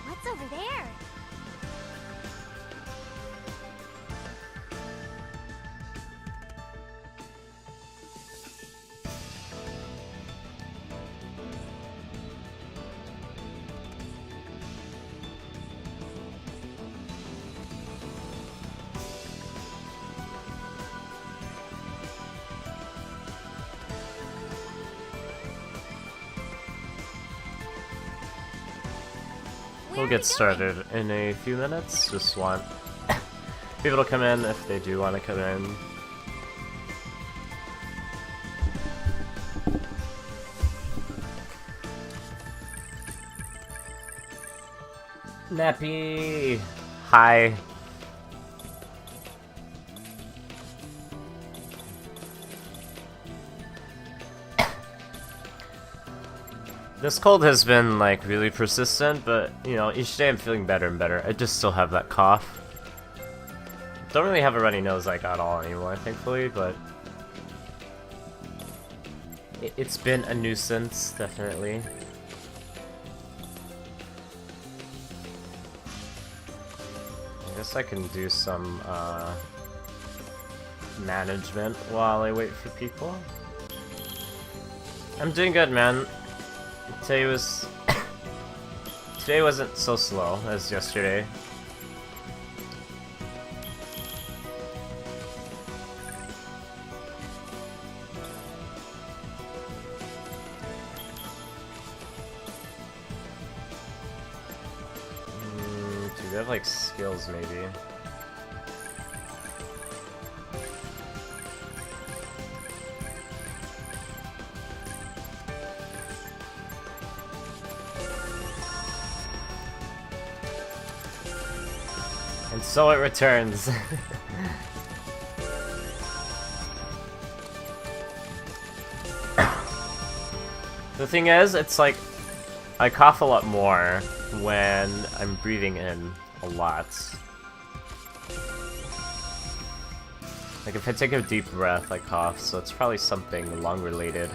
What's over there? We'll get started in a few minutes. Just want people to come in if they do want to come in. Nappy! Hi. This cold has been, like, really persistent, but, you know, each day I'm feeling better and better. I just still have that cough. Don't really have a runny nose, like, at all anymore, thankfully, but... It's been a nuisance, definitely. I guess I can do some, management while I wait for people. I'm doing good, man. Today wasn't so slow as yesterday. Do we have like skills maybe? And so it returns. The thing is, it's like, I cough a lot more when I'm breathing in a lot. Like if I take a deep breath, I cough, so it's probably something lung related.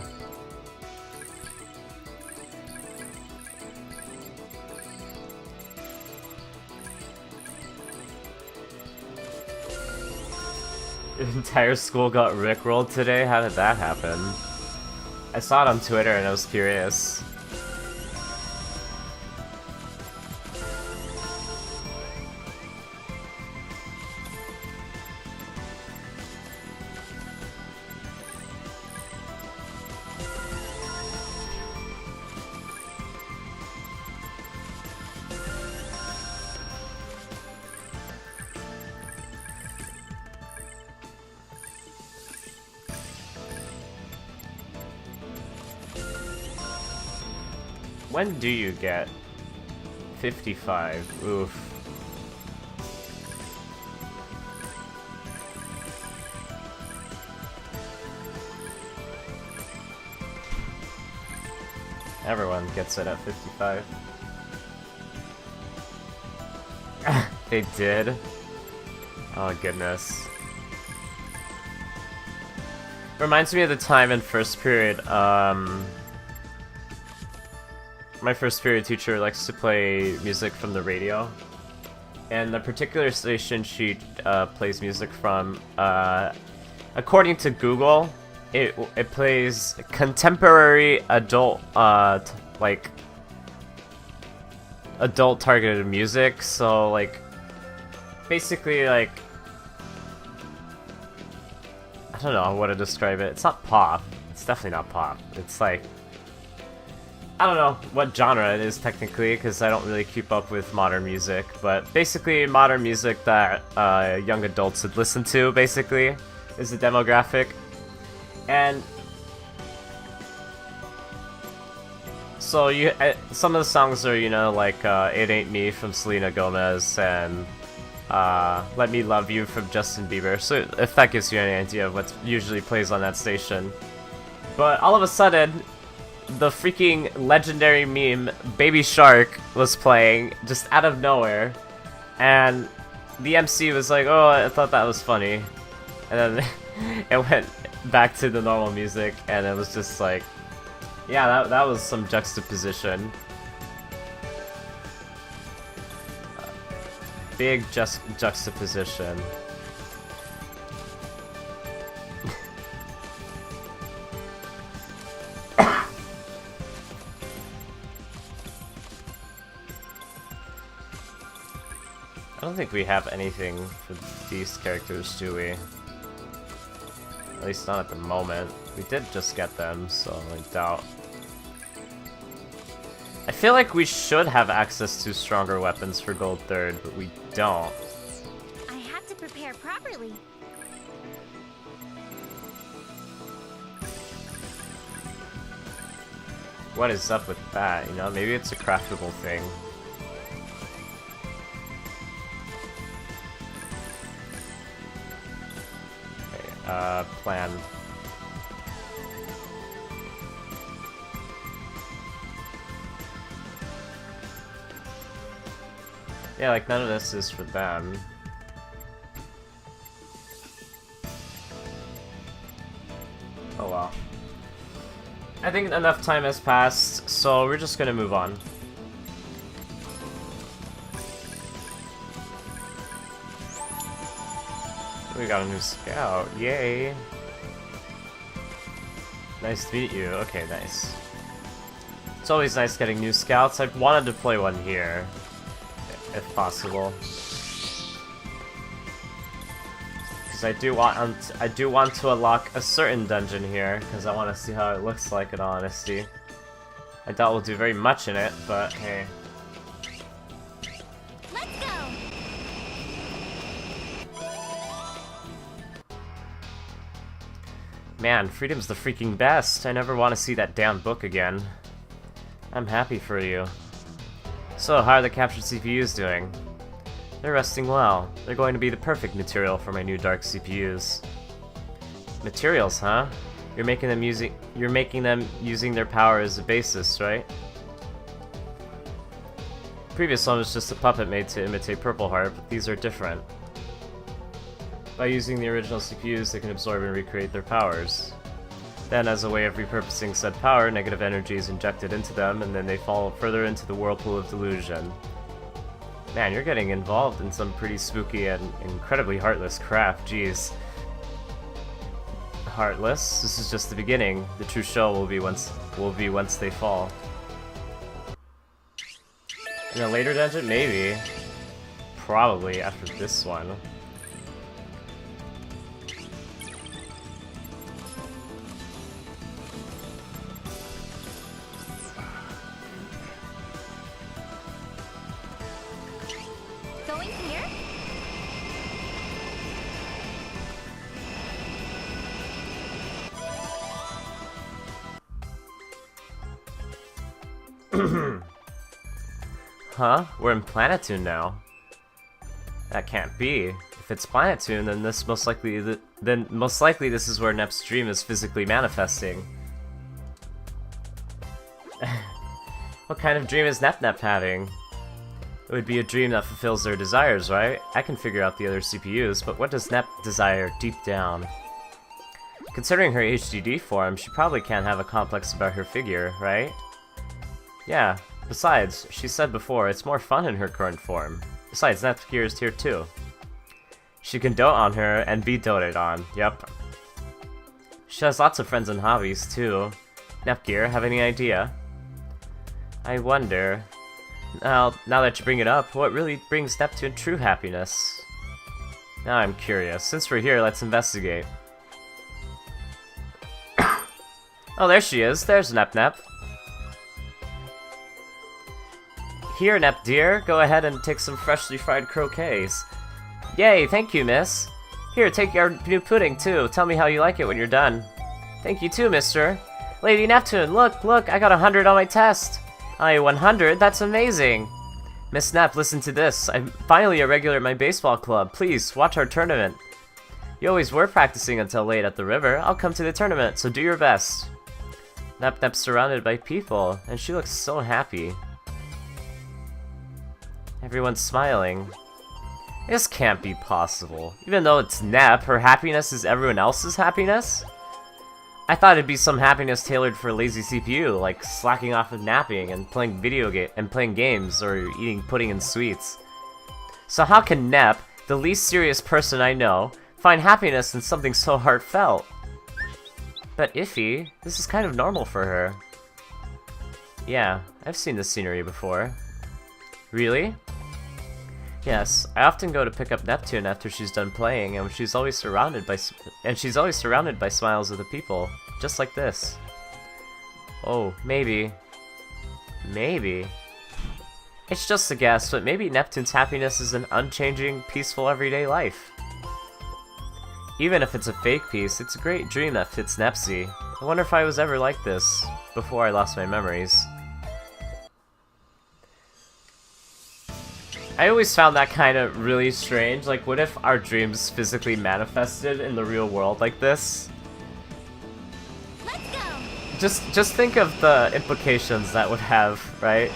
The entire school got rickrolled today? How did that happen? I saw it on Twitter and I was curious. When do you get 55? Oof. Everyone gets it at 55. They did? Oh goodness. Reminds me of the time in first period, my first period teacher likes to play music from the radio, and the particular station she plays music from, according to Google, it plays contemporary adult, like adult targeted music. So like, basically like, I don't know how to describe it. It's not pop. It's definitely not pop. It's like, I don't know what genre it is technically, because I don't really keep up with modern music, but basically modern music that young adults would listen to, basically, is the demographic. And so some of the songs are, you know, like It Ain't Me from Selena Gomez, and Let Me Love You from Justin Bieber, so if that gives you any idea of what usually plays on that station. But all of a sudden, the freaking legendary meme Baby Shark was playing just out of nowhere, and the MC was like, oh, I thought that was funny, and then it went back to the normal music, and it was just like, yeah, that was some juxtaposition. Big juxtaposition. I don't think we have anything for these characters, do we? At least not at the moment. We did just get them, so I doubt. I feel like we should have access to stronger weapons for Gold 3rd, but we don't. I have to prepare properly. What is up with that, you know? Maybe it's a craftable thing. Okay, plan. Yeah, like none of this is for them. Oh well. I think enough time has passed, so we're just gonna move on. We got a new scout, yay! Nice to meet you, okay, nice. It's always nice getting new scouts. I've wanted to play one here, if possible. Because I do want to unlock a certain dungeon here, because I want to see how it looks like in all honesty. I doubt we'll do very much in it, but hey. Let's go. Man, freedom's the freaking best. I never want to see that damn book again. I'm happy for you. So, how are the captured CPUs doing? They're resting well. They're going to be the perfect material for my new dark CPUs. Materials, huh? You're making them using their power as a basis, right? Previous one was just a puppet made to imitate Purple Heart, but these are different. By using the original CPUs, they can absorb and recreate their powers. Then, as a way of repurposing said power, negative energy is injected into them, and then they fall further into the whirlpool of delusion. Man, you're getting involved in some pretty spooky and incredibly heartless crap, jeez. Heartless? This is just the beginning. The true show will be once they fall. In a later dungeon? Maybe. Probably after this one. Going here? Huh? We're in Planetoon now. That can't be. If it's Planetoon, then most likely this is where Nep's dream is physically manifesting. What kind of dream is Nep having? It would be a dream that fulfills their desires, right? I can figure out the other CPUs, but what does Nep desire deep down? Considering her HDD form, she probably can't have a complex about her figure, right? Yeah. Besides, she said before, it's more fun in her current form. Besides, VIIR is here too. She can dote on her and be doted on, yep. She has lots of friends and hobbies too. VIIR, have any idea? I wonder... Now that you bring it up, what really brings Neptune true happiness? Now I'm curious. Since we're here, let's investigate. Oh, there she is. There's Nep. Here, Nep dear, go ahead and take some freshly fried croquets. Yay, thank you, miss. Here, take your new pudding, too. Tell me how you like it when you're done. Thank you, too, mister. Lady Neptune, look, I got 100 on my test. 100? That's amazing. Miss Nep, listen to this. I'm finally a regular at my baseball club. Please, watch our tournament. You always were practicing until late at the river. I'll come to the tournament, so do your best. Nep Nep's surrounded by people, and she looks so happy. Everyone's smiling. This can't be possible. Even though it's Nep, her happiness is everyone else's happiness? I thought it'd be some happiness tailored for a lazy CPU, like slacking off and napping and playing playing games or eating pudding and sweets. So how can Nep, the least serious person I know, find happiness in something so heartfelt? But Iffy, this is kind of normal for her. Yeah, I've seen this scenery before. Really? Yes, I often go to pick up Neptune after she's done playing, and she's always surrounded by smiles of the people, just like this. Oh, maybe. Maybe. It's just a guess, but maybe Neptune's happiness is an unchanging, peaceful everyday life. Even if it's a fake piece, it's a great dream that fits Nepsy. I wonder if I was ever like this, before I lost my memories. I always found that kind of really strange. Like, what if our dreams physically manifested in the real world like this? Let's go. Just think of the implications that would have, right?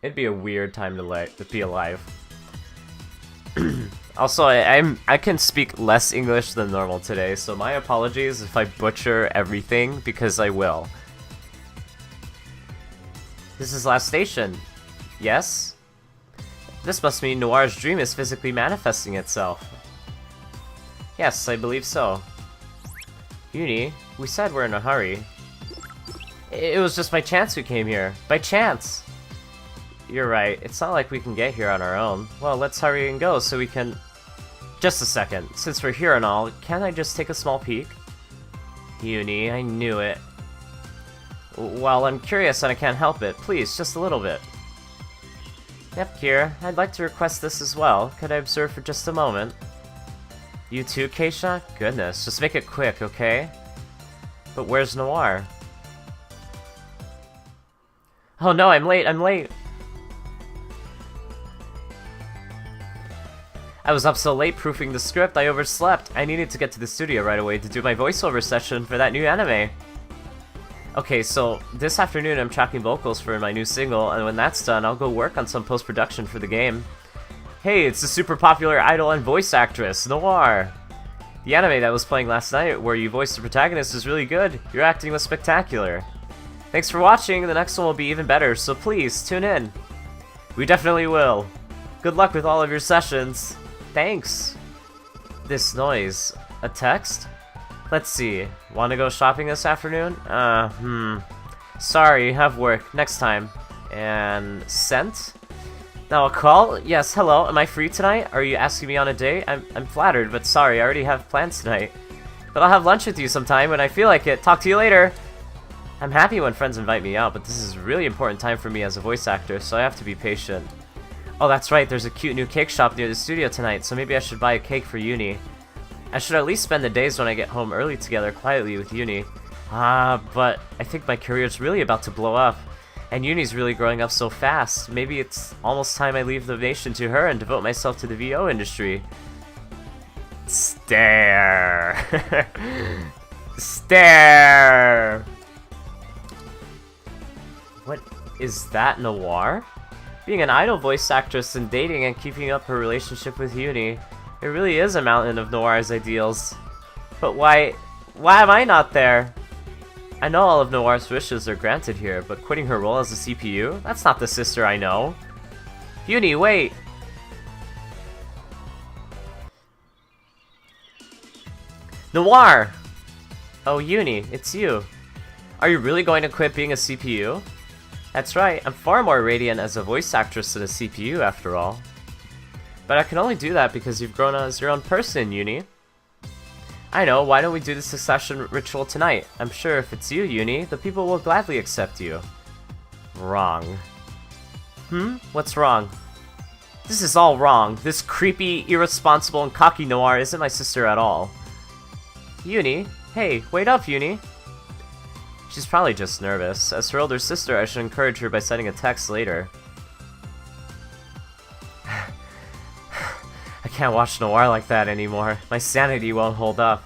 It'd be a weird time to be alive. Also, I can speak less English than normal today, so my apologies if I butcher everything, because I will. This is last station. Yes? This must mean Noir's dream is physically manifesting itself. Yes, I believe so. Uni, we said we're in a hurry. It was just by chance we came here. By chance! You're right, it's not like we can get here on our own. Well, let's hurry and go so we can... Just a second. Since we're here and all, can't I just take a small peek? Uni, I knew it. Well, I'm curious and I can't help it. Please, just a little bit. Yep, Kier. I'd like to request this as well. Could I observe for just a moment? You too, Keisha? Goodness, just make it quick, okay? But where's Noir? Oh no, I'm late, I'm late! I was up so late proofing the script, I overslept. I needed to get to the studio right away to do my voiceover session for that new anime. Okay, so this afternoon I'm tracking vocals for my new single, and when that's done, I'll go work on some post-production for the game. Hey, it's the super popular idol and voice actress, Noir! The anime that was playing last night, where you voiced the protagonist, is really good. Your acting was spectacular. Thanks for watching, the next one will be even better, so please, tune in. We definitely will. Good luck with all of your sessions. Thanks. This noise. A text? Let's see. Wanna go shopping this afternoon? Sorry, have work. Next time. And sent? Now a call? Yes, hello. Am I free tonight? Are you asking me on a date? I'm flattered, but sorry, I already have plans tonight. But I'll have lunch with you sometime when I feel like it. Talk to you later. I'm happy when friends invite me out, but this is a really important time for me as a voice actor, so I have to be patient. Oh, that's right. There's a cute new cake shop near the studio tonight, so maybe I should buy a cake for Uni. I should at least spend the days when I get home early together quietly with Uni. But I think my career's really about to blow up. And Uni's really growing up so fast. Maybe it's almost time I leave the nation to her and devote myself to the VO industry. Stare. Stare. What is that, Noir? Being an idol voice actress and dating and keeping up her relationship with Uni. It really is a mountain of Noir's ideals. But why am I not there? I know all of Noir's wishes are granted here, but quitting her role as a CPU? That's not the sister I know. Uni, wait! Noir! Oh, Uni, it's you. Are you really going to quit being a CPU? That's right, I'm far more radiant as a voice actress than a CPU after all. But I can only do that because you've grown as your own person, Uni. I know, why don't we do the succession ritual tonight? I'm sure if it's you, Uni, the people will gladly accept you. Wrong. What's wrong? This is all wrong. This creepy, irresponsible, and cocky Noir isn't my sister at all. Uni? Hey, wait up, Uni. She's probably just nervous. As her older sister, I should encourage her by sending a text later. I can't watch Noir like that anymore. My sanity won't hold up.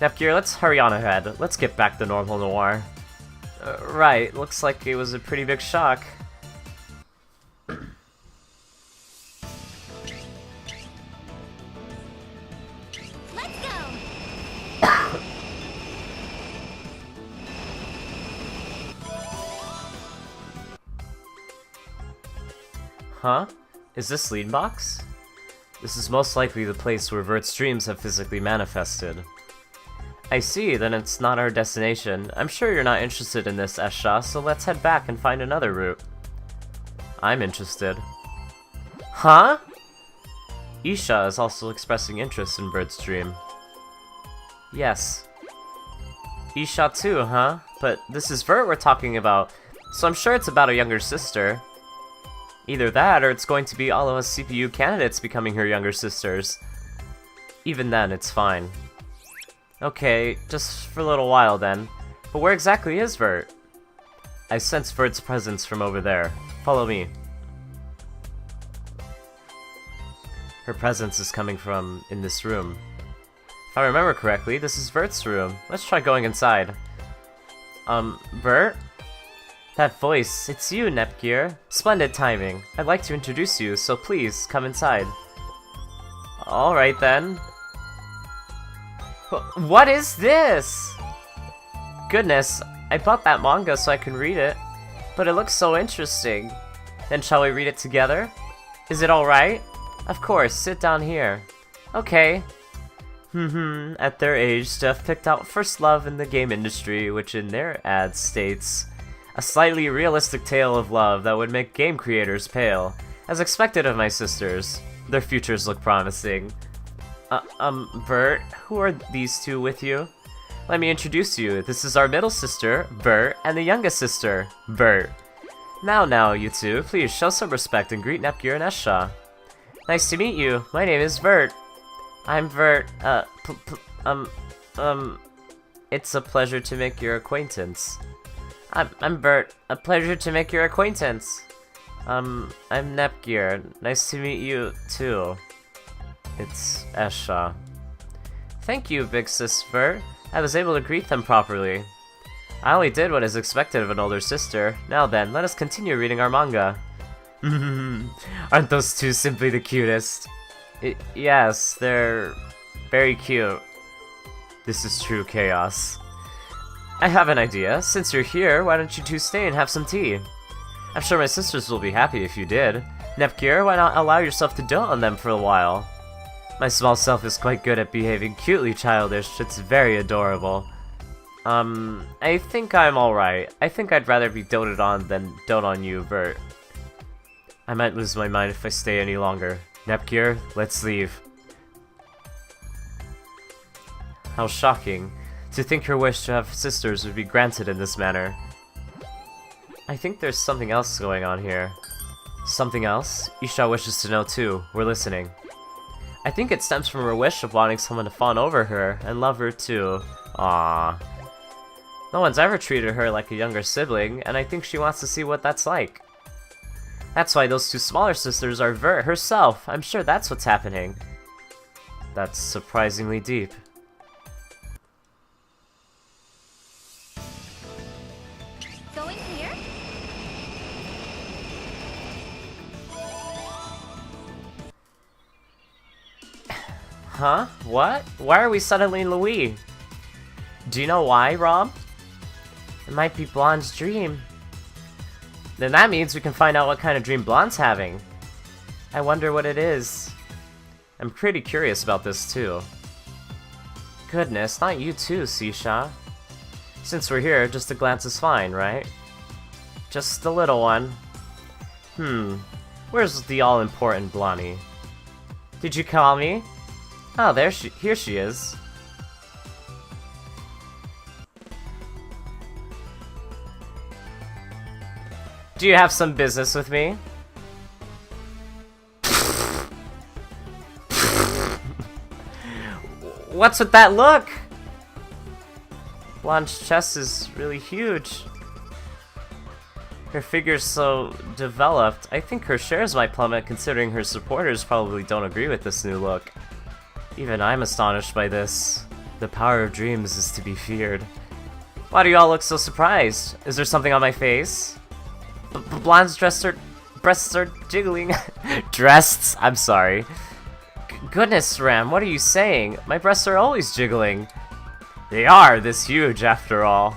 Nepgear, let's hurry on ahead. Let's get back to normal Noir. Right, looks like it was a pretty big shock. Let's go. Huh? Is this lead box? This is most likely the place where VIIR's dreams have physically manifested. I see, then it's not our destination. I'm sure you're not interested in this, Esha, so let's head back and find another route. I'm interested. Huh? Isha is also expressing interest in VIIR's dream. Yes. Isha too, huh? But this is VIIR we're talking about, so I'm sure it's about a younger sister. Either that, or it's going to be all of us CPU candidates becoming her younger sisters. Even then, it's fine. Okay, just for a little while then. But where exactly is VIIR? I sense VIIR's presence from over there. Follow me. Her presence is coming from in this room. If I remember correctly, this is VIIR's room. Let's try going inside. VIIR? That voice, it's you, Nepgear. Splendid timing. I'd like to introduce you, so please, come inside. Alright then. What is this? Goodness, I bought that manga so I can read it. But it looks so interesting. Then shall we read it together? Is it alright? Of course, sit down here. Okay. At their age, to have picked out first love in the game industry, which in their ad states, a slightly realistic tale of love that would make game creators pale. As expected of my sisters, their futures look promising. VIIR, who are these two with you? Let me introduce you. This is our middle sister, VIIR, and the youngest sister, VIIR. Now, you two, please show some respect and greet Nepgear and Esha. Nice to meet you. My name is VIIR. I'm VIIR. It's a pleasure to make your acquaintance. I'm VIIR. A pleasure to make your acquaintance. I'm Nepgear. Nice to meet you, too. It's Esha. Thank you, Big Sis VIIR. I was able to greet them properly. I only did what is expected of an older sister. Now then, let us continue reading our manga. Aren't those two simply the cutest? Yes, they're very cute. This is true chaos. I have an idea. Since you're here, why don't you two stay and have some tea? I'm sure my sisters will be happy if you did. Nepgear, why not allow yourself to dote on them for a while? My small self is quite good at behaving cutely childish. It's very adorable. I think I'm alright. I think I'd rather be doted on than dote on you, VIIR. I might lose my mind if I stay any longer. Nepgear, let's leave. How shocking. To think her wish to have sisters would be granted in this manner. I think there's something else going on here. Something else? Isha wishes to know too. We're listening. I think it stems from her wish of wanting someone to fawn over her and love her too. Aww. No one's ever treated her like a younger sibling, and I think she wants to see what that's like. That's why those two smaller sisters are VIIR herself. I'm sure that's what's happening. That's surprisingly deep. Going here? Huh? What? Why are we suddenly in Louis? Do you know why, Rob? It might be Blonde's dream. Then that means we can find out what kind of dream Blonde's having. I wonder what it is. I'm pretty curious about this too. Goodness, not you too, Sisha. Since we're here, just a glance is fine, right? Just a little one. Where's the all-important Blondie? Did you call me? Oh, here she is. Do you have some business with me? What's with that look? Blonde's chest is really huge. Her figure's so developed. I think her shares might plummet considering her supporters probably don't agree with this new look. Even I'm astonished by this. The power of dreams is to be feared. Why do y'all look so surprised? Is there something on my face? Blonde's breasts are jiggling. Dressed? I'm sorry. Goodness, Ram, what are you saying? My breasts are always jiggling. They are this huge, after all.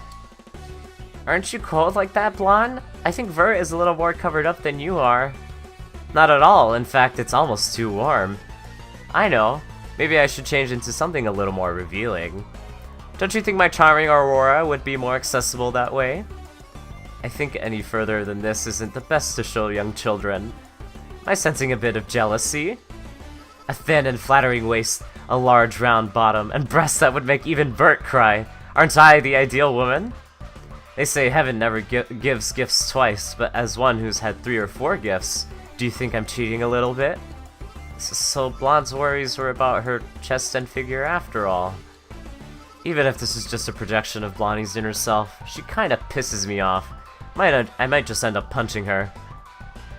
Aren't you cold like that, Blonde? I think VIIR is a little more covered up than you are. Not at all. In fact, it's almost too warm. I know. Maybe I should change into something a little more revealing. Don't you think my charming Aurora would be more accessible that way? I think any further than this isn't the best to show young children. Am I sensing a bit of jealousy? A thin and flattering waist, a large round bottom, and breasts that would make even Bert cry. Aren't I the ideal woman? They say heaven never gives gifts twice, but as one who's had 3 or 4 gifts, do you think I'm cheating a little bit? So Blonde's worries were about her chest and figure after all. Even if this is just a projection of Blondie's inner self, she kinda pisses me off. I might just end up punching her.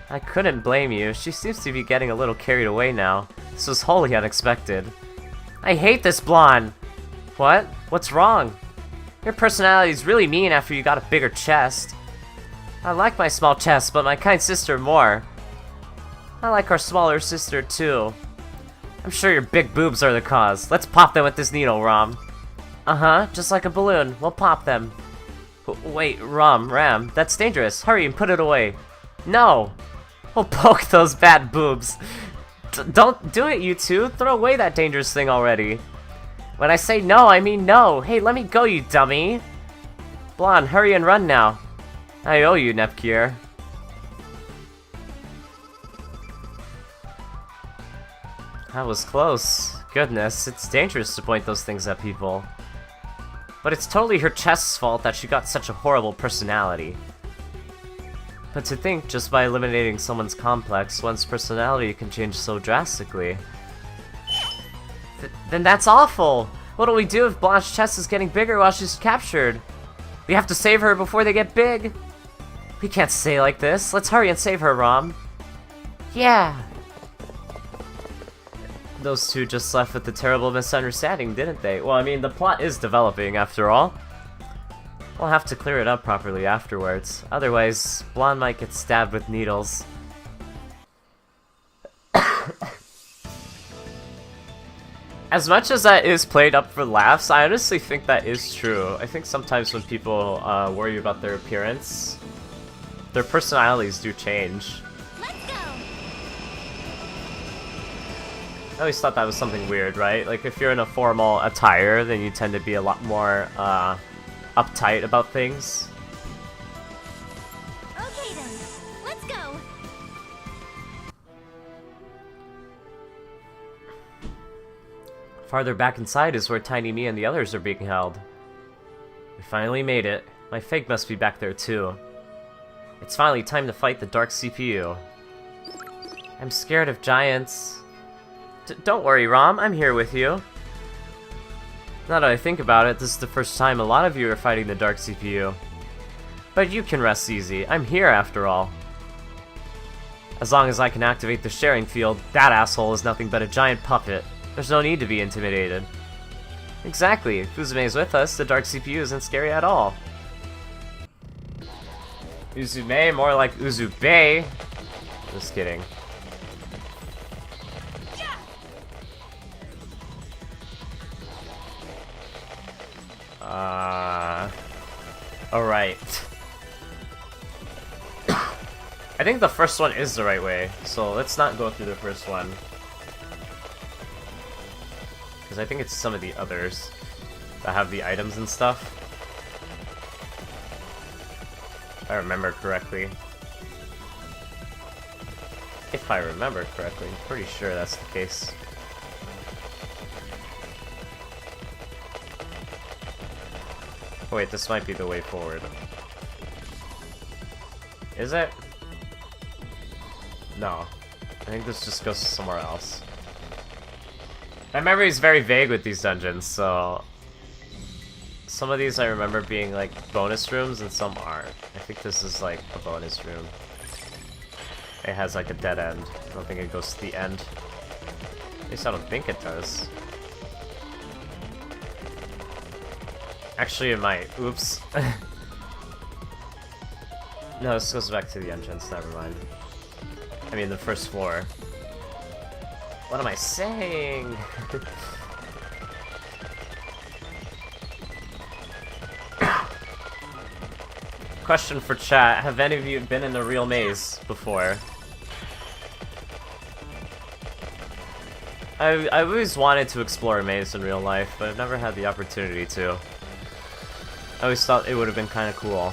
I couldn't blame you. She seems to be getting a little carried away now. This was wholly unexpected. I hate this Blonde! What? What's wrong? Your personality's really mean after you got a bigger chest. I like my small chest, but my kind sister more. I like our smaller sister too. I'm sure your big boobs are the cause. Let's pop them with this needle, Ram. Uh-huh, just like a balloon. We'll pop them. Wait, Ram, that's dangerous. Hurry and put it away. No! We'll poke those bad boobs. Don't do it, you two. Throw away that dangerous thing already. When I say no, I mean no. Hey, let me go, you dummy. Blonde, hurry and run now. I owe you, VIIR. That was close. Goodness, it's dangerous to point those things at people. But it's totally her chest's fault that she got such a horrible personality. But to think just by eliminating someone's complex, one's personality can change so drastically. Then that's awful! What do we do if Blanche's chest is getting bigger while she's captured? We have to save her before they get big! We can't stay like this. Let's hurry and save her, Rom. Yeah! Those two just left with a terrible misunderstanding, didn't they? Well, I mean, the plot is developing, after all. We'll have to clear it up properly afterwards. Otherwise, Blonde might get stabbed with needles. As much as that is played up for laughs, I honestly think that is true. I think sometimes when people worry about their appearance, their personalities do change. Let's go. I always thought that was something weird, right? Like, if you're in a formal attire, then you tend to be a lot more uptight about things. Okay then, let's go. Farther back inside is where Tiny Me and the others are being held. We finally made it. My Fig must be back there too. It's finally time to fight the Dark CPU. I'm scared of giants. Don't worry, Rom, I'm here with you. Now that I think about it, this is the first time a lot of you are fighting the Dark CPU. But you can rest easy. I'm here after all. As long as I can activate the sharing field, that asshole is nothing but a giant puppet. There's no need to be intimidated. Exactly. If Uzume is with us, the Dark CPU isn't scary at all. Uzume, more like Uzube. Just kidding. Alright. I think the first one is the right way, so let's not go through the first one. Because I think it's some of the others that have the items and stuff. If I remember correctly. If I remember correctly, I'm pretty sure that's the case. Oh, wait, this might be the way forward. Is it? No. I think this just goes somewhere else. My memory is very vague with these dungeons, so Some of these I remember being like bonus rooms and some aren't. I think this is like a bonus room. It has like a dead end. I don't think it goes to the end. At least I don't think it does. Actually, it might. Oops. No, this goes back to the entrance. Never mind. I mean, the first floor. What am I saying? Question for chat. Have any of you been in a real maze before? I always wanted to explore a maze in real life, but I've never had the opportunity to. I always thought it would have been kind of cool.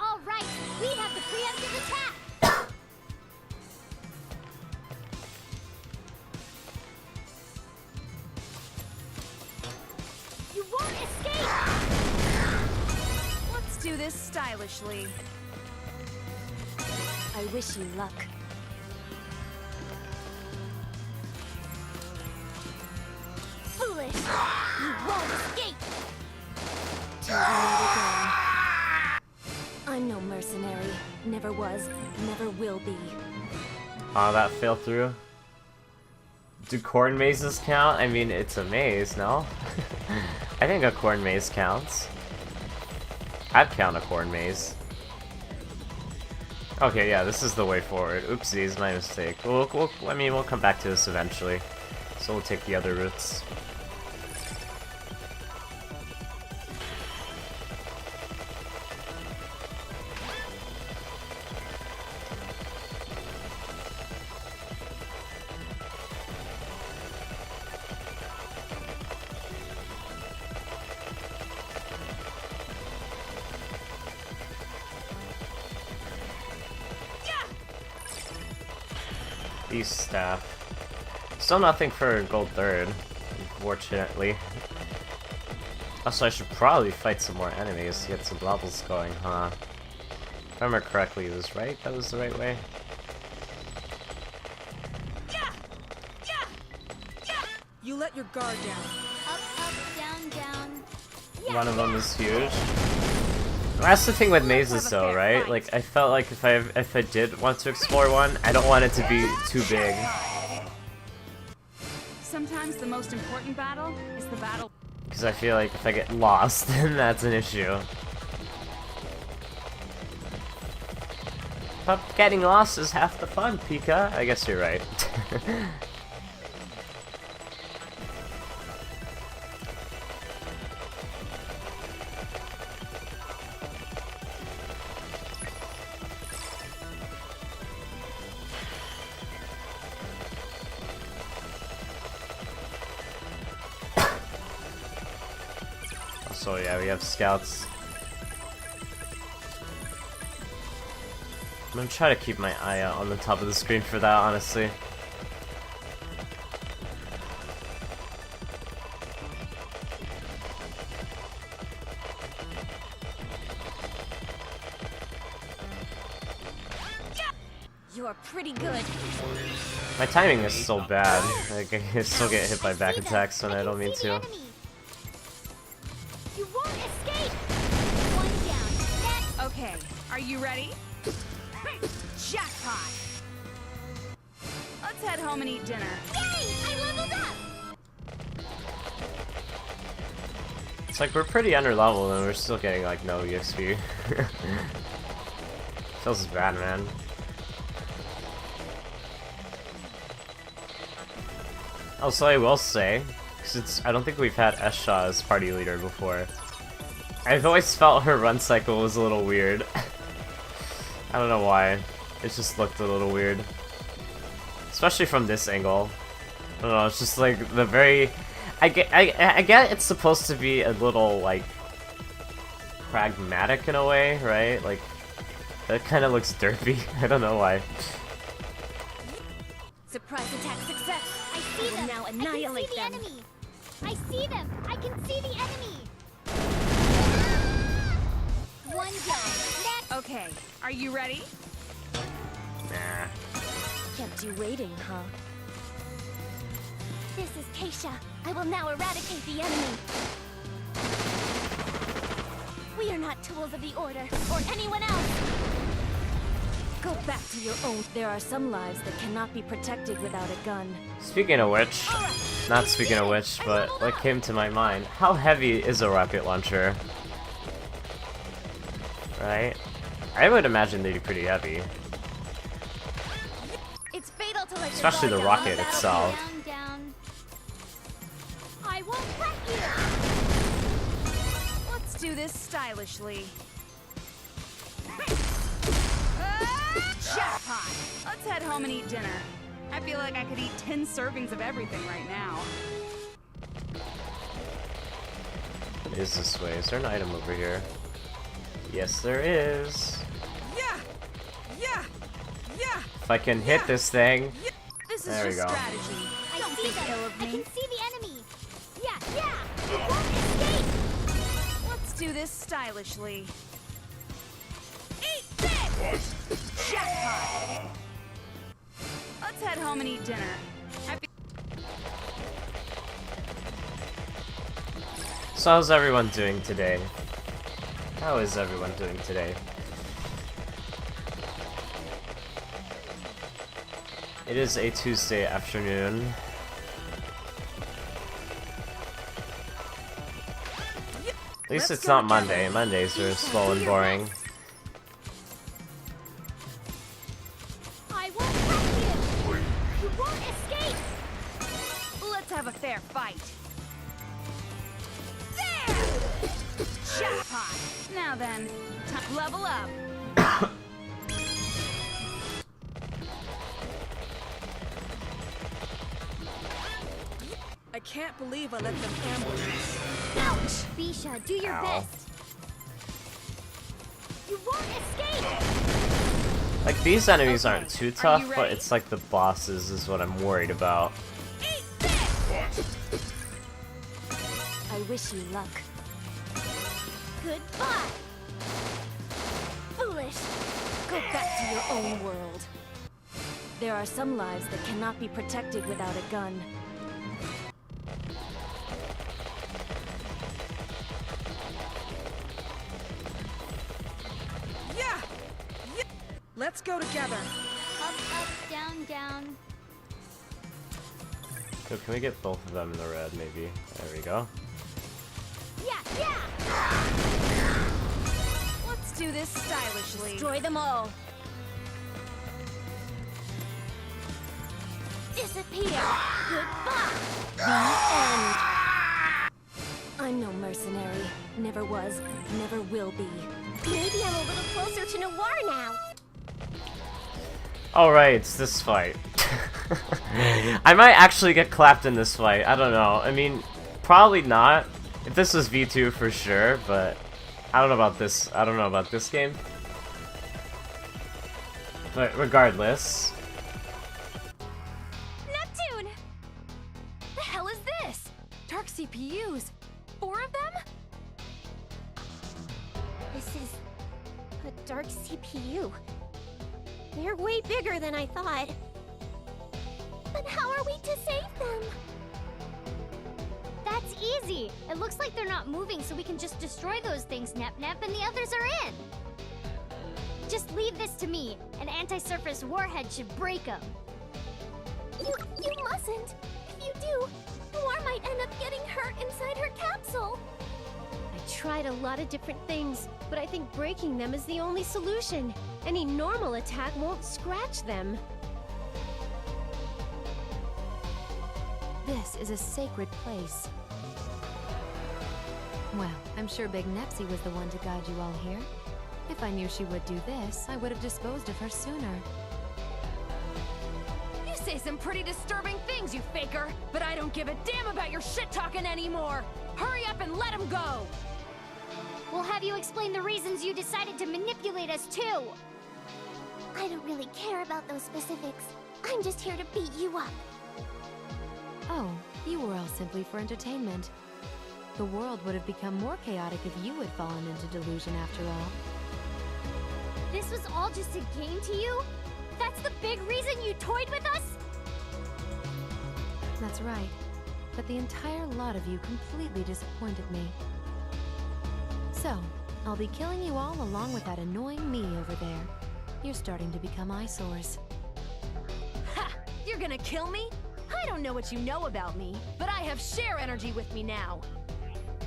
All right, we have the preemptive attack. You won't escape. Let's do this stylishly. I wish you luck. Foolish. You won't escape. Terminated again. I'm no mercenary. Never was, never will be. Oh, that fell through. Do corn mazes count? I mean, it's a maze, no? I think a corn maze counts. I'd count a corn maze. Okay, yeah, this is the way forward. Oopsies, my mistake. I mean, we'll come back to this eventually. So we'll take the other routes. These staff. Still nothing for gold third, unfortunately. Also, I should probably fight some more enemies to get some levels going, huh? If I remember correctly, it was right? That was the right way? You let your guard down. Up, up, down, down. One of them is huge. That's the thing with mazes though, right? Like, I felt like if I did want to explore one, I don't want it to be too big. Sometimes the most important battle is the battle. Because I feel like if I get lost, then that's an issue. But getting lost is half the fun, Pika. I guess you're right. So yeah, we have scouts. I'm gonna try to keep my eye out on the top of the screen for that, honestly. You're pretty good. My timing is so bad. Like, I still get hit by back See them. attacks when I don't can mean see the to. enemy. You won't escape. One down. Next. Okay, are you ready? Jackpot! Let's head home and eat dinner. Yay! I leveled up. It's like we're pretty under level and we're still getting like no EXP. Feels bad, man. Also, I will say, because I don't think we've had Esha as party leader before. I've always felt her run cycle was a little weird. I don't know why. It just looked a little weird. Especially from this angle. I don't know, it's just like the very... I get it's supposed to be a little, like, pragmatic in a way, right? Like, that kind of looks derpy. I don't know why. Surprise attack success. I see them. Now annihilate them. Enemy. I see them. I can see the enemy. One down. Next. Okay, are you ready? Nah. Kept you waiting, huh? This is Keisha. I will now eradicate the enemy. We are not tools of the Order, or anyone else! Go back to your own. There are some lives that cannot be protected without a gun. Speaking of which, not speaking of which, but what came to my mind, how heavy is a rocket launcher? Right? I would imagine they'd be pretty heavy. It's fatal to let Especially your the guard down on rocket the itself. battlefield. Down. I won't wreck you! Let's do this stylishly. Jackpot! Let's head home and eat dinner. I feel like I could eat 10 servings of everything right now. What is this way? Is there an item over here? Yes, there is. Yeah! Yeah! Yeah! If I can hit this thing. This is There we just go. strategy. I Don't see think them. ill of I me. can see the enemy. Yeah! You won't escape! Let's do this stylishly. Eat this! Jackpot! Let's head home and eat dinner. So how's everyone doing today? How is everyone doing today? It is a Tuesday afternoon. At least it's not Monday. Mondays are slow and boring. I won't wreck you! You won't escape! Let's have a fair fight. There! Jackpot! Now then, level up. I can't believe I let them ambush me. Ouch! Bisha, do your Ow. best. You won't escape! Like, these enemies aren't too you tough, but ready? it's like the bosses is what I'm worried about. Eat this! I wish you luck. Goodbye! Foolish! Go back to your own world. There are some lives that cannot be protected without a gun. Yeah! Yeah! Let's go together. Up, up, down, down. So can we get both of them in the red, maybe? There we go. Yeah, yeah! Let's do this stylishly. Destroy them all. Disappear. Goodbye. The end. I'm no mercenary. Never was. Never will be. Maybe I'm a little closer to Noir now. Alright, it's this fight. I might actually get clapped in this fight. I don't know. I mean, probably not. If this was V2 for sure, but I don't know about this. I don't know about this game. But regardless. Neptune! The hell is this? Dark CPUs. 4 of them? This is a dark CPU. They're way bigger than I thought. But how are we to save them? That's easy. It looks like they're not moving, so we can just destroy those things, Nep Nep, and the others are in. Just leave this to me. An anti-surface warhead should break them. You mustn't. If you do, Noir might end up getting hurt inside her capsule. I tried a lot of different things, but I think breaking them is the only solution. Any normal attack won't scratch them. This is a sacred place. Well, I'm sure Big Nepsy was the one to guide you all here. If I knew she would do this, I would have disposed of her sooner. You say some pretty disturbing things, you faker, but I don't give a damn about your shit-talking anymore! Hurry up and let him go! We'll have you explain the reasons you decided to manipulate us too. I don't really care about those specifics. I'm just here to beat you up. Oh, you were all simply for entertainment. The world would have become more chaotic if you had fallen into delusion after all. This was all just a game to you? That's the big reason you toyed with us? That's right. But the entire lot of you completely disappointed me. So, I'll be killing you all along with that annoying me over there. You're starting to become eyesores. Ha! You're gonna kill me? I don't know what you know about me, but I have share energy with me now.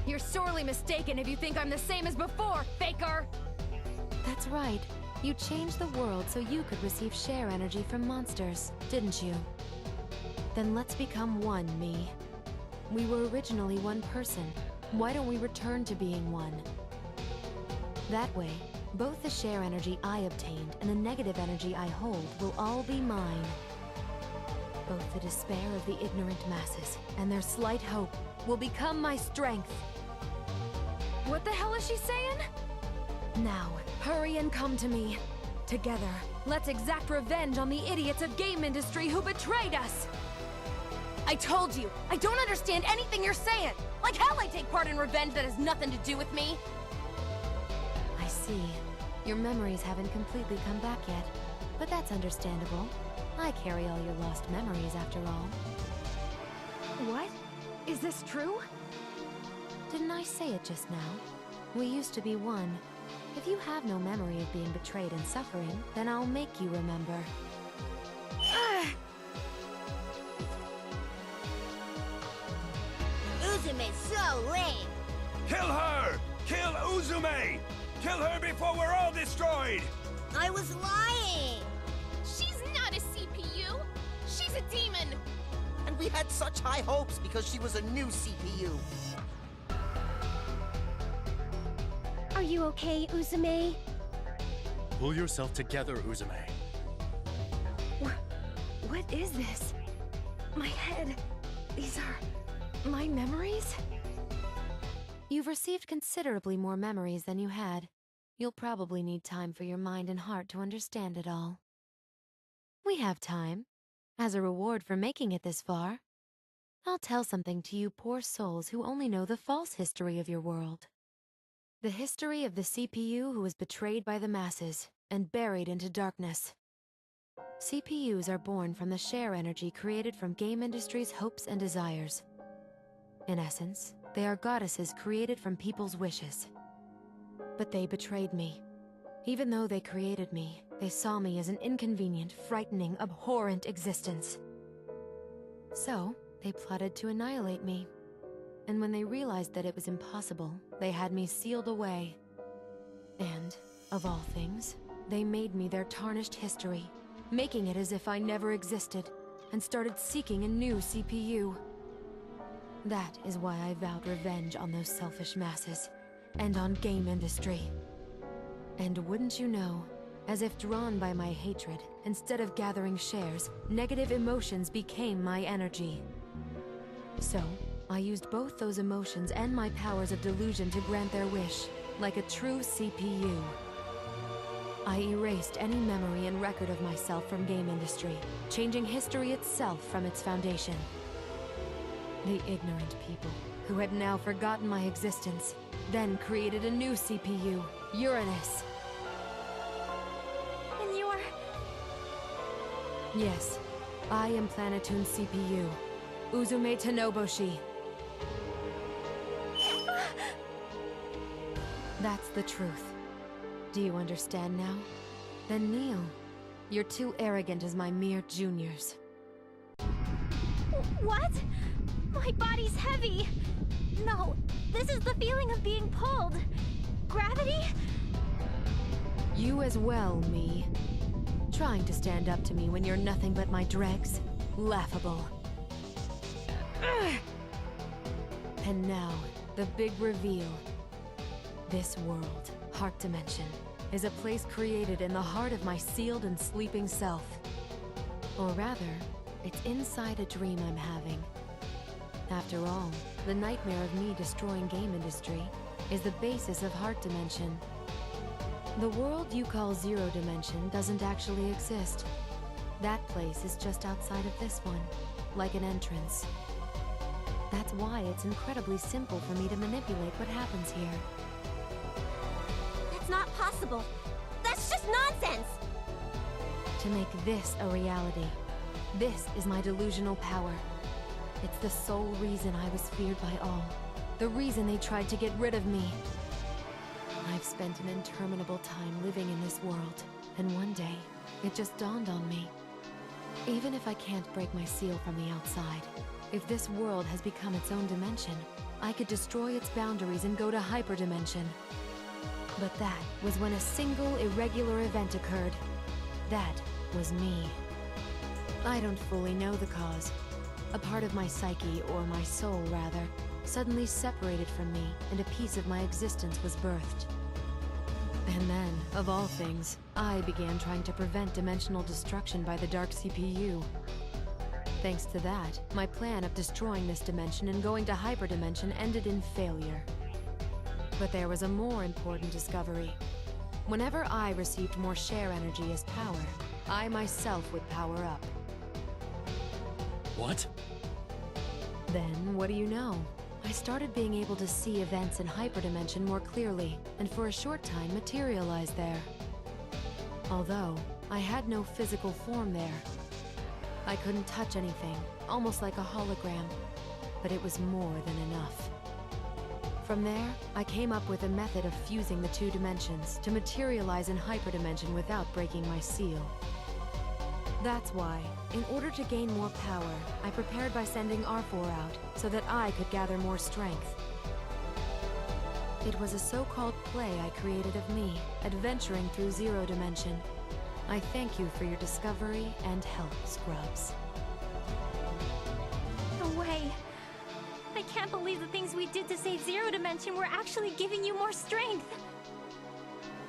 You're sorely mistaken if you think I'm the same as before, faker! That's right. You changed the world so you could receive share energy from monsters, didn't you? Then let's become one, me. We were originally one person. Why don't we return to being one? That way, both the share energy I obtained and the negative energy I hold will all be mine. Both the despair of the ignorant masses and their slight hope will become my strength. What the hell is she saying? Now, Hurry and come to me. Together, let's exact revenge on the idiots of game industry who betrayed us! I told you, I don't understand anything you're saying! Like hell I take part in revenge that has nothing to do with me! I see. Your memories haven't completely come back yet, but that's understandable. I carry all your lost memories after all. What? Is this true? Didn't I say it just now? We used to be one. If you have no memory of being betrayed and suffering, then I'll make you remember. Uzume's so lame! Kill her! Kill Uzume! Kill her before we're all destroyed! I was lying! She's not a CPU! She's a demon! And we had such high hopes because she was a new CPU. Are you okay, Uzume? Pull yourself together, Uzume. What is this? My head. These are my memories? You've received considerably more memories than you had. You'll probably need time for your mind and heart to understand it all. We have time. As a reward for making it this far, I'll tell something to you poor souls who only know the false history of your world. The history of the CPU who was betrayed by the masses and buried into darkness. CPUs are born from the share energy created from game industry's hopes and desires. In essence, they are goddesses created from people's wishes. But they betrayed me. Even though they created me, they saw me as an inconvenient, frightening, abhorrent existence. So, they plotted to annihilate me. And when they realized that it was impossible, they had me sealed away. And, of all things, they made me their tarnished history, making it as if I never existed, and started seeking a new CPU. That is why I vowed revenge on those selfish masses, and on game industry. And wouldn't you know, as if drawn by my hatred, instead of gathering shares, negative emotions became my energy. So, I used both those emotions and my powers of delusion to grant their wish, like a true CPU. I erased any memory and record of myself from game industry, changing history itself from its foundation. The ignorant people, who had now forgotten my existence, then created a new CPU, Uranus. And you're... Yes, I am Planetoon's CPU, Uzume Tenoboshi. That's the truth. Do you understand now? Then kneel. You're too arrogant as my mere juniors. What? My body's heavy! No, this is the feeling of being pulled. Gravity? You as well, me. Trying to stand up to me when you're nothing but my dregs? Laughable. And now, the big reveal. This world, Heart Dimension, is a place created in the heart of my sealed and sleeping self. Or rather, it's inside a dream I'm having. After all, the nightmare of me destroying game industry is the basis of Heart Dimension. The world you call Zero Dimension doesn't actually exist. That place is just outside of this one, like an entrance. That's why it's incredibly simple for me to manipulate what happens here. That's not possible. That's just nonsense! To make this a reality. This is my delusional power. It's the sole reason I was feared by all. The reason they tried to get rid of me. I've spent an interminable time living in this world, and one day, it just dawned on me. Even if I can't break my seal from the outside, if this world has become its own dimension, I could destroy its boundaries and go to hyperdimension. But that was when a single irregular event occurred. That was me. I don't fully know the cause. A part of my psyche, or my soul rather, suddenly separated from me, and a piece of my existence was birthed. And then, of all things, I began trying to prevent dimensional destruction by the Dark CPU. Thanks to that, my plan of destroying this dimension and going to hyperdimension ended in failure. But there was a more important discovery. Whenever I received more share energy as power, I myself would power up. What? Then, what do you know? I started being able to see events in hyperdimension more clearly, and for a short time materialized there. Although, I had no physical form there. I couldn't touch anything, almost like a hologram, but it was more than enough. From there, I came up with a method of fusing the two dimensions to materialize in hyperdimension without breaking my seal. That's why, in order to gain more power, I prepared by sending R4 out so that I could gather more strength. It was a so-called play I created of me, adventuring through Zero Dimension. I thank you for your discovery and help, Scrubs. No way. I can't believe the things we did to save Zero Dimension were actually giving you more strength.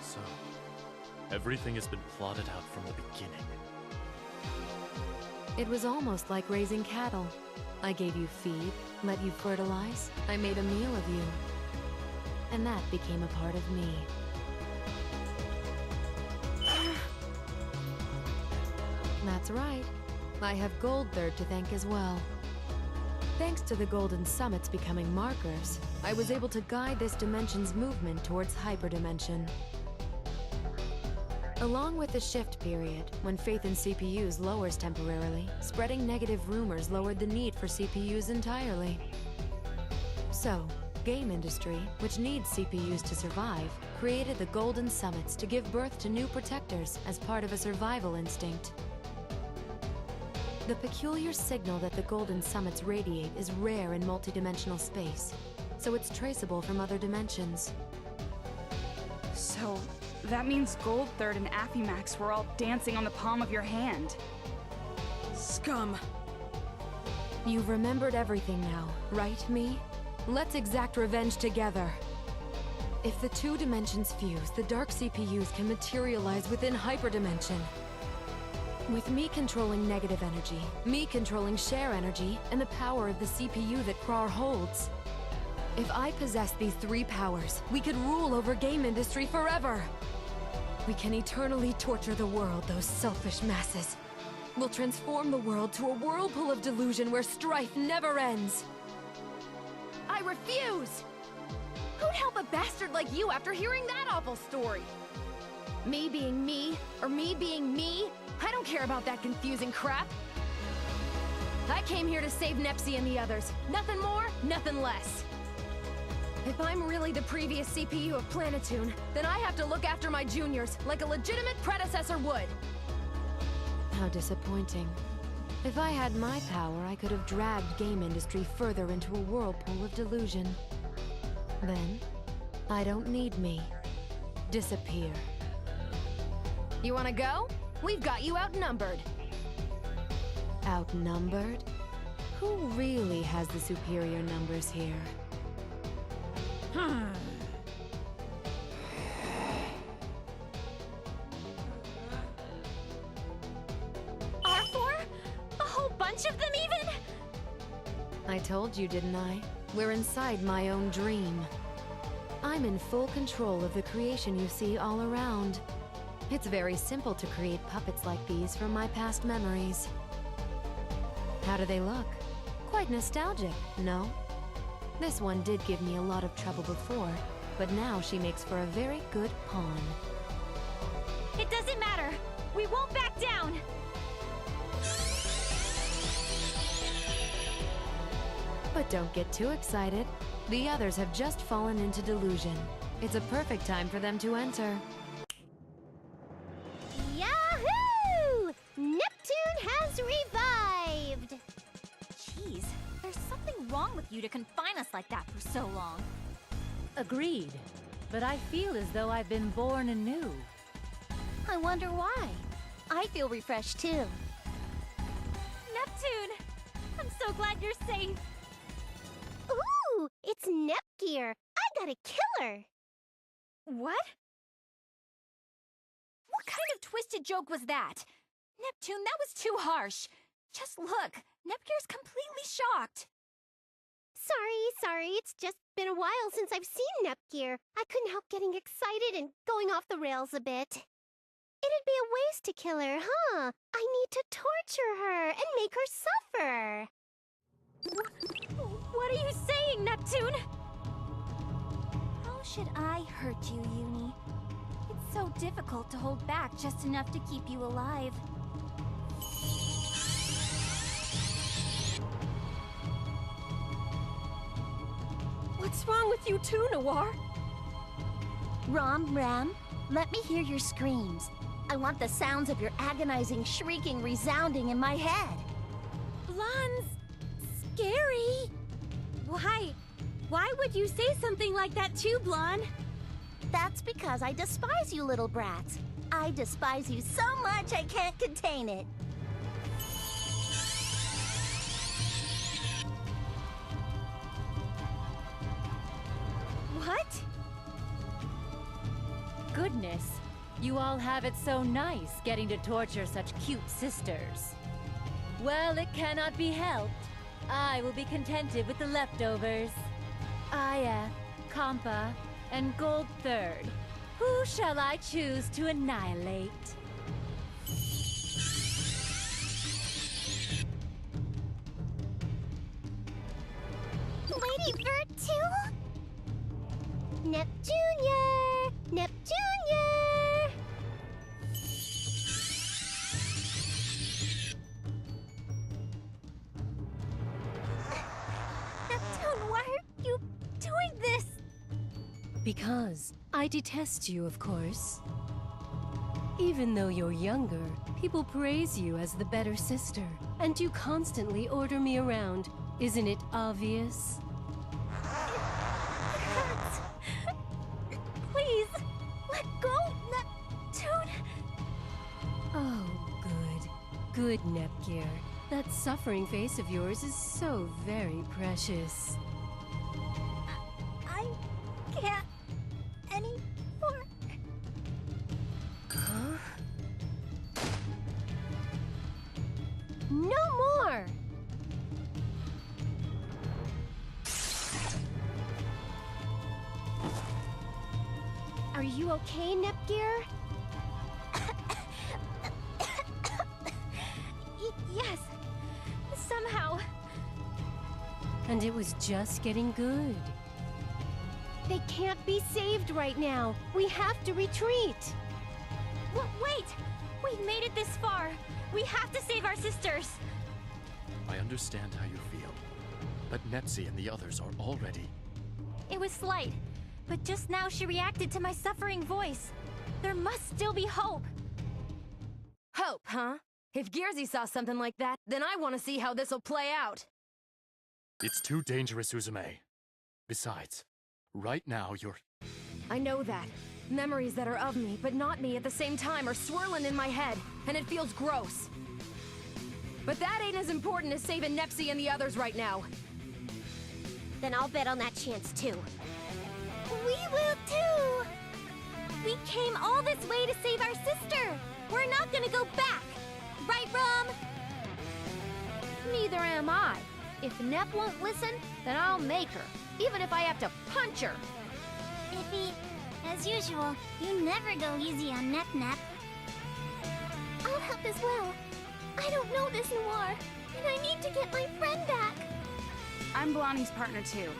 So, everything has been plotted out from the beginning. It was almost like raising cattle. I gave you feed, let you fertilize, I made a meal of you. And that became a part of me. That's right. I have Gold Third to thank as well. Thanks to the Golden Summits becoming markers, I was able to guide this dimension's movement towards hyperdimension. Along with the shift period, when faith in CPUs lowers temporarily, spreading negative rumors lowered the need for CPUs entirely. So, game industry, which needs CPUs to survive, created the Golden Summits to give birth to new protectors as part of a survival instinct. The peculiar signal that the Golden Summits radiate is rare in multidimensional space, so it's traceable from other dimensions. So, that means Gold Third and Affymax were all dancing on the palm of your hand. Scum! You've remembered everything now, right, me? Let's exact revenge together. If the two dimensions fuse, the Dark CPUs can materialize within hyperdimension. With me controlling negative energy, me controlling share energy, and the power of the CPU that Krar holds. If I possess these three powers, we could rule over game industry forever! We can eternally torture the world, those selfish masses. We'll transform the world to a whirlpool of delusion where strife never ends. I refuse! Who'd help a bastard like you after hearing that awful story? Me being me, or me being me? I don't care about that confusing crap. I came here to save Nepsi and the others. Nothing more, nothing less. If I'm really the previous CPU of Planetoon, then I have to look after my juniors like a legitimate predecessor would. How disappointing. If I had my power, I could have dragged game industry further into a whirlpool of delusion. Then, I don't need me. Disappear. You wanna go? We've got you outnumbered. Outnumbered? Who really has the superior numbers here? R4? A whole bunch of them even? I told you, didn't I? We're inside my own dream. I'm in full control of the creation you see all around. It's very simple to create puppets like these from my past memories. How do they look? Quite nostalgic, no? This one did give me a lot of trouble before, but now she makes for a very good pawn. It doesn't matter! We won't back down! But don't get too excited. The others have just fallen into delusion. It's a perfect time for them to enter. Yahoo! Neptune has revived! Jeez, there's something wrong with you to confine us like that for so long. Agreed. But I feel as though I've been born anew. I wonder why. I feel refreshed too. Neptune! I'm so glad you're safe! Ooh! It's Nepgear! I got a killer! What? What kind of twisted joke was that? Neptune, that was too harsh. Just look, Nepgear's completely shocked. Sorry, it's just been a while since I've seen Nepgear. I couldn't help getting excited and going off the rails a bit. It'd be a waste to kill her, huh? I need to torture her and make her suffer. What are you saying, Neptune? How should I hurt you, Uni? It's so difficult to hold back just enough to keep you alive. What's wrong with you too, Noir? Ram, let me hear your screams. I want the sounds of your agonizing shrieking resounding in my head. Blan's scary. Why would you say something like that too, Blan? That's because I despise you little brats. I despise you so much I can't contain it. What? Goodness, you all have it so nice getting to torture such cute sisters. Well, it cannot be helped. I will be contented with the leftovers. Aya, Kampa, and Gold Third. Who shall I choose to annihilate? Lady Bird too? Neptunia! Neptunia! Neptune, why are you doing this? Because I detest you, of course. Even though you're younger, people praise you as the better sister, and you constantly order me around. Isn't it obvious? Please, let go, Neptune. Oh, good. Good, Nepgear. That suffering face of yours is so very precious. I can't anymore. Huh? No more! Are you okay, Nepgear? Yes, somehow. And it was just getting good. They can't be saved right now. We have to retreat. Wait! We've made it this far. We have to save our sisters. I understand how you feel, but Nepsi and the others are already... It was slight, but just now she reacted to my suffering voice. There must still be hope. Hope, huh? If Gearsy saw something like that, then I want to see how this'll play out. It's too dangerous, Uzume. Besides, right now you're... I know that. Memories that are of me, but not me at the same time, are swirling in my head, and it feels gross. But that ain't as important as saving Nepsi and the others right now. Then I'll bet on that chance too. We will too! We came all this way to save our sister! We're not gonna go back! Right, Rom? Neither am I. If Nep won't listen, then I'll make her, even if I have to punch her. Iffy, as usual, you never go easy on Nep. I'll help as well. I don't know this Noir, and I need to get my friend back. I'm Blondie's partner too.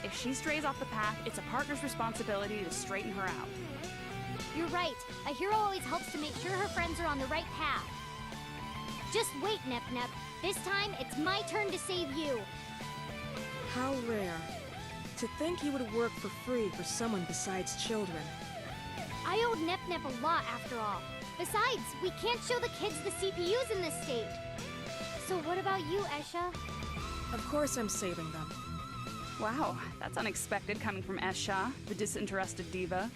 If she strays off the path, it's a partner's responsibility to straighten her out. You're right. A hero always helps to make sure her friends are on the right path. Just wait, Nep Nep. This time, it's my turn to save you. How rare. To think he would work for free for someone besides children. I owed Nep Nep a lot after all. Besides, we can't show the kids the CPUs in this state. So what about you, Esha? Of course I'm saving them. Wow, that's unexpected coming from Esha, the disinterested diva.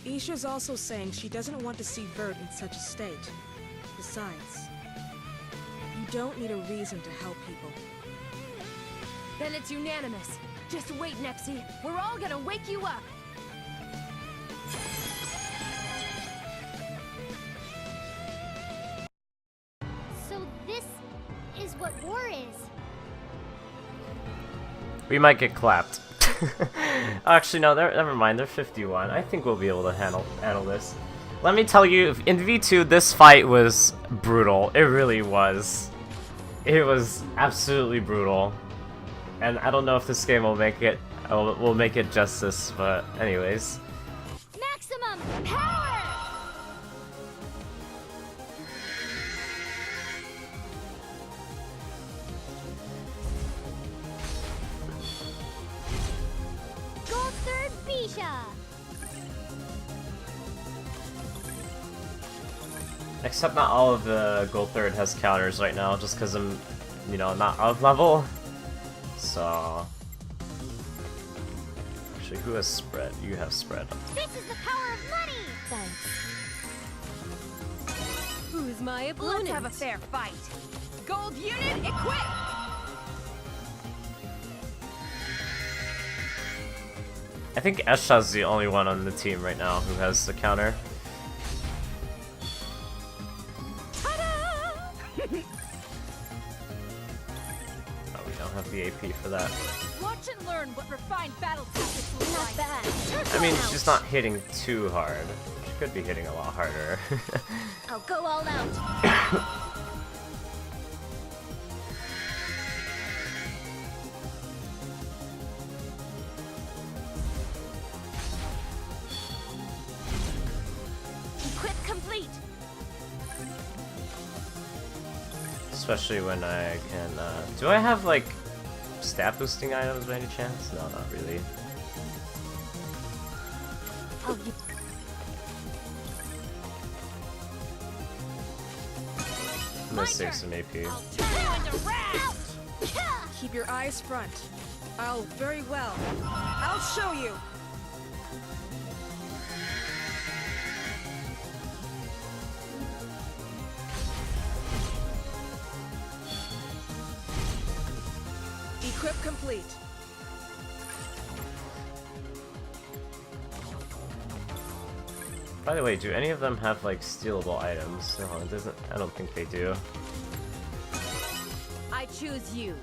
Isha's also saying she doesn't want to see VIIR in such a state. Besides, you don't need a reason to help people. Then it's unanimous. Just wait, Nepsy. We're all gonna wake you up. So this is what war is. We might get clapped. Actually, no, never mind. They're 51. I think we'll be able to handle this. Let me tell you, in V2, this fight was brutal. It really was. It was absolutely brutal. And I don't know if this game will make it justice, but anyways. Maximum power! Gold third Bisha! Except not all of the gold third has counters right now, just because I'm, you know, not of level. So... Actually, who has spread? You have spread. This is the power of money! Thanks. Who's my opponent? Let's have a fair fight. Gold unit, equip! I think Esha's the only one on the team right now who has the counter. Have the AP for that. Watch and learn what refined battle tactics look like. Not bad. I mean, she's not hitting too hard. She could be hitting a lot harder. I'll go all out. Equip complete. Especially when I can, do I have, like, stat boosting items by any chance? No, not really. I'm gonna save some AP. Keep your eyes front. Oh, very well. I'll show you. Equip complete. By the way, do any of them have, like, stealable items? No, it doesn't. I don't think they do. I choose you.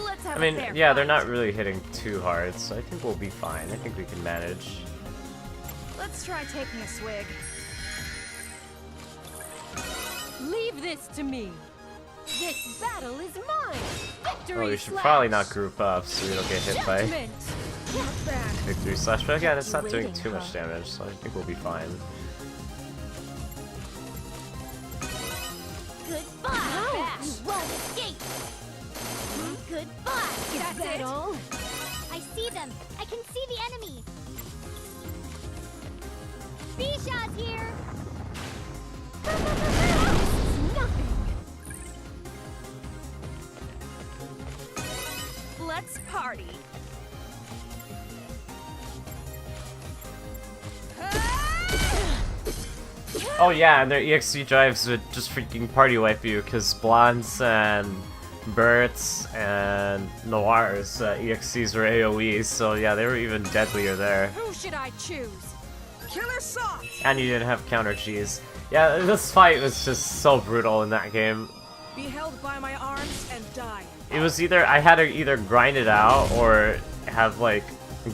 Let's have I mean, a fair yeah, fight. they're not really hitting too hard, so I think we'll be fine. I think we can manage. Let's try taking a swig. Leave this to me. This battle is mine. Victory Oh, we should slash. probably not group up so we don't get hit by Judgment. Not bad. victory slash. But again, it's not doing Waiting, too much huh? damage, so I think we'll be fine. Goodbye! You won't escape! Goodbye! That's it. all? I see them! I can see the enemy! Bisha's here! Nothing. Let's party. Oh yeah, and their EXC drives would just freaking party wipe you, because Blonde's and Bert's and Noir's EXCs were AoEs, so yeah, they were even deadlier there. Who should I choose? Killer soft. And you didn't have counter Gs. Yeah, this fight was just so brutal in that game. Be held by my arms and die. It was either, I had to either grind it out or have like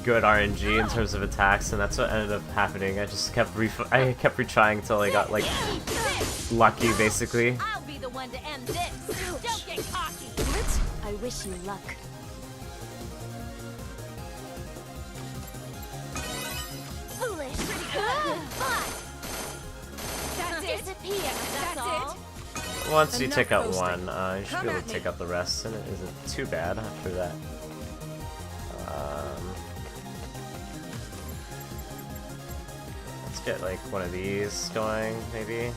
good RNG in terms of attacks, and that's what ended up happening. I just kept retrying till I got like lucky, basically. I'll be the one to end this! Don't get cocky! What? wish you luck. Foolish! Goodbye! That's it. Disappear. That's all. Once you Enough take out boasting. one, you should Come be able at to me. take out the rest, and it isn't too bad after that. Let's get like one of these going, maybe.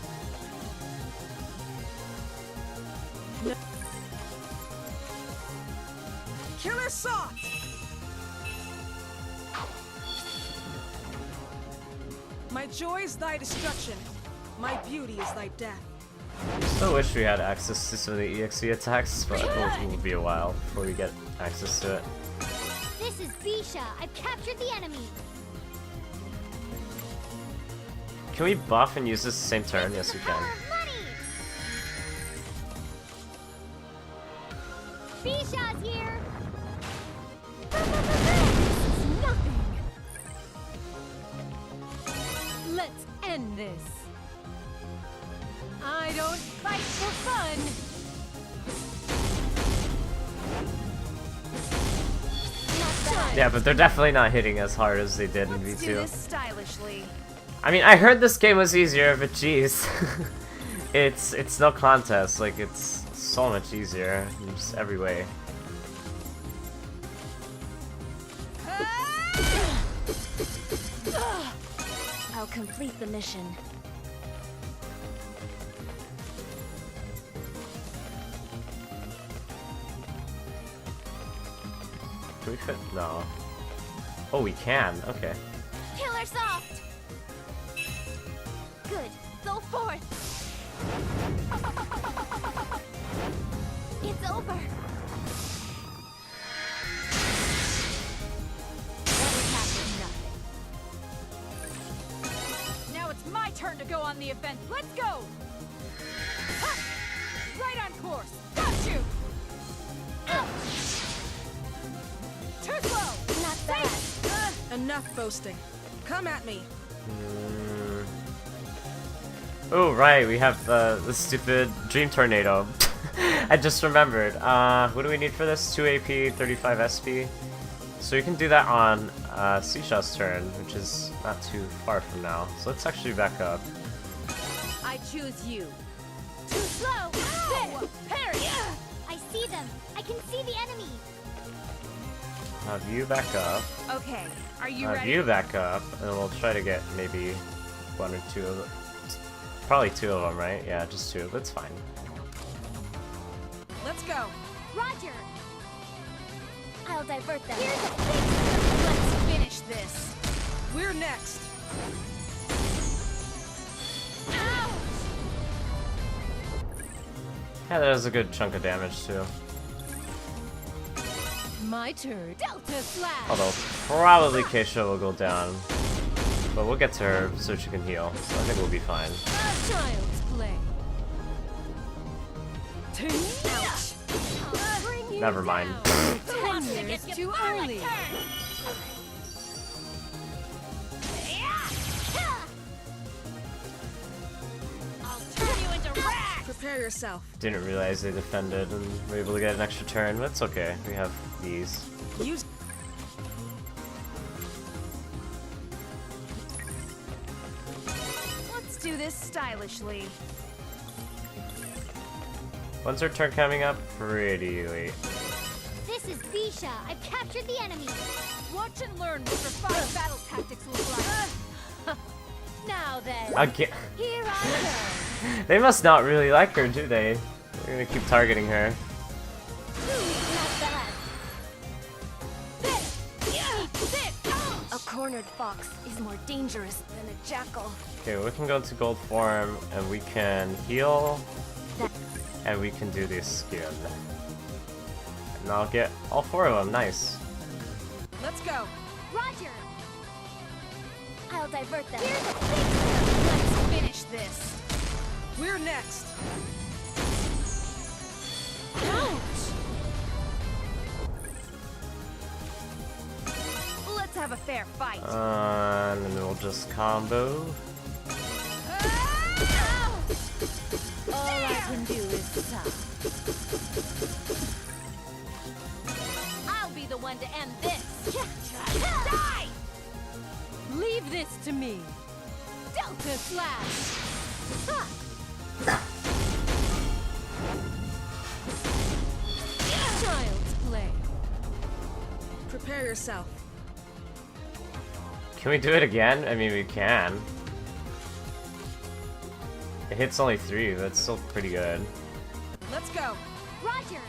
Killer soft! My joy is thy destruction. My beauty is thy death. Still wish we had access to some of the EXE attacks, but it will be a while before we get access to it. This is Bisha. I've captured the enemy. Can we buff and use this the same turn? Yes, we can. Bisha's here. Let's end this. I don't fight for fun. Yeah, but they're definitely not hitting as hard as they did in Let's do V2. this stylishly. I mean, I heard this game was easier, but jeez. it's no contest. Like, it's so much easier in just every way. I'll complete the mission. Can we fit? No. Oh, we can. Okay. Killer soft. Good. Go forth. It's over. Now it's my turn to go on the event. Let's go! Ha! Right on course. Got you! Too slow! Not bad. Enough boasting. Come at me. Oh, right, we have the stupid Dream Tornado. I just remembered. What do we need for this? 2 AP, 35 SP. So you can do that on Seashaw's turn, which is not too far from now. So let's actually back up. I choose you. Too slow. Ow! Parry! I see them. I can see the enemy. Have you back up. Okay, are you Have ready? you back up, and we'll try to get maybe one or two of them. Probably two of them, right? Yeah, just two. That's fine. Let's go. Roger. I'll divert them. Let's finish this. We're next. Yeah, that was a good chunk of damage too. My turn. Delta slash. Although probably Keisha will go down, but we'll get to her so she can heal. So I think we'll be fine. Child's play. Ouch. Bring you Never mind. down. 10 years too early. I'll turn you into rags. Prepare yourself. Didn't realize they defended and were able to get an extra turn, but it's okay. We have these. Use. Let's do this stylishly. When's our turn coming up? Pretty late. This is Bisha. I've captured the enemy. Watch and learn what refined battle tactics look like. Now then, Again. here I go. They must not really like her, do they? They're gonna keep targeting her. Not bad. A cornered fox is more dangerous than a jackal. Okay, we can go into gold form and we can heal. And we can do this skin. And I'll get all four of them. Nice. Let's go. Roger. I'll divert them. Let's finish this. We're next. Let's have a fair fight. And then we'll just combo. All I can do is stop. time to end this. Die! Leave this to me. Delta Slash. Child's play. Prepare yourself. Can we do it again? I mean, we can. It hits only 3, that's still pretty good. Let's go. Roger.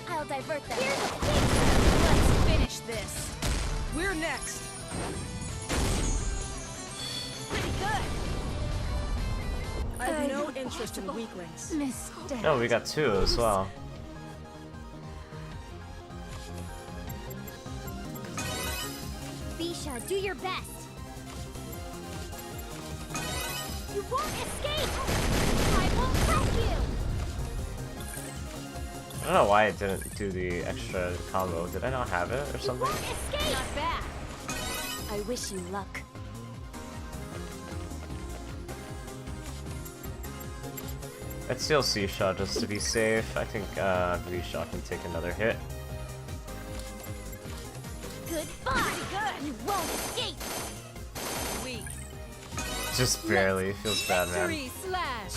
I'll divert them. Let's finish this. We're next. Pretty good. I have no interest in weaklings. Mistake. No, we got 2 as well. Bisha, do your best. You won't escape. I won't let you. I don't know why I didn't do the extra combo. Did I not have it or something? You won't escape. Not bad. I wish you luck. Let's steal C-Shot just to be safe. I think V-Shot can take another hit. Goodbye. Good. You won't escape. Weak. Just barely. Feels bad, man. Victory Slash.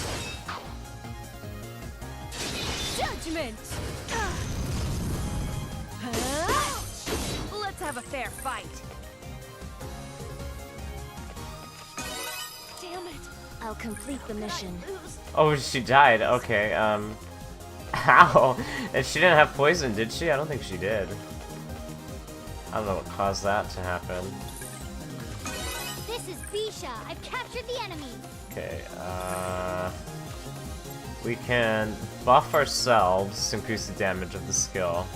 Judgment. Let's have a fair fight. Damn it. I'll complete the mission. Oh, she died. Okay, How? And she didn't have poison, did she? I don't think she did. I don't know what caused that to happen. This is Bisha. I've captured the enemy. Okay, we can buff ourselves to increase the damage of the skill.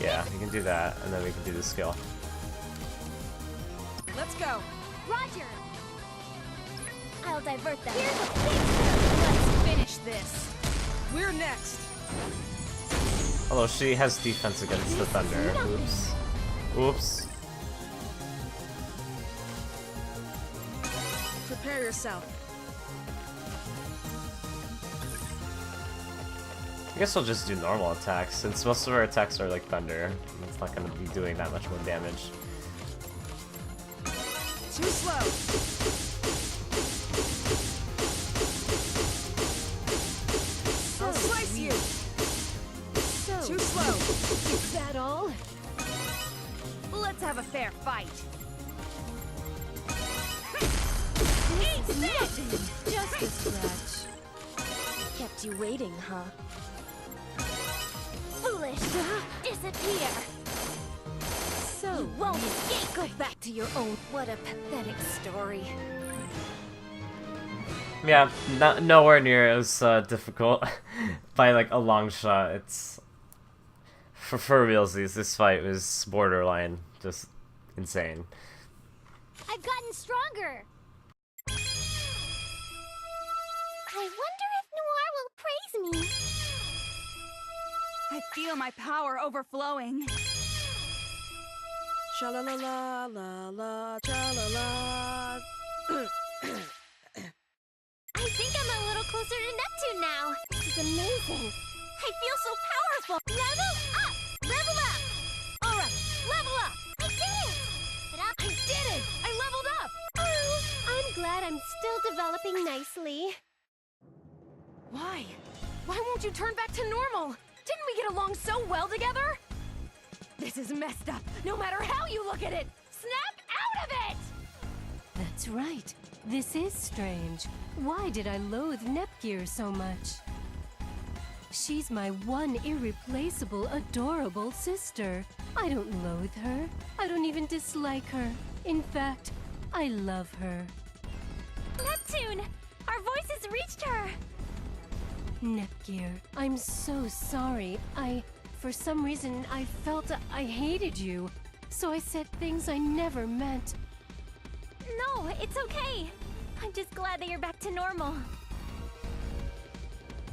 Yeah, we can do that, and then we can do the skill. Let's go. Roger. I'll divert them. Let's finish this. We're next. Although she has defense against the thunder. Oops. Oops. Prepare yourself. I guess we'll just do normal attacks, since most of our attacks are like thunder. It's not going to be doing that much more damage. Too slow. I'll slice you. So, Too slow. is that all? Let's have a fair fight. Just a scratch. Kept you waiting, huh? Foolish. Disappear. So, You won't escape. Go back to your own. What a pathetic story. Yeah, nowhere near as difficult by like a long shot. It's for realsies. This fight was borderline, just insane. I've gotten stronger. I wonder if Noir will praise me. I feel my power overflowing. Sha-la-la-la, la-la, cha-la-la. I think I'm a little closer to Neptune now. This is amazing. I feel so powerful. Level up! Level up! All right, level up. I did it! I did it! I leveled up! Oh, I'm glad I'm still developing nicely. Why? Why won't you turn back to normal? Didn't we get along so well together? This is messed up, no matter how you look at it! Snap out of it! That's right. This is strange. Why did I loathe Nepgear so much? She's my one irreplaceable, adorable sister. I don't loathe her. I don't even dislike her. In fact, I love her. Neptune! Our voices reached her! Nepgear, I'm so sorry. For some reason, I felt I hated you. So I said things I never meant. No, it's okay. I'm just glad that you're back to normal.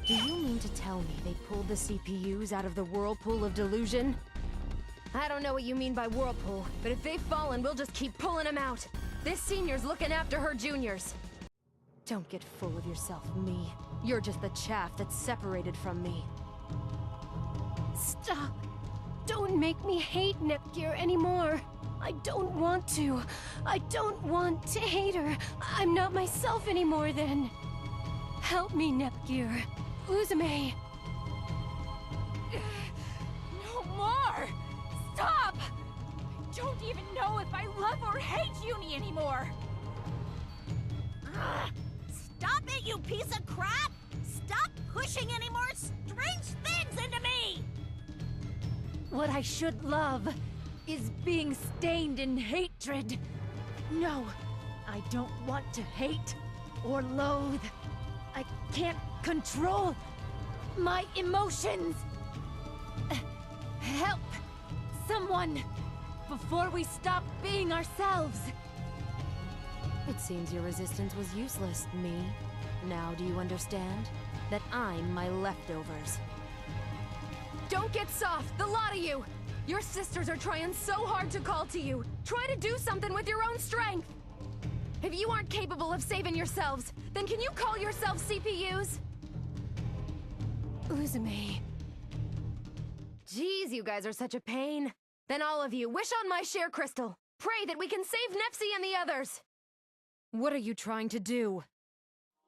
Do you mean to tell me they pulled the CPUs out of the whirlpool of delusion? I don't know what you mean by whirlpool, but if they've fallen, we'll just keep pulling them out. This senior's looking after her juniors. Don't get full of yourself, me. You're just the chaff that's separated from me. Stop. Don't make me hate Nepgear anymore. I don't want to. I don't want to hate her. I'm not myself anymore then. Help me, Nepgear. Uzume. No more! Stop! I don't even know if I love or hate Uni anymore! Stop it, you piece of crap! Stop pushing any more strange things into me! What I should love is being stained in hatred. No, I don't want to hate or loathe. I can't control my emotions. Help! Someone! Before we stop being ourselves! It seems your resistance was useless, me. Now do you understand? That I'm my leftovers. Don't get soft, the lot of you! Your sisters are trying so hard to call to you. Try to do something with your own strength! If you aren't capable of saving yourselves, then can you call yourselves CPUs? Uzume. Jeez, you guys are such a pain. Then all of you, wish on my share crystal. Pray that we can save Nepsi and the others. What are you trying to do?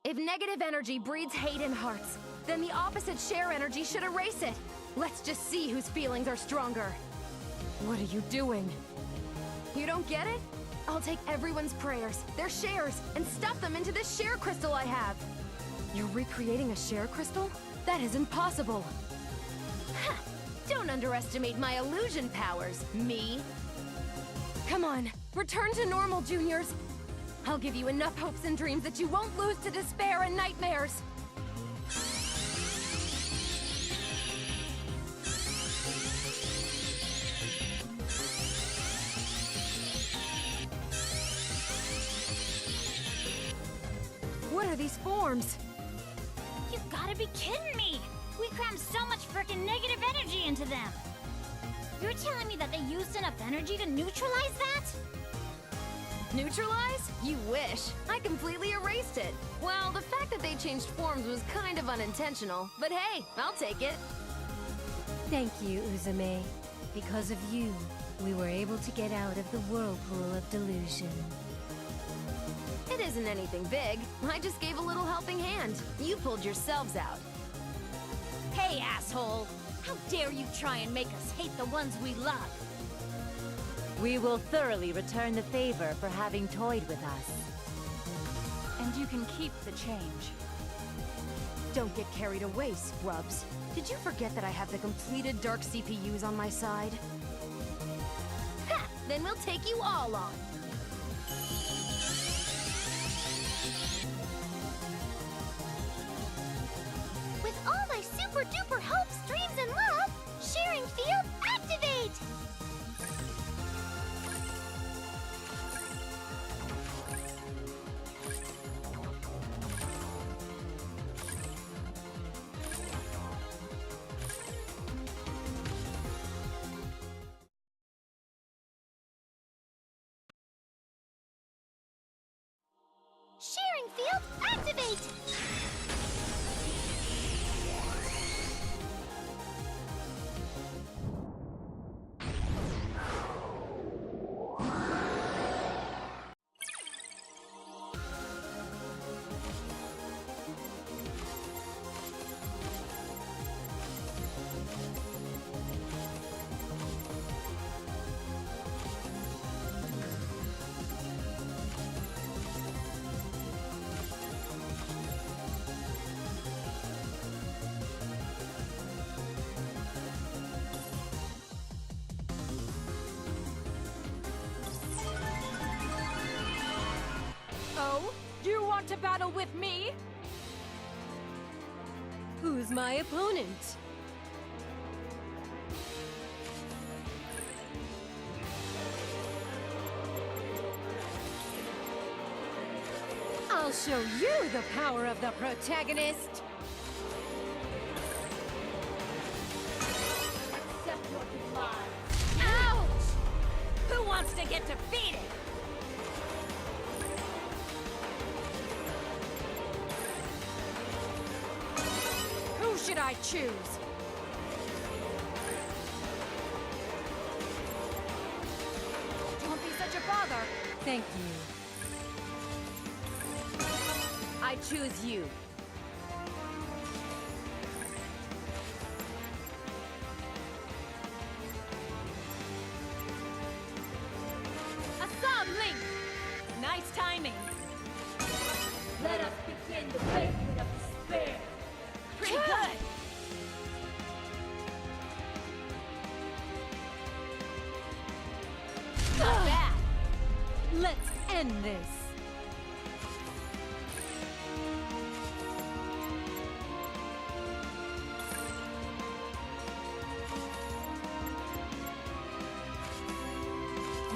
If negative energy breeds hate in hearts, then the opposite share energy should erase it. Let's just see whose feelings are stronger. What are you doing? You don't get it? I'll take everyone's prayers, their shares, and stuff them into this share crystal I have. You're recreating a share crystal? That is impossible. Ha! Don't underestimate my illusion powers, me. Come on, return to normal, juniors. I'll give you enough hopes and dreams that you won't lose to despair and nightmares. What are these forms? You gotta be kidding me! We crammed so much frickin' negative energy into them! You're telling me that they used enough energy to neutralize that? Neutralize? You wish. I completely erased it. Well, the fact that they changed forms was kind of unintentional, but hey, I'll take it. Thank you, Uzume. Because of you, we were able to get out of the whirlpool of delusion. It isn't anything big. I just gave a little helping hand. You pulled yourselves out. Hey, asshole! How dare you try and make us hate the ones we love? We will thoroughly return the favor for having toyed with us. And you can keep the change. Don't get carried away, scrubs. Did you forget that I have the completed Dark CPUs on my side? Ha! Then we'll take you all on. With all my super duper hopes, dreams, and love, sharing field activate! Sharing field activate! Oh? You want to battle with me? Who's my opponent? I'll show you the power of the protagonist! Accept your goodbye. Ouch! Who wants to get defeated? Who should I choose? Thank you. I choose you. Assam Link! Nice timing. Let us begin the basement of despair. Pretty good. Not bad. Let's end this.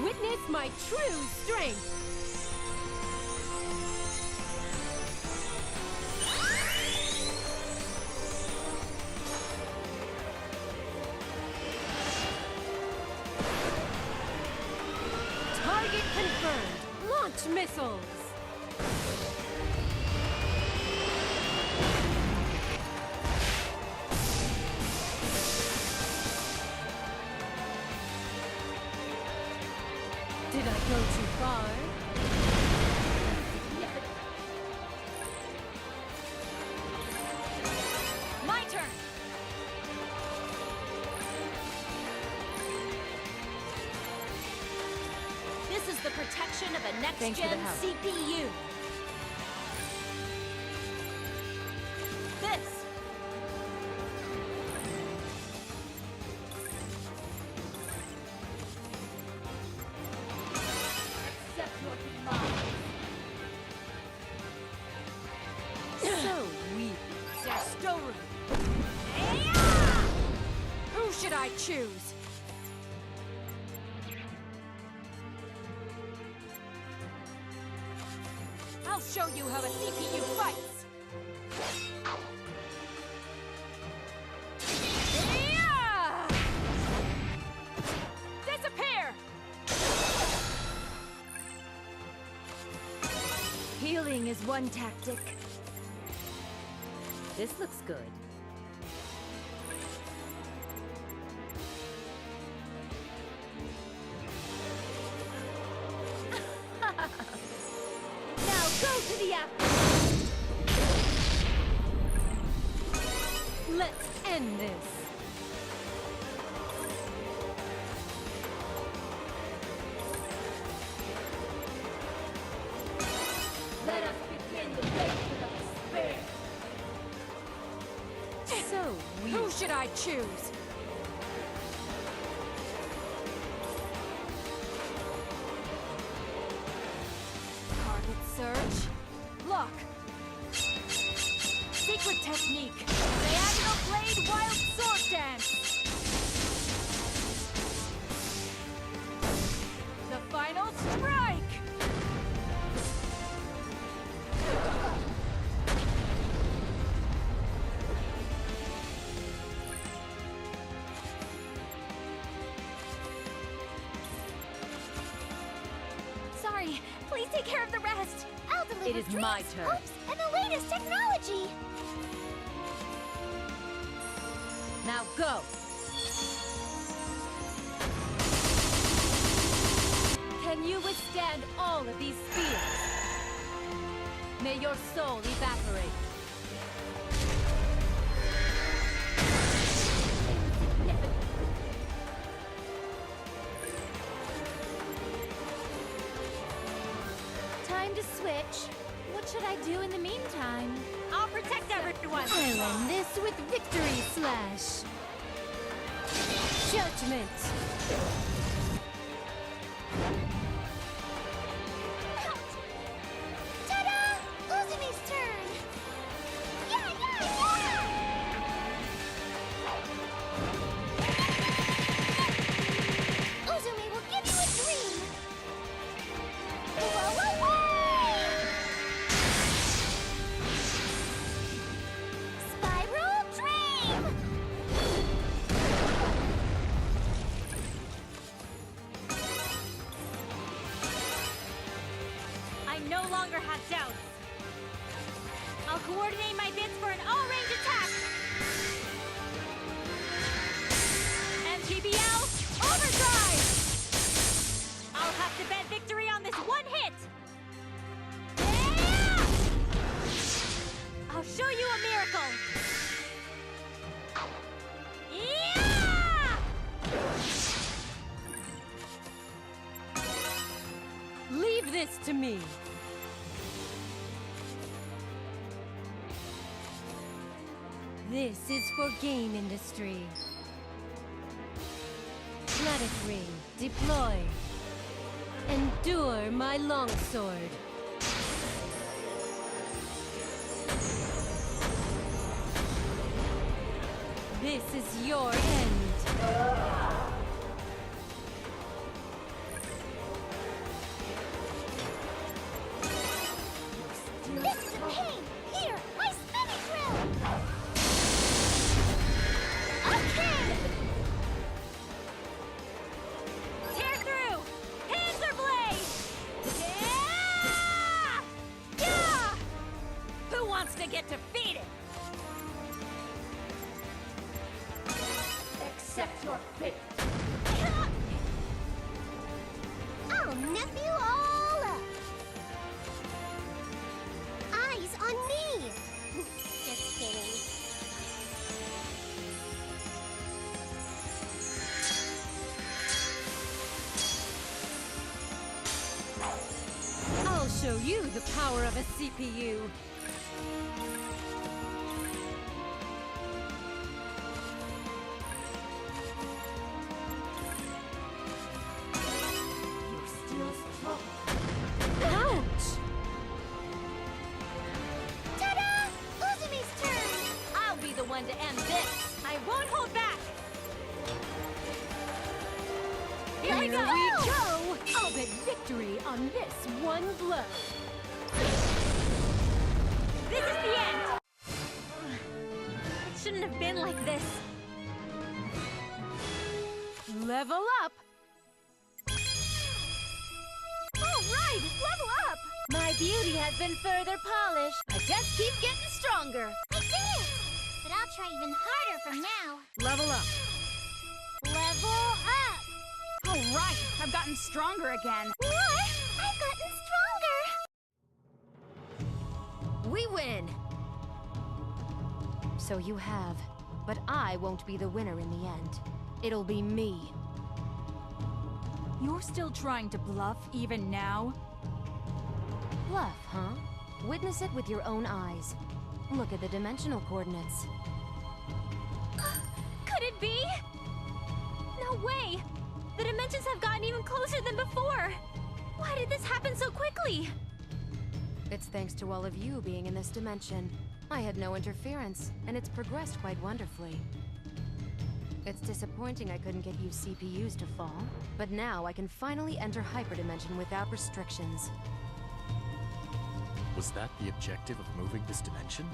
Witness my true strength. Target confirmed. Launch missiles. Did I go too far? My turn. This is the protection of a Thanks for the next-gen help. CPU. This. Accept your demise. So weak. Zastoru. Who should I choose? I'll show you how a CPU fights. Yeah! Disappear! Healing is one tactic. This looks good. Now go to the after. Let's end this. Let us begin the basement of despair. So weak. Who should I choose? Target search. Block. Secret technique. Diagonal blade wild sword dance. The final strike. Sorry, please take care of the rest. I'll deliver It is drinks, my turn. hopes, and the latest technology. Now go. Can you withstand all of these spears? May your soul evaporate. Time to switch. What should I do in the meantime? I'll protect everyone. I'll end this with victory slash. Judgment. Ta-da! Uzumi's turn. Yeah, yeah, yeah! Uzumi will give you a dream. Whoa, whoa, whoa! Spiral dream. I no longer have doubts. I'll coordinate my bits for an all-range attack. MGBL, overdrive! I'll have to bet victory on this one to me. This is for game industry. Planet Ring, deploy. Endure my longsword. This is your end. This is a pain! Here, my spinning drill! Okay! Tear through! Panzer blade! Yeah! Yeah! Who wants to get defeated? Accept your fate! I'll nip you all up! Eyes on me! Just kidding. I'll show you the power of a CPU. You're still strong. Ouch! Ta-da! Uzumi's turn! I'll be the one to end this. I won't hold back. Here we go! I'll bet victory on this one blow. This is the end! It shouldn't have been like this. Level up! All right, level up! My beauty has been further polished. I just keep getting stronger. I did it! But I'll try even harder from now. Level up. Level up! All right, I've gotten stronger again. What? I've gotten stronger! We win! So you have. But I won't be the winner in the end. It'll be me. You're still trying to bluff even now? Bluff, huh? Witness it with your own eyes. Look at the dimensional coordinates. Could it be? No way! The dimensions have gotten even closer than before! Why did this happen so quickly? It's thanks to all of you being in this dimension. I had no interference, and it's progressed quite wonderfully. It's disappointing I couldn't get you CPUs to fall, but now I can finally enter hyperdimension without restrictions. Was that the objective of moving this dimension?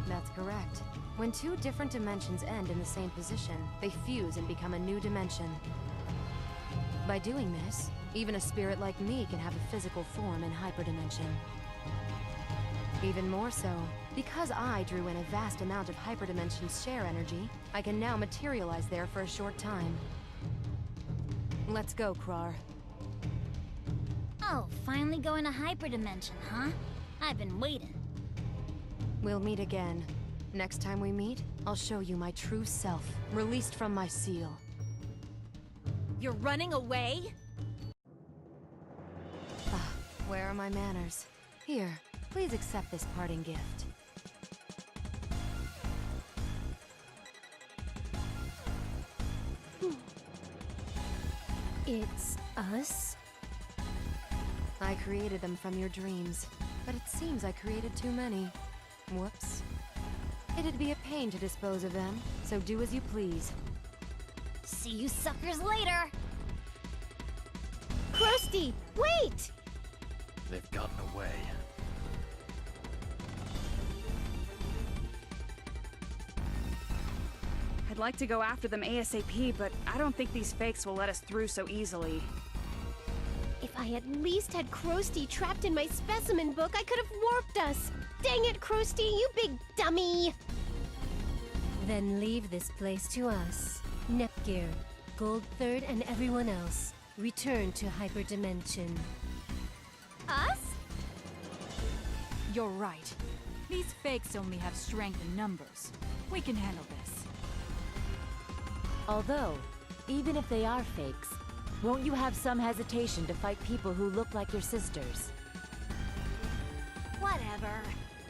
That's correct. When two different dimensions end in the same position, they fuse and become a new dimension. By doing this, even a spirit like me can have a physical form in hyperdimension. Even more so, because I drew in a vast amount of hyperdimension's share energy, I can now materialize there for a short time. Let's go, Krar. Oh, finally going to hyperdimension, huh? I've been waiting. We'll meet again. Next time we meet, I'll show you my true self, released from my seal. You're running away? Ah, where are my manners? Here, please accept this parting gift. It's us? I created them from your dreams, but it seems I created too many. Whoops. It'd be a pain to dispose of them, so do as you please. See you suckers later! Krusty, wait! They've gotten away. I'd like to go after them ASAP, but I don't think these fakes will let us through so easily. If I at least had Krusty trapped in my specimen book, I could have warped us! Dang it, Krusty, you big dummy! Then leave this place to us. Nepgear, Gold Third, and everyone else. Return to hyperdimension. Us? You're right. These fakes only have strength in numbers. We can handle this. Although, even if they are fakes, Won't you have some hesitation to fight people who look like your sisters? Whatever.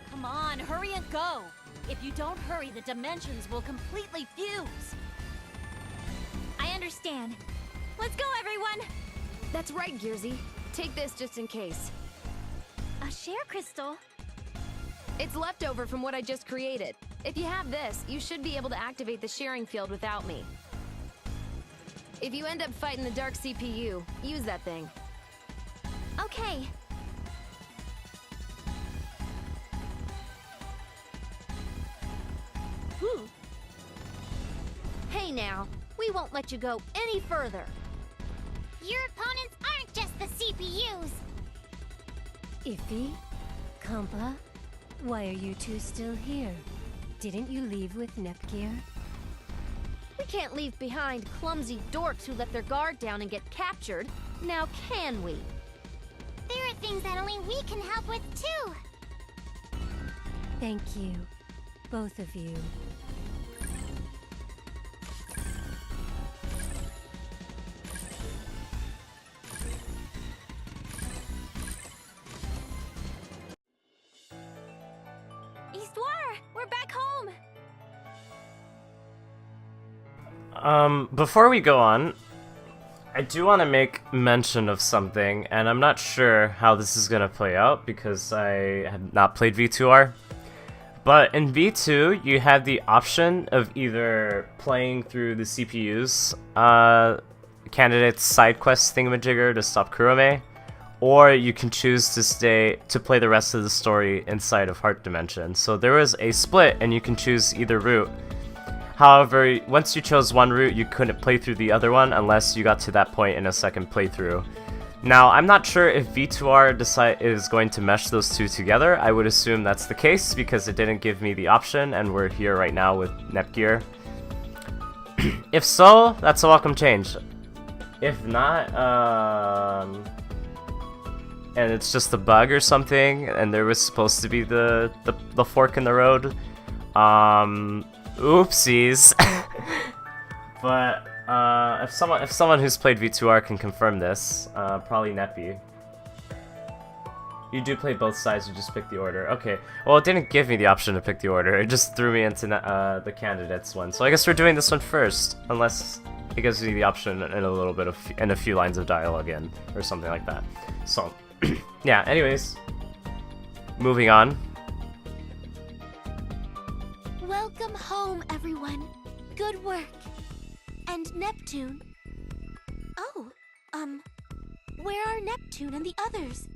Come on, hurry and go. If you don't hurry, the dimensions will completely fuse. I understand. Let's go, everyone! That's right, Gearsy. Take this just in case. A share crystal? It's leftover from what I just created. If you have this, you should be able to activate the sharing field without me. If you end up fighting the Dark CPU, use that thing. Okay. Hey now, we won't let you go any further. Your opponents aren't just the CPUs. Iffy? Compa? Why are you two still here? Didn't you leave with Nepgear? We can't leave behind clumsy dorks who let their guard down and get captured. Now can we? There are things that only we can help with too. Thank you, both of you. VIIR, we're back home. Before we go on, I do want to make mention of something, and I'm not sure how this is gonna play out because I have not played V2R. But in V2, you have the option of either playing through the CPU's candidate's side quest thingamajigger to stop Kurome, or you can choose to play the rest of the story inside of Heart Dimension. So there was a split, and you can choose either route. However, once you chose one route, you couldn't play through the other one unless you got to that point in a second playthrough. Now, I'm not sure if V2R is going to mesh those two together. I would assume that's the case because it didn't give me the option, and we're here right now with Nepgear. If so, that's a welcome change. If not, and it's just a bug or something, and there was supposed to be the fork in the road, oopsies. But if someone who's played V2R can confirm this, probably Neppy. You do play both sides, you just pick the order. Okay, well it didn't give me the option to pick the order, it just threw me into the candidates one. So I guess we're doing this one first, unless it gives me the option in a little bit of in a few lines of dialogue in, or something like that. So yeah, anyways, moving on. Welcome home, everyone. Good work. And Neptune. Oh, where are Neptune and the others?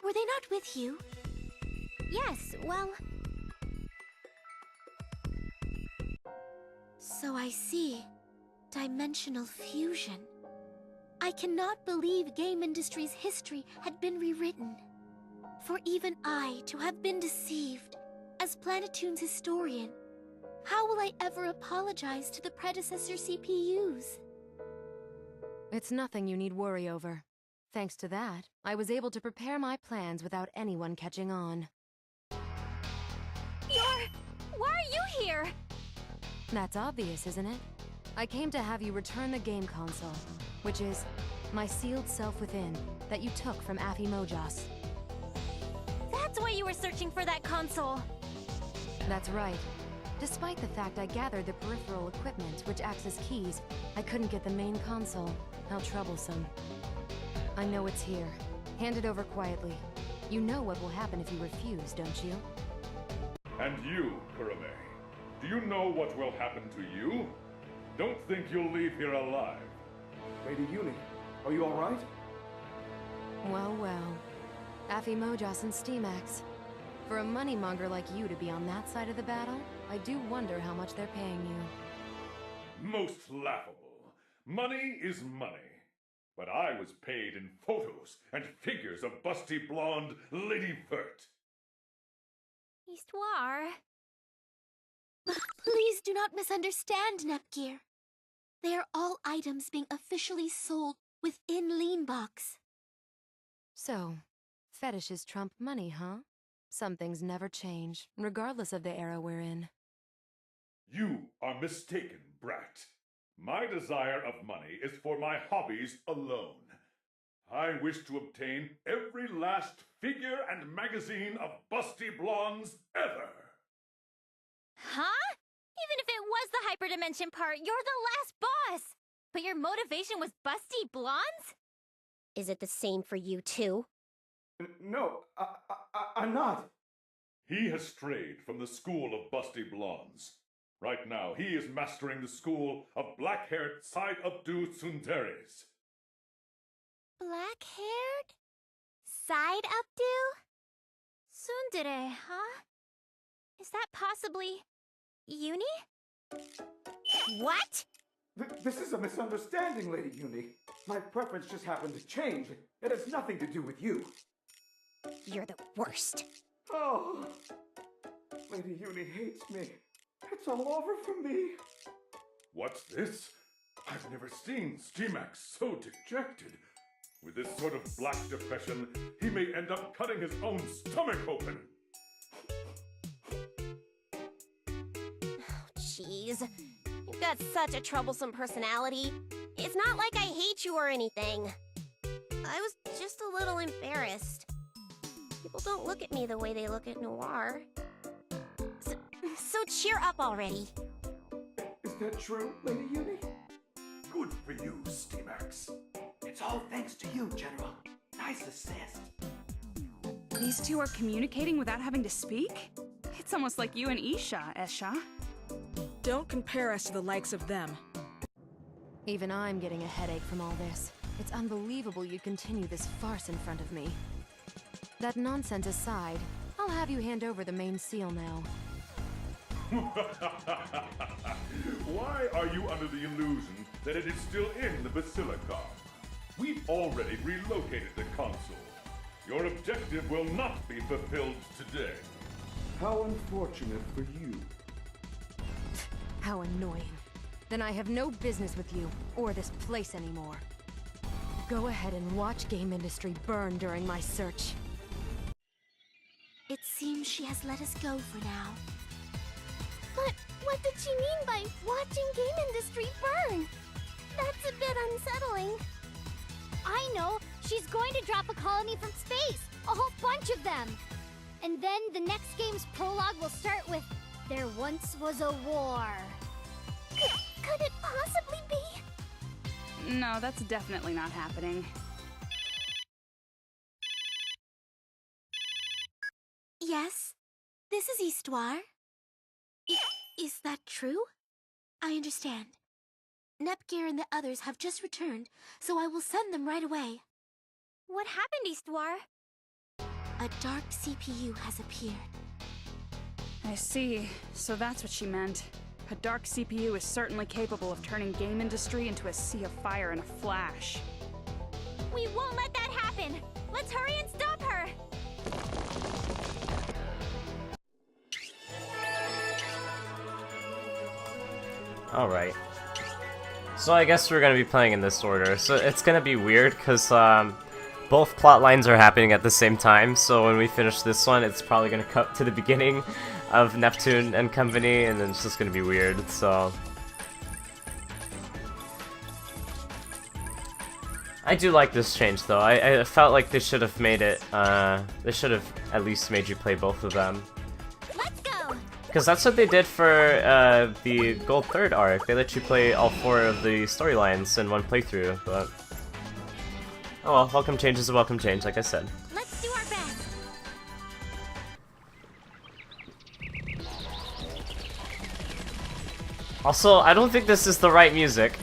Were they not with you? Yes, well... So I see. Dimensional fusion. I cannot believe game industry's history had been rewritten. For even I to have been deceived. As Planetoon's historian, how will I ever apologize to the predecessor CPUs? It's nothing you need worry over. Thanks to that, I was able to prepare my plans without anyone catching on. Why are you here? That's obvious, isn't it? I came to have you return the game console, which is my sealed self within that you took from Mojas. That's why you were searching for that console. That's right. Despite the fact I gathered the peripheral equipment which acts as keys, I couldn't get the main console. How troublesome. I know it's here. Hand it over quietly. You know what will happen if you refuse, don't you? And you, Kurome, do you know what will happen to you? Don't think you'll leave here alive. Lady Yuli, are you alright? Well, well. Mojas and Steamax. For a moneymonger like you to be on that side of the battle, I do wonder how much they're paying you. Most laughable. Money is money. But I was paid in photos and figures of busty blonde Lady VIIR. VIIR. Please do not misunderstand, Nepgear. They are all items being officially sold within Leanbox. So, fetishes trump money, huh? Some things never change, regardless of the era we're in. You are mistaken, brat. My desire of money is for my hobbies alone. I wish to obtain every last figure and magazine of busty blondes ever. Huh? Even if it was the hyperdimension part, you're the last boss! But your motivation was busty blondes? Is it the same for you, too? No, I'm not. He has strayed from the school of busty blondes. Right now, he is mastering the school of black-haired side-updo tsunderes. Black-haired? Side-updo? Tsundere, huh? Is that possibly... Uni? What? This is a misunderstanding, Lady Uni. My preference just happened to change. It has nothing to do with you. You're the worst. Oh, Lady Uni hates me. It's all over for me. What's this? I've never seen Steamax so dejected. With this sort of black depression, he may end up cutting his own stomach open. Jeez, you've got such a troublesome personality. It's not like I hate you or anything. I was just a little embarrassed. People don't look at me the way they look at Noir. So cheer up already. Is that true, Lady Uni? Good for you, Steamax. It's all thanks to you, General. Nice assist. These two are communicating without having to speak? It's almost like you and Isha, Esha. Don't compare us to the likes of them. Even I'm getting a headache from all this. It's unbelievable you continue this farce in front of me. That nonsense aside, I'll have you hand over the main seal now. Why are you under the illusion that it is still in the Basilica? We've already relocated the console. Your objective will not be fulfilled today. How unfortunate for you. How annoying. Then I have no business with you, or this place anymore. Go ahead and watch game industry burn during my search. It seems she has let us go for now. But what did she mean by watching game industry burn? That's a bit unsettling. I know! She's going to drop a colony from space! A whole bunch of them! And then the next game's prologue will start with, "There once was a war." Could it possibly be? No, that's definitely not happening. Yes, this is Histoire. Is that true? I understand. Nepgear and the others have just returned, so I will send them right away. What happened, Histoire? A dark CPU has appeared. I see. So that's what she meant. A dark CPU is certainly capable of turning game industry into a sea of fire in a flash. We won't let that happen! Let's hurry and stop her! Alright. So I guess we're gonna be playing in this order. So it's gonna be weird, because both plot lines are happening at the same time, so when we finish this one, it's probably gonna cut to the beginning of Neptune and company, and then it's just gonna be weird, so... I do like this change, though. I felt like they should have made it, they should have at least made you play both of them. Let's go! Because that's what they did for the Gold 3rd arc. They let you play all 4 of the storylines in one playthrough, but... Oh well, welcome change is a welcome change, like I said. Let's do our best! Also, I don't think this is the right music.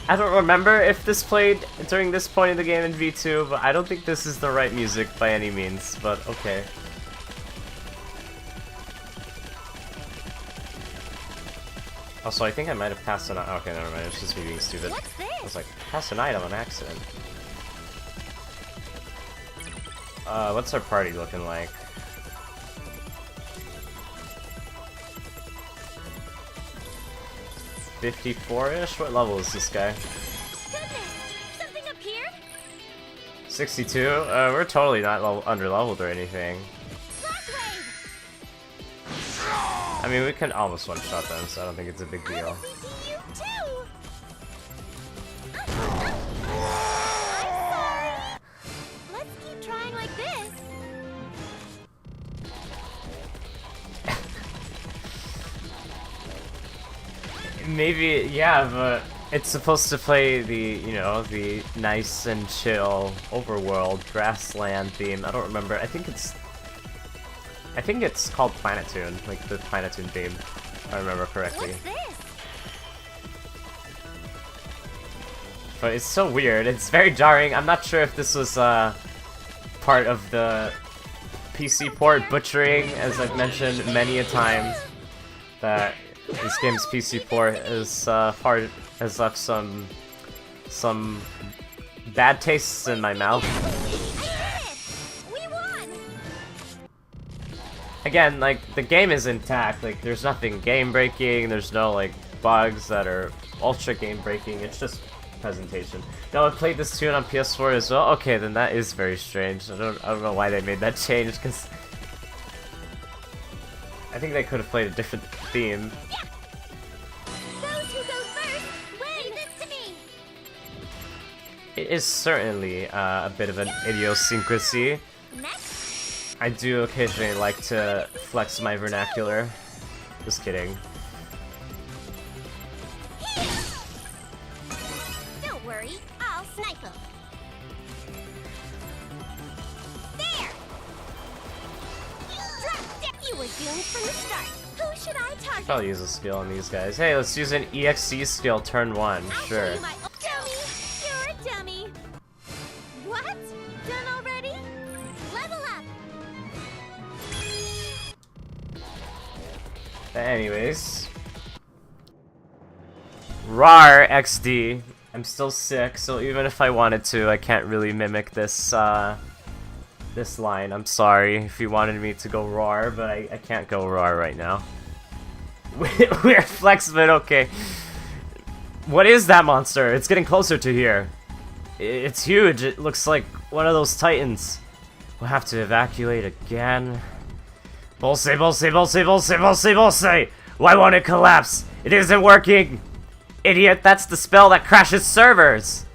I don't remember if this played during this point in the game in V2, but I don't think this is the right music by any means, but okay. Also, I think I might have passed an item. Okay, never mind, it's just me being stupid. What's this? I was like, passed an item on accident. What's our party looking like? $54-ish? What level is this guy? Goodness! Something appeared? 62? We're totally not under-leveled or anything. Shockwave! I mean, we can almost one-shot them, so I don't think it's a big deal. You too. Let's keep trying like this. Maybe, yeah, but it's supposed to play the, you know, the nice and chill overworld grassland theme. I don't remember. I think it's called Planetoon, like the Planetoon theme, if I remember correctly. What's this? But it's so weird. It's very jarring. I'm not sure if this was part of the PC port butchering, as I've mentioned many a time, that this game's PC port has left some bad tastes in my mouth. Again, like, the game is intact. Like, there's nothing game breaking. There's no like bugs that are ultra game breaking. It's just presentation. No, I played this tune on PS4 as well. Okay, then that is very strange. I don't know why they made that change, because I think they could have played a different theme. Those who go first win. This to me. It is certainly a bit of an idiosyncrasy. I do occasionally like to flex my vernacular. Just kidding. Don't worry, I'll snipe him. There! Drop dead! You were doomed from the start. Who should I target? I'll use a skill on these guys. Hey, let's use an EXC skill turn 1. Sure. Dummy! You're a dummy! What? Done already? Level up! Anyways. RAR XD. I'm still sick, so even if I wanted to, I can't really mimic this this line. I'm sorry if you wanted me to go RAR, but I can't go RAR right now. We're flexible, okay. What is that monster? It's getting closer to here. It's huge. It looks like one of those titans. We'll have to evacuate again. Bolse, bolse, bolse, bolse, bolse, bolse! Why won't it collapse? It isn't working! Idiot, that's the spell that crashes servers!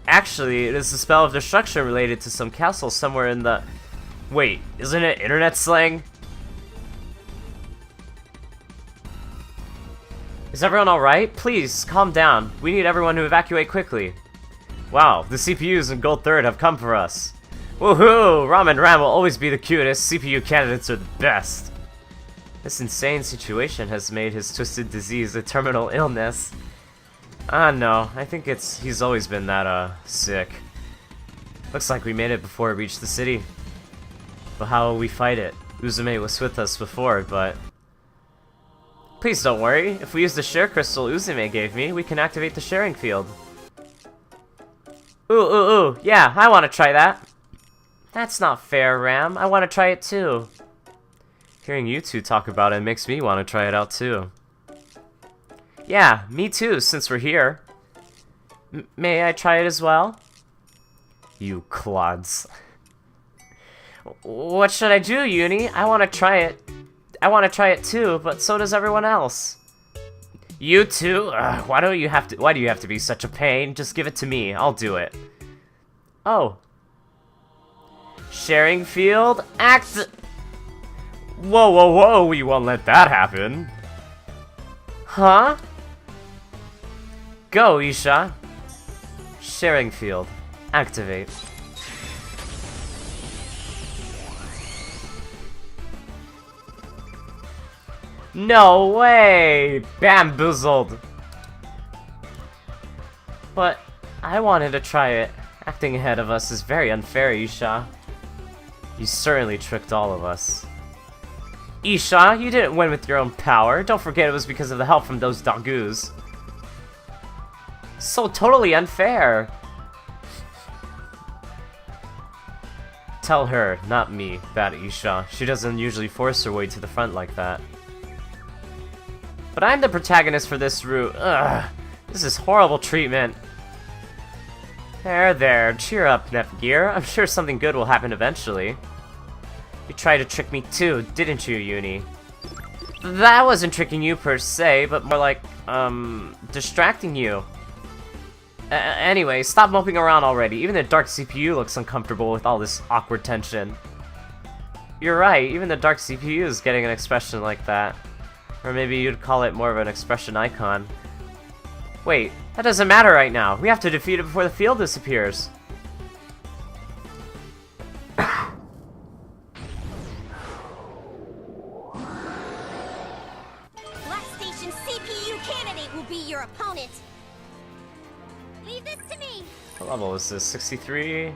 Actually, it is a spell of destruction related to some castle somewhere in the... Wait, isn't it internet slang? Is everyone alright? Please, calm down. We need everyone to evacuate quickly. Wow, the CPUs in Gold 3rd have come for us. Woohoo! Ram and Ram will always be the cutest. CPU candidates are the best. This insane situation has made his twisted disease a terminal illness. No, I think he's always been that, sick. Looks like we made it before it reached the city. But how will we fight it? Uzume was with us before, but... Please don't worry. If we use the share crystal Uzume gave me, we can activate the sharing field. Ooh, yeah, I want to try that. That's not fair, Ram. I want to try it too. Hearing you two talk about it makes me want to try it out too. Yeah, me too, since we're here. May I try it as well? You clods. What should I do, Uni? I want to try it. I want to try it too, but so does everyone else. You too? Why do you have to be such a pain? Just give it to me. I'll do it. Oh. Sharing field? Whoa, we won't let that happen. Huh? Go, Isha. Sharing field. Activate. No way! Bamboozled! But I wanted to try it. Acting ahead of us is very unfair, Isha. You certainly tricked all of us. Isha, you didn't win with your own power. Don't forget it was because of the help from those dogus. So totally unfair. Tell her, not me, that Isha. She doesn't usually force her way to the front like that. But I'm the protagonist for this route. Ugh, this is horrible treatment. There, cheer up, Neptunia. I'm sure something good will happen eventually. You tried to trick me too, didn't you, Uni? that wasn't tricking you per se, but more like, distracting you. Anyway, stop moping around already. Even the dark CPU looks uncomfortable with all this awkward tension. You're right, even the dark CPU is getting an expression like that. Or maybe you'd call it more of an expression icon. Wait, that doesn't matter right now. We have to defeat it before the field disappears. Black Station CPU candidate will be your opponent. Leave this to me. What level is this? 63?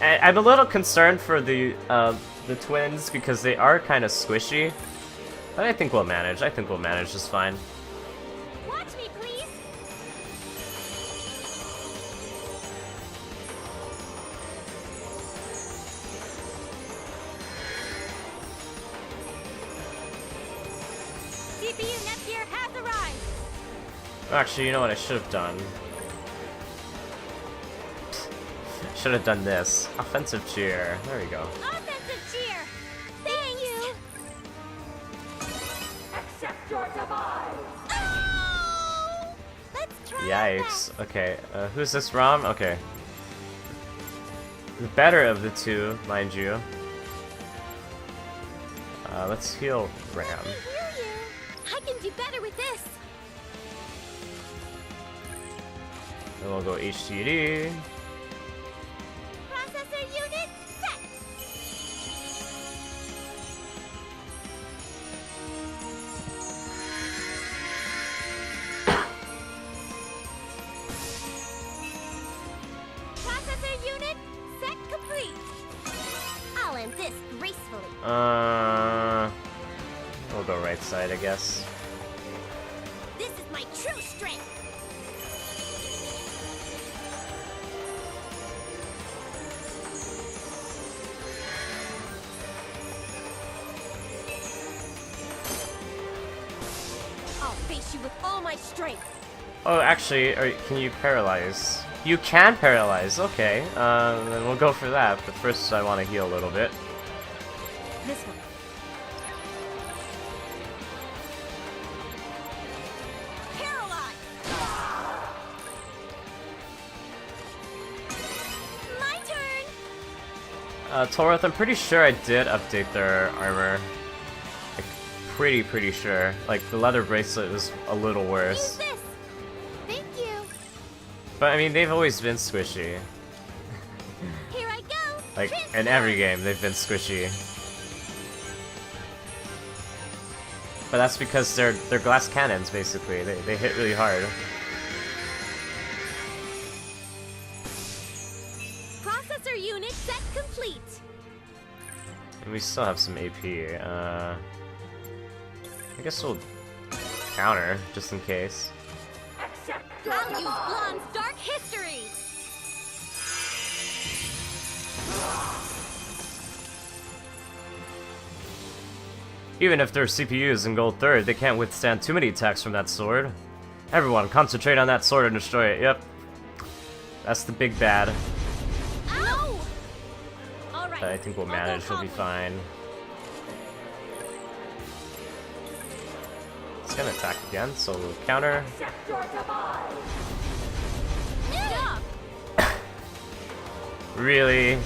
I'm a little concerned for the twins because they are kind of squishy. But I think we'll manage. I think we'll manage just fine. Watch me, please. CPU Neptunia has arrived. Actually, you know what I should have done? Should have done this. Offensive cheer. There we go. Offensive cheer. Thank you. Accept your demise. Oh! Let's try Yikes. Okay, who's this Rom? Okay. The better of the two, mind you. Let's heal Ram. I can do better with this. Then we'll go HTD. Processor unit set. Processor unit set complete. I'll end this gracefully. We'll go right side, I guess. This is my true strength. I'll face you with all my strength. Oh, actually, can you paralyze? You can paralyze, okay. Then we'll go for that, but first I want to heal a little bit. This one. Paralyze. My turn. Toroth, I'm pretty sure I did update their armor. Like, pretty sure. Like, the leather bracelet was a little worse. Use this. Thank you. But I mean, they've always been squishy. Here I go. Like, in every game, they've been squishy. But that's because they're glass cannons, basically. They hit really hard. Processor unit set complete. And we still have some AP. I guess we'll counter, just in case. I'll use Blonde's dark history. Even if their CPU is in gold 3rd, they can't withstand too many attacks from that sword. Everyone, concentrate on that sword and destroy it. Yep. That's the big bad. Ow! All right. But I think we'll manage, we'll be fine. It's gonna attack again, so we'll counter. Stop. Really?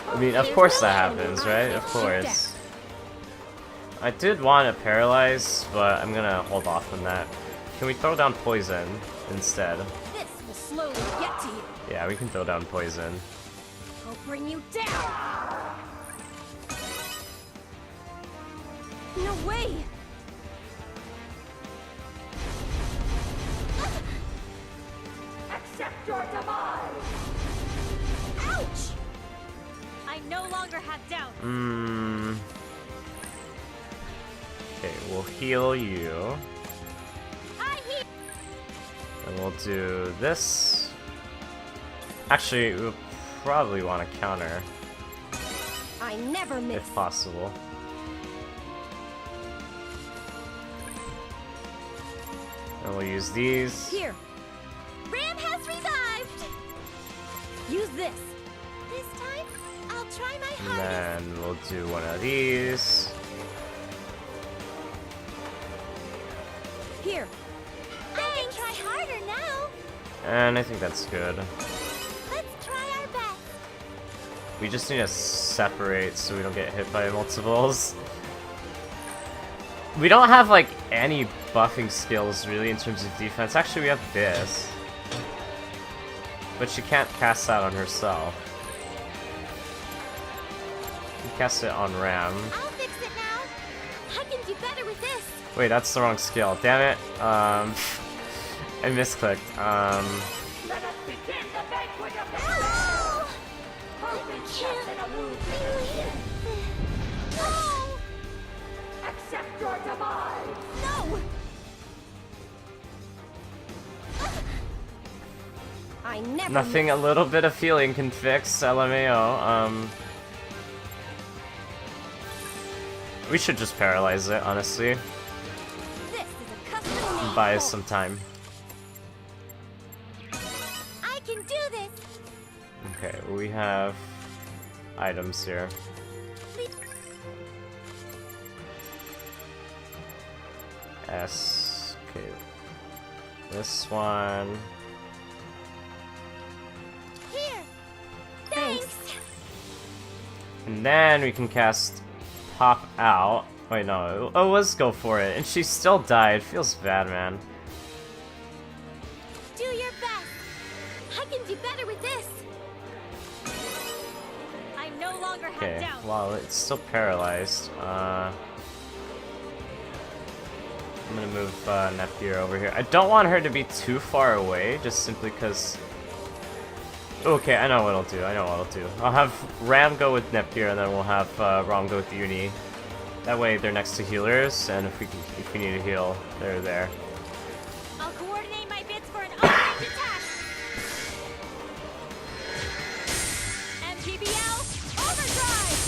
I mean, of course that happens, right? Of course. I did want to paralyze, but I'm gonna hold off on that. Can we throw down poison instead? This will slowly get to you. Yeah, we can throw down poison. I'll bring you down. No way. Accept your demise. Ouch! I no longer have doubt. Okay, we'll heal you. I heal. And we'll do this. Actually, we'll probably want to counter, I never miss. if possible. And we'll use these. Here. Ram has revived. Use this. This time, I'll try my And hardest. then we'll do one of these. Here. I can try harder now. And I think that's good. Let's try our best. We just need to separate so we don't get hit by multiples. We don't have like any buffing skills really in terms of defense. Actually, we have this. But she can't cast that on herself. You cast it on Ram. I'll fix it now. I can do better with this. Wait, that's the wrong skill. Damn it. I misclicked. Let us begin the banquet of the Oh! Open chest and a wound. No! Accept your demise. No! I never. Nothing a little bit of feeling can fix, LMAO. We should just paralyze it, honestly. This is a custom Buy us some time. I can do this. Okay, we have items here. S. Okay. This one. Here. Thanks. And then we can cast Pop Out. Wait, no. Oh, let's go for it. And she still died. Feels bad, man. Do your best. I can do better with this. I no longer have Okay, doubt. well, it's still paralyzed. I'm gonna move Neptunia over here. I don't want her to be too far away, just simply because... Okay, I know what I'll do. I'll have Ram go with Neptunia, and then we'll have Rom go with Uni. That way they're next to healers, and if we need to heal, they're there. I'll coordinate my bits for an all-range attack. MTBL overdrive.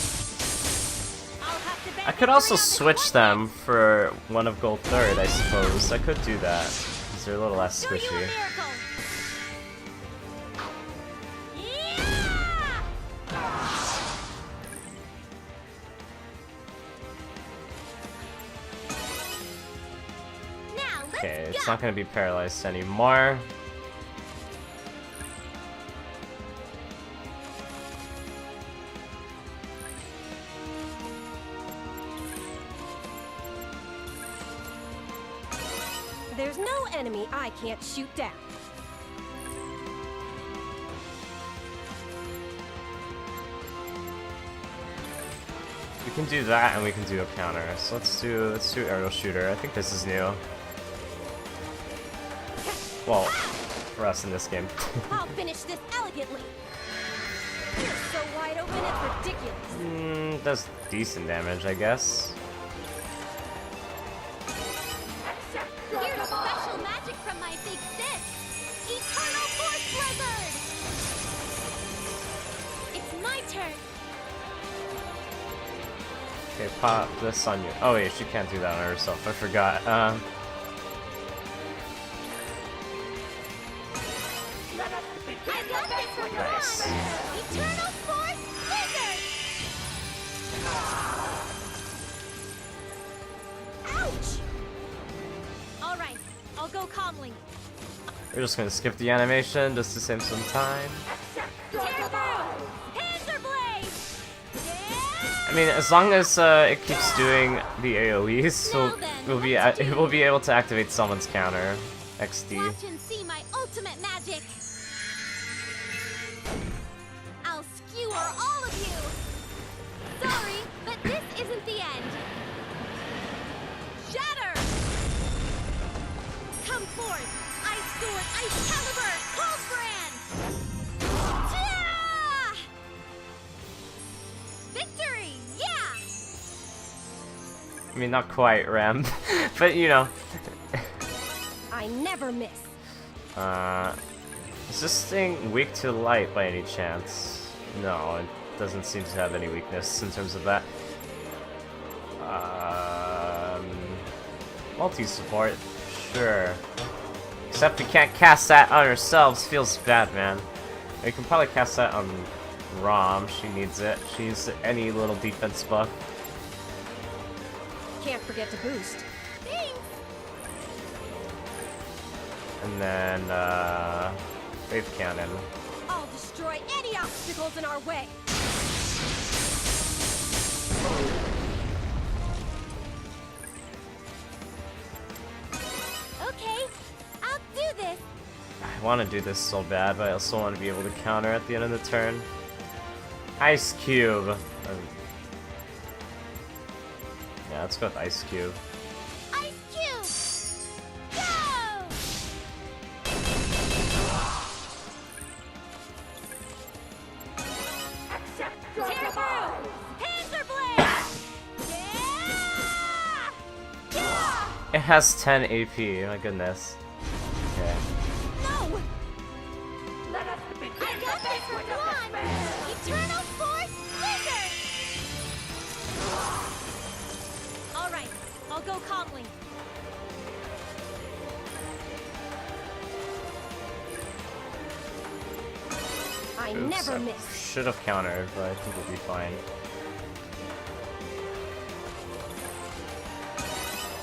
I'll have to I could also switch them for one of Gold Third, I suppose. I could do that, because they're a little less squishy. Okay, it's not gonna be paralyzed anymore. There's no enemy I can't shoot down. We can do that, and we can do a counter. So let's do aerial shooter. I think this is new. Well, for us in this game. I'll finish this elegantly. You're so wide open, it's ridiculous. Does decent damage, I guess. Here's special magic from my big sis. Eternal Force Blizzard. It's my turn. Okay, pop this on you. Oh wait, she can't do that on herself. I forgot. Nice. Eternal Force Blizzard. Ouch! All right, I'll go calmly. We're just gonna skip the animation just to save some time. I mean, as long as it keeps doing the AoEs, we'll be able to activate someone's counter. XD. Watch and see my ultimate magic. I'll skewer all of you. Sorry, but this isn't the end. Shatter! Come forth, Ice Sword, Ice Caliber, Cold Brand! Yeah! Victory! Yeah! I mean, not quite, Ram, but you know. I never miss. Is this thing weak to light by any chance? No, it doesn't seem to have any weakness in terms of that. Multi-support, sure. Except we can't cast that on ourselves, feels bad, man. We can probably cast that on Rom, she needs it. She's any little defense buff. Can't forget to boost. Thanks! And then, Wave Cannon. I'll destroy any obstacles in our way. Okay, I'll do this. I want to do this so bad, but I also want to be able to counter at the end of the turn. Ice Cube. Yeah, let's go with Ice Cube. Ice Cube! Go! Tear through! Panzer Blade! Yeah! Yeah! It has 10 AP, my goodness. Okay. No! I got this for one! Eternal Force Blizzard! Alright, I'll go calmly. I Oops, never I miss. should have countered, but I think we'll be fine.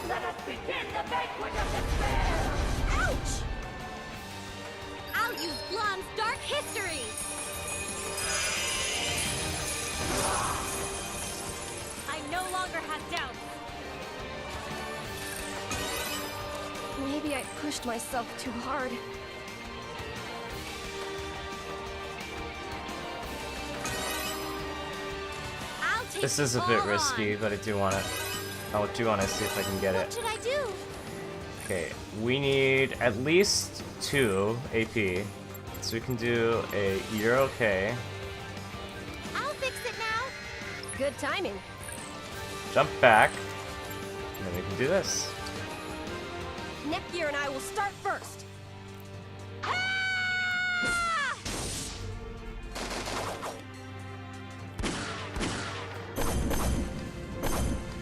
Let us begin the banquet of despair! Ouch! I'll use Blonde's Dark History! I no longer have doubts. Maybe I pushed myself too hard. I'll take This is a it bit all risky, on. but I do want to see if I can get What it. should I do? Okay, we need at least 2 AP, so we can do a You're Okay, I'll fix it now. Good timing. jump back, and then we can do this. Nepgear and I will start first. Ah!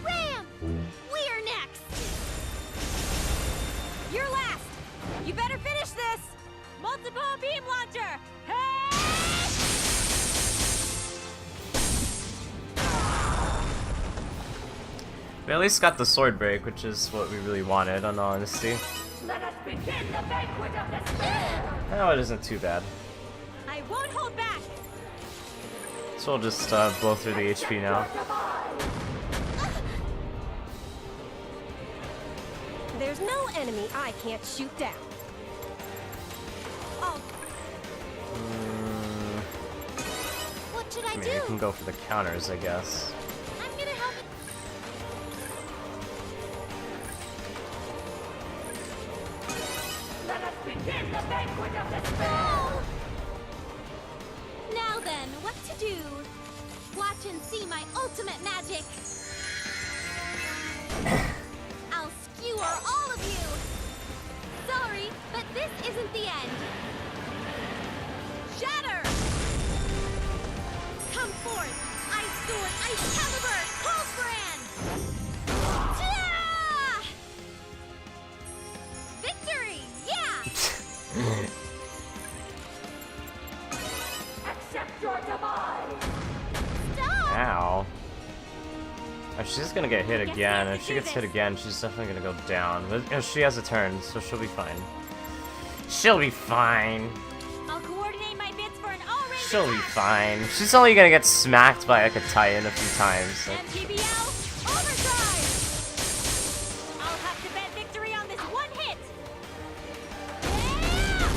Ram! We are next! You're last. You better finish this. Multiple beam launcher! We at least got the sword break, which is what we really wanted, in all honesty. Let us begin the banquet of despair! Oh, it isn't too bad. I won't hold back! So we'll just blow through the HP now. There's no enemy I can't shoot down. Oh. What should I I mean, do? you can go for the counters, I guess. I'm gonna help. Let us begin the banquet of despair! Now then, what to do? Watch and see my ultimate magic! I'll skewer all of you! Sorry, but this isn't the end! Shatter! Come forth! Ice Sword, Ice Caliber, Cold Brand! Yeah! Victory! Yeah! Accept your demise! Stop! Ow. Oh, she's gonna get hit again. If she gets hit again, she's definitely gonna go down. But you know, she has a turn, so she'll be fine. She'll be fine. I'll coordinate my bits for an all-round She'll be fine. She's only gonna get smacked by like a Titan a few times. Like, MPBL, overdrive! I'll have to bet victory on this one hit! Yeah!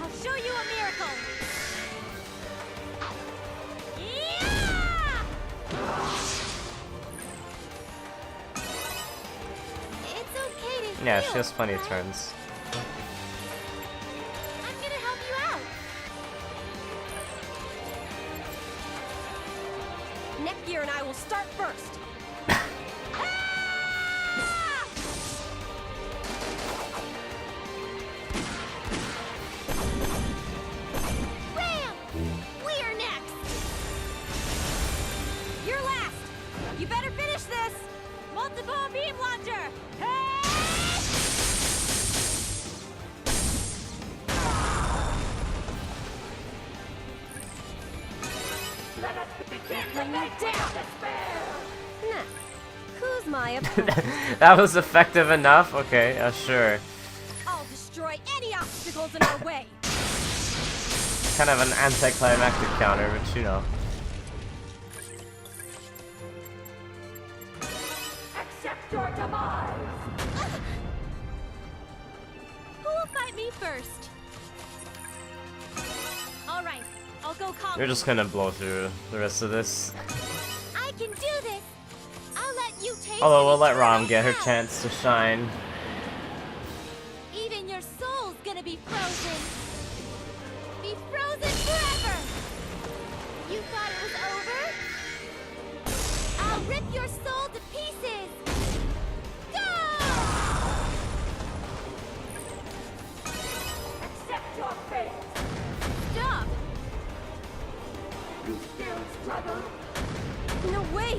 I'll show you a miracle! Yeah! It's okay to yeah, heal, she has plenty of right? turns. I'm gonna help you out! Nepgear and I will start first. Ram! We are next! You're last. You better finish this. Multiple beam launcher! Bring you down! Nah. Who's my opponent? That was effective enough? Okay, sure. I'll destroy any obstacles in our way. Kind of an anticlimactic counter, but you know. Accept your demise! Who will fight me first? All right, I'll go calm. You're just gonna blow through the rest of this. I can do this. I'll let you take. Although we'll let Rom get her chance to shine. Even your soul's gonna be frozen. Be frozen forever. You thought it was over? I'll rip your soul to pieces. Go! Accept your fate! Stop! You still struggle? No way!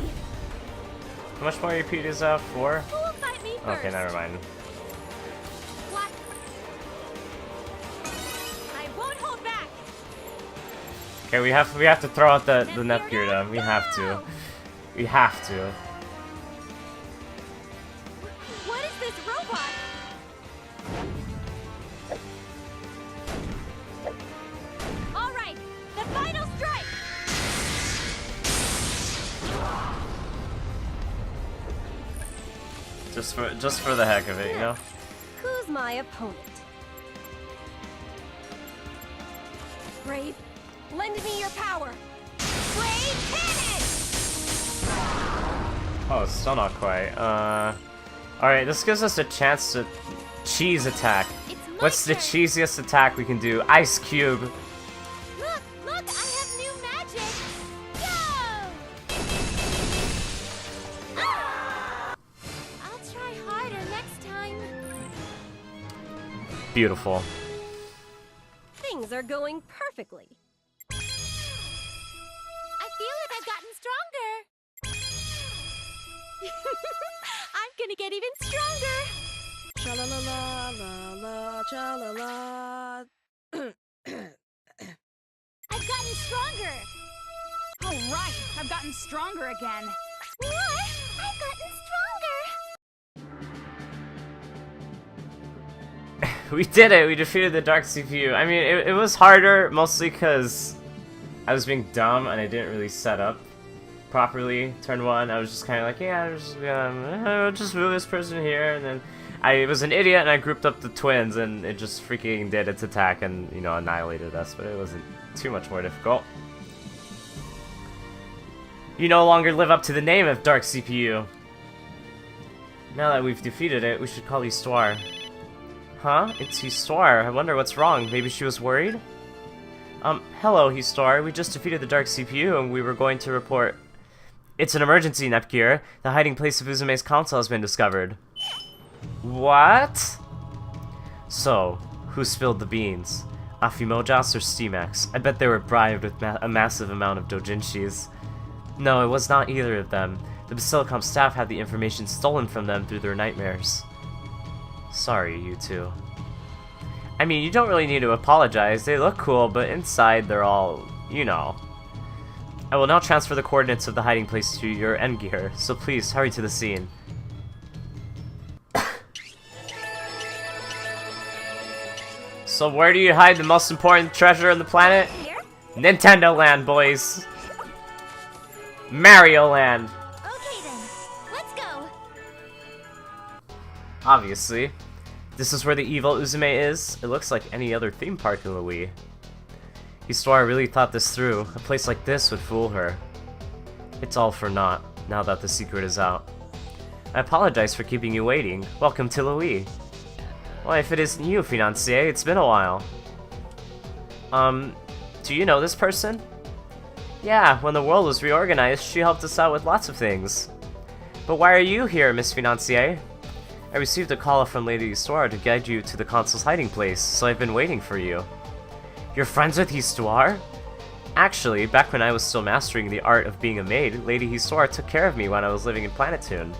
How much more EP does that? 4? Who will fight me first? Okay, never mind. What? I won't hold back. Okay, we have to throw out the Neptunia though. We have to. We have to. What is this robot? All right, the final strike. Just for the heck of it, you know? Who's my opponent? Brave, lend me your power. Brave cannon. Oh, still not quite. Alright, this gives us a chance to cheese attack. What's the cheesiest attack we can do? Ice Cube. Look, I have new magic. Go! Ah! I'll try harder next time. Beautiful. Things are going perfectly. I feel like I've gotten stronger. I'm gonna get even stronger. Cha-la-la-la-la-la, cha-la-la. I've gotten stronger. All right, I've gotten stronger again. What? I've gotten stronger. We did it! We defeated the Dark CPU. I mean, it was harder, mostly because I was being dumb and I didn't really set up properly. Turn 1, I was just kind of like, yeah, I'm just gonna just move this person here, and then I was an idiot and I grouped up the twins and it just freaking did its attack and, you know, annihilated us, but it wasn't too much more difficult. You no longer live up to the name of Dark CPU. Now that we've defeated it, we should call Histoire. Huh? It's Histoire. I wonder what's wrong. Maybe she was worried? Hello, Histoire. We just defeated the Dark CPU and we were going to report... It's an emergency, Neptunia. The hiding place of Uzume's console has been discovered. What? So, who spilled the beans? Afimojas or Steamax? I bet they were bribed with a massive amount of doujinshis. No, it was not either of them. The Basilicom staff had the information stolen from them through their nightmares. Sorry, you two. I mean, you don't really need to apologize. They look cool, but inside they're all, you know. I will now transfer the coordinates of the hiding place to your endgear, so please hurry to the scene. So where do you hide the most important treasure on the planet? Nintendo Land, boys! Mario Land! Okay then, let's go. Obviously. This is where the evil Uzume is. It looks like any other theme park in the Wii. Histoire really thought this through. A place like this would fool her. It's all for naught, now that the secret is out. I apologize for keeping you waiting. Welcome to Louis. Well, if it isn't you, fiancé, it's been a while. Do you know this person? Yeah, when the world was reorganized, she helped us out with lots of things. But why are you here, Miss Financier? I received a call from Lady Histoire to guide you to the console's hiding place, so I've been waiting for you. You're friends with Histoire? Actually, back when I was still mastering the art of being a maid, Lady Histoire took care of me when I was living in Planetoon.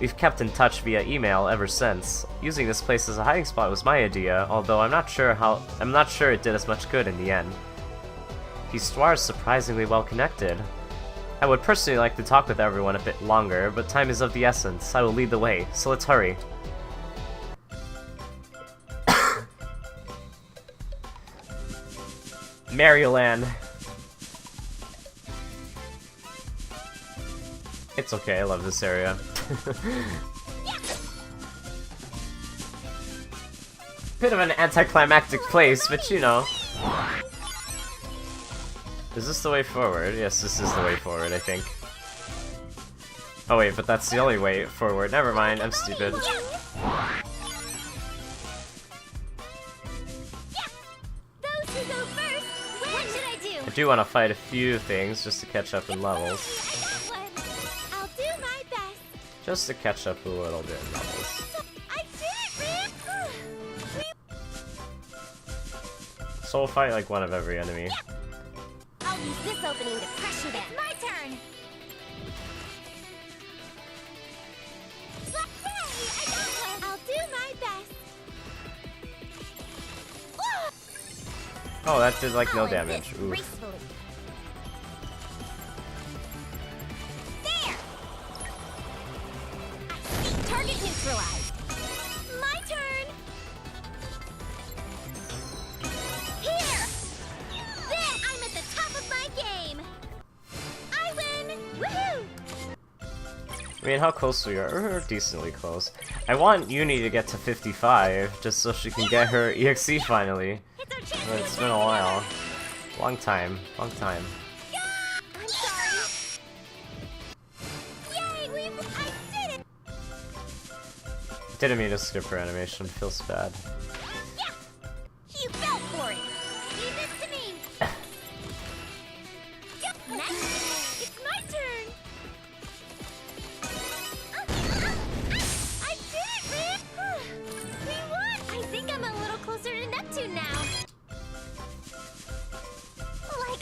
We've kept in touch via email ever since. Using this place as a hiding spot was my idea, although I'm not sure it did us much good in the end. Histoire is surprisingly well connected. I would personally like to talk with everyone a bit longer, but time is of the essence. I will lead the way, so let's hurry. Maryland. It's okay, I love this area. Bit of an anticlimactic place, but you know. Is this the way forward? Yes, this is the way forward, I think. Oh wait, but that's the only way forward. Never mind, I'm stupid. I do want to fight a few things just to catch up in levels. I'll do my best. Just to catch up a little bit in levels. I did it, So we'll fight like one of every enemy. I'll use this opening to pressure them. It's my turn. I'll do my best. Oh, that did like no damage. Oof. There. Target neutralized. My turn. Here. Then I'm at the top of my game. I win. Woohoo! I mean, how close we are? We're decently close. I want Uni to get to 55, just so she can get her EXE finally. But it's been a while. Long time. Long time. I'm sorry. Yay, I did it. Didn't mean to skip her animation. Feels bad. Yeah. You fell for it. Leave this to me. Next, it's my turn. I did it, Rick. We won. I think I'm a little closer to Neptune now.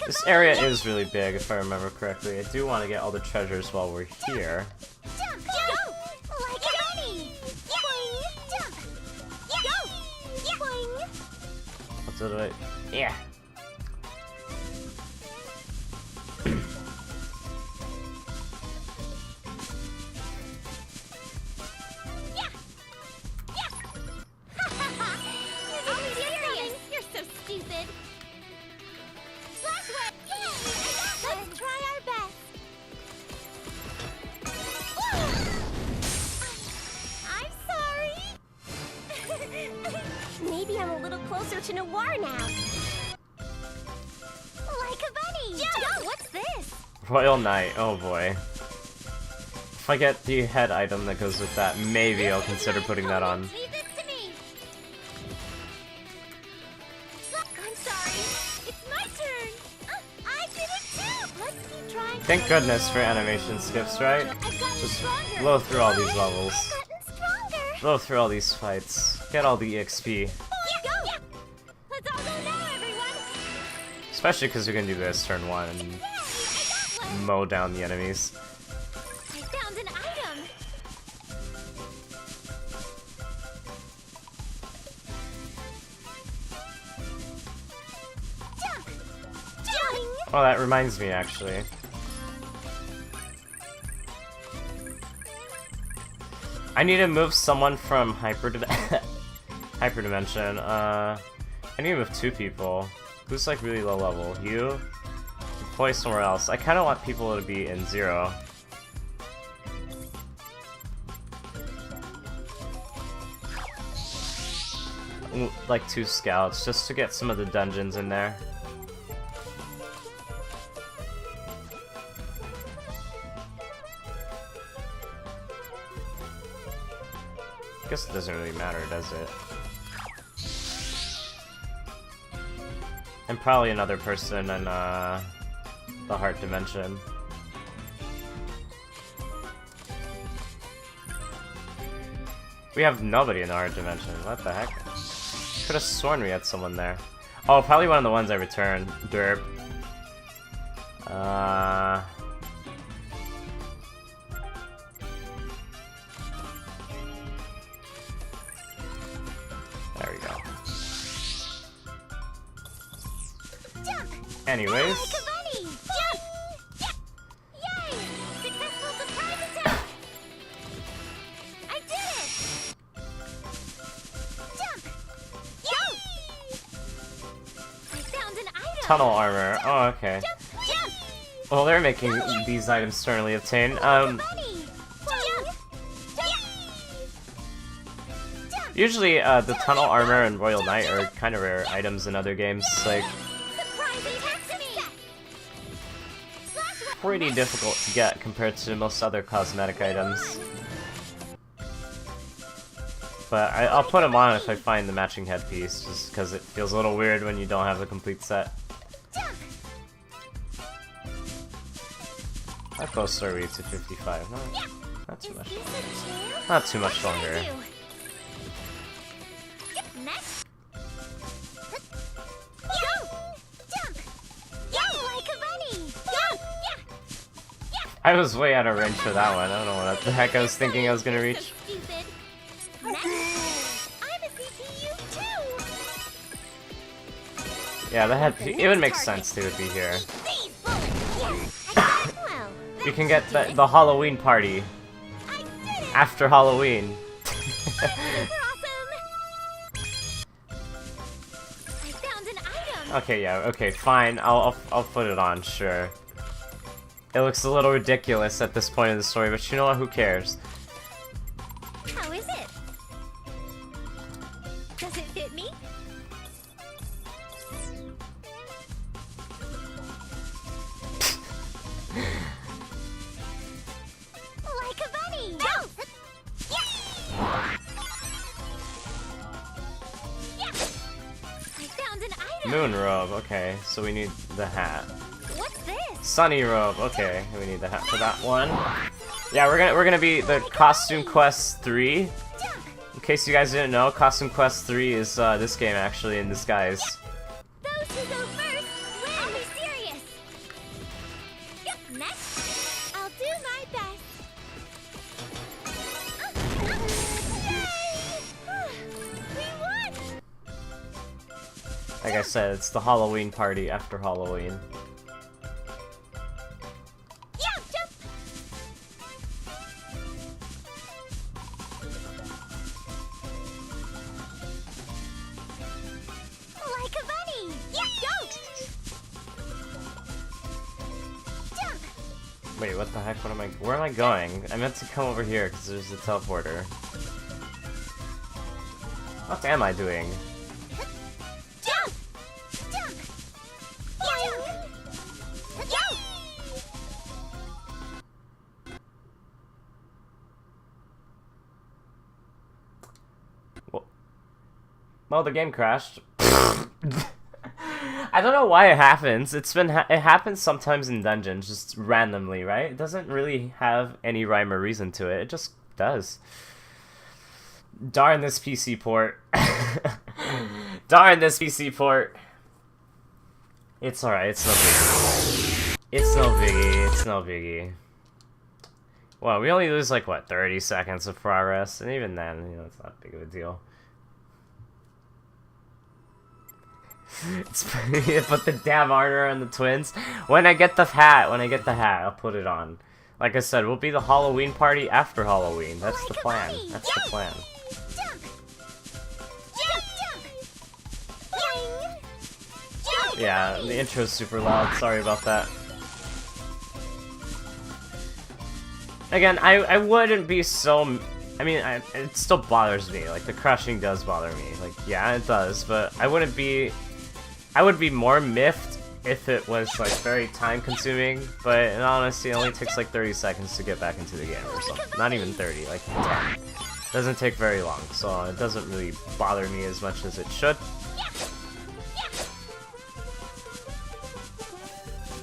This area is really big, if I remember correctly. I do want to get all the treasures while we're here. Jump, go! Like a bunny! Boing! Jump! Go! Boing! What's it like? Yeah! You're serious! You're so stupid! Let's try our best. I'm sorry. Maybe I'm a little closer to Noir now. Like a bunny. Yo, what's this? Royal Knight, oh boy. If I get the head item that goes with that, maybe I'll consider putting that on. Leave this to me. I'm sorry. It's my turn. I did it too. Let's keep trying. Thank goodness for animation skips, right? Just blow through all these levels. Blow through all these fights. Get all the EXP. Let's all go now, everyone. Especially because we can do this turn 1 and mow down the enemies. I found an item. Jump! Jumping! Oh, that reminds me, actually. I need to move someone from Hyperdimension. I need to move 2 people. Who's like really low level? You? Deploy somewhere else. I kind of want people to be in 0. Like 2 scouts, just to get some of the dungeons in there. I guess it doesn't really matter, does it? And probably another person in the Heart Dimension. We have nobody in the Heart Dimension. What the heck? Could have sworn we had someone there. Oh, probably one of the ones I returned. Derp. There we go. Anyways. Like a bunny! Jump! Yay! Successful surprise attack! I did it! Jump! Yay! I found an item! Tunnel armor. Oh, okay. Jump! Jump! Well, they're making these items externally obtained. Usually, the tunnel armor and Royal Knight are kind of rare items in other games. Like, pretty difficult to get compared to most other cosmetic items. But I'll put them on if I find the matching headpiece, just because it feels a little weird when you don't have the complete set. How close are we to 55? No, not too much. Not too much longer. Next. Go! Jump! Go like a bunny! Go! Yeah! I was way out of range for that one. I don't know what the heck I was thinking I was gonna reach. Stupid. Next. I'm a CPU too. Yeah, it would make sense they would be here. You can get the Halloween party after Halloween. Okay, yeah, okay, fine. I'll put it on, sure. It looks a little ridiculous at this point in the story, but you know what? Who cares? How is it? Does it fit me? Like a bunny! Go! I found an item! Moon robe, okay, so we need the hat. What's this? Sunny robe, okay, we need the hat for that one. Yeah, we're gonna be the Costume Quest 3. In case you guys didn't know, Costume Quest 3 is this game actually in disguise. Those who go first win! I'll be serious! Next, I'll do my best. Yay! We won! Like I said, it's the Halloween party after Halloween. Like a bunny! Yeah, go! Jump! Wait, what the heck? Where am I going? I meant to come over here because there's a teleporter. What am I doing? Jump! Jump! Jump! Jump! Well, the game crashed. I don't know why it happens. It happens sometimes in dungeons, just randomly, right? It doesn't really have any rhyme or reason to it. It just does. Darn this PC port. Darn this PC port. It's alright, it's no biggie. It's no biggie, it's no biggie. Well, we only lose like, what, 30 seconds of progress? And even then, you know, it's not big of a deal. It's put the damn armor on the twins. When I get the hat, I'll put it on. Like I said, we'll be the Halloween party after Halloween. That's the plan. That's the plan. Yeah, the intro's super loud. Sorry about that. Again, I wouldn't be so... I mean, it still bothers me. Like, the crushing does bother me. Like, yeah, it does, but I wouldn't be... I would be more miffed if it was, like, very time-consuming, but in honesty, it only takes, like, 30 seconds to get back into the game or something. Not even 30, like, 10. Doesn't take very long, so it doesn't really bother me as much as it should.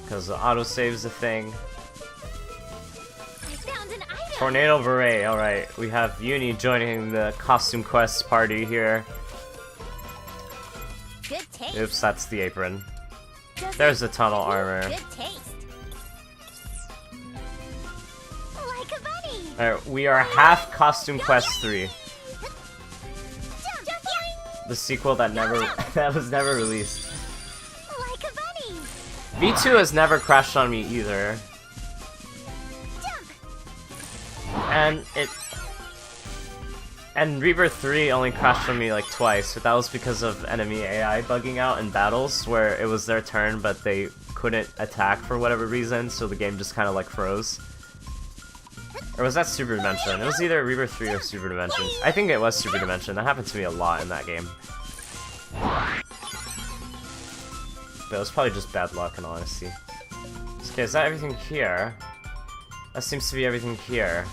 Because the autosave's a thing. Tornado Beret, alright. We have Uni joining the Costume Quest party here. Good taste. Oops, that's the apron. There's the tunnel armor. Good taste. Like a bunny. Alright, we are half Costume Quest 3. The sequel that was never released. Like a bunny. V2 has never crashed on me either. And VIIR 3 only crashed on me like twice, but that was because of enemy AI bugging out in battles where it was their turn but they couldn't attack for whatever reason, so the game just kind of like froze. Or was that Super Dimension? It was either VIIR 3 or Super Dimension. I think it was Super Dimension. That happened to me a lot in that game. But it was probably just bad luck in all honesty. Okay, is that everything here? That seems to be everything here.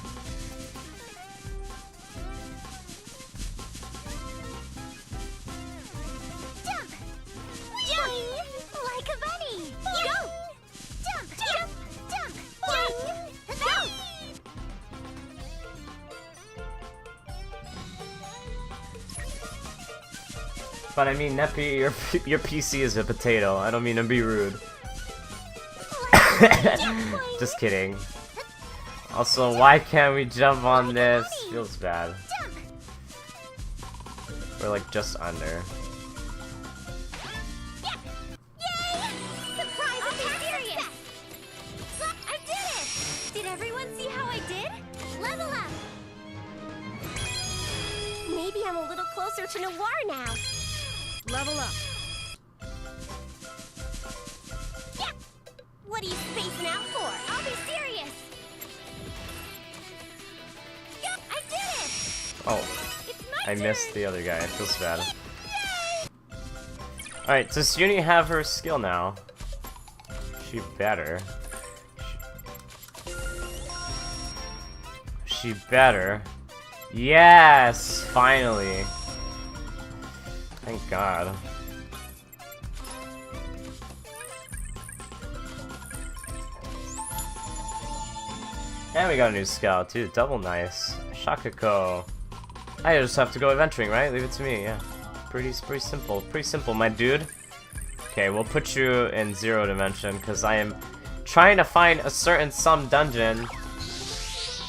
Like a bunny! Go! Jump! Jump! Jump! Jump! Go! But I mean, Neppy, your PC is a potato. I don't mean to be rude. Just kidding. Also, why can't we jump on this? Feels bad. We're like just under. I did it! Did everyone see how I did? Level up! Maybe I'm a little closer to Noir now. Level up. Yeah! What are you spacing out for? I'll be serious! Yep, I did it! Oh, I missed the other guy. It feels bad. Alright, does Uni have her skill now? She better. She better. Yes! Finally! Thank God. And we got a new scout too, double nice. Shakako. I just have to go adventuring, right? Leave it to me, yeah. Pretty simple, my dude. Okay, we'll put you in 0 dimension, because I am trying to find a certain some dungeon.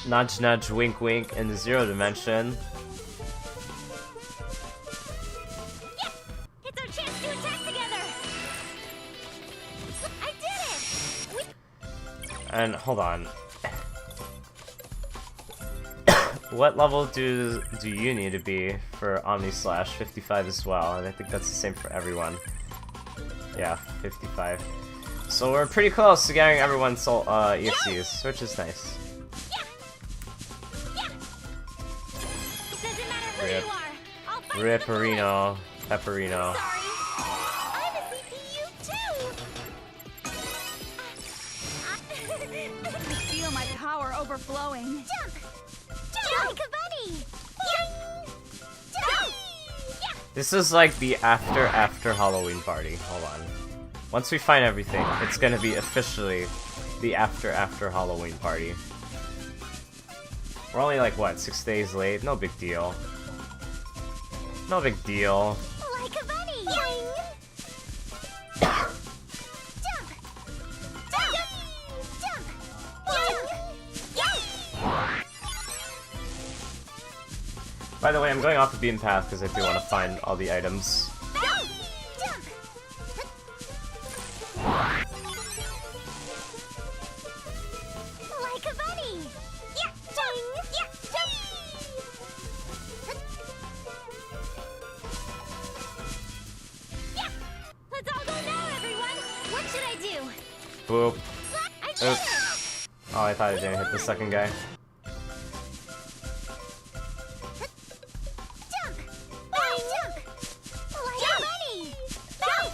Nudge nudge, wink wink, in the 0 dimension. It's our chance to attack together! I did it! And hold on. What level do you need to be for Omni Slash? 55 as well, and I think that's the same for everyone. Yeah, 55. So we're pretty close to getting everyone's EXCs, which is nice. Rip. Ripperino. Pepperino. I'm a CPU too! I feel my power overflowing. Jump! Jump like a bunny! Jump! This is like the after Halloween party. Hold on. Once we find everything, it's gonna be officially the after Halloween party. We're only like, what, 6 days late? No big deal. No big deal. Like a bunny! Jump! Jump! By the way, I'm going off the beaten path because I do want to find all the items. Like a bunny! Yeah! Jump! Yeah! Jump! Yeah! Let's all go now, everyone! What should I do? Boop. I did it! Oops. Oh, I thought I didn't hit the second guy. Jump! Bang! Jump! Like a bunny! Bang!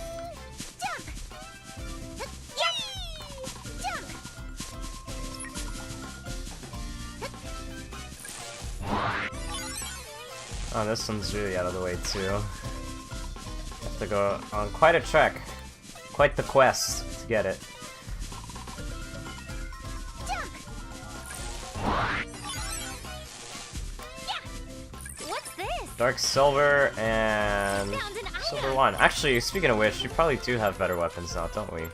Jump! Yeah! Jump! Oh, this one's really out of the way too. Have to go on quite a trek. Quite the quest to get it. What's this? Dark Silver and Silver 1. Actually, speaking of which, you probably do have better weapons now, don't we?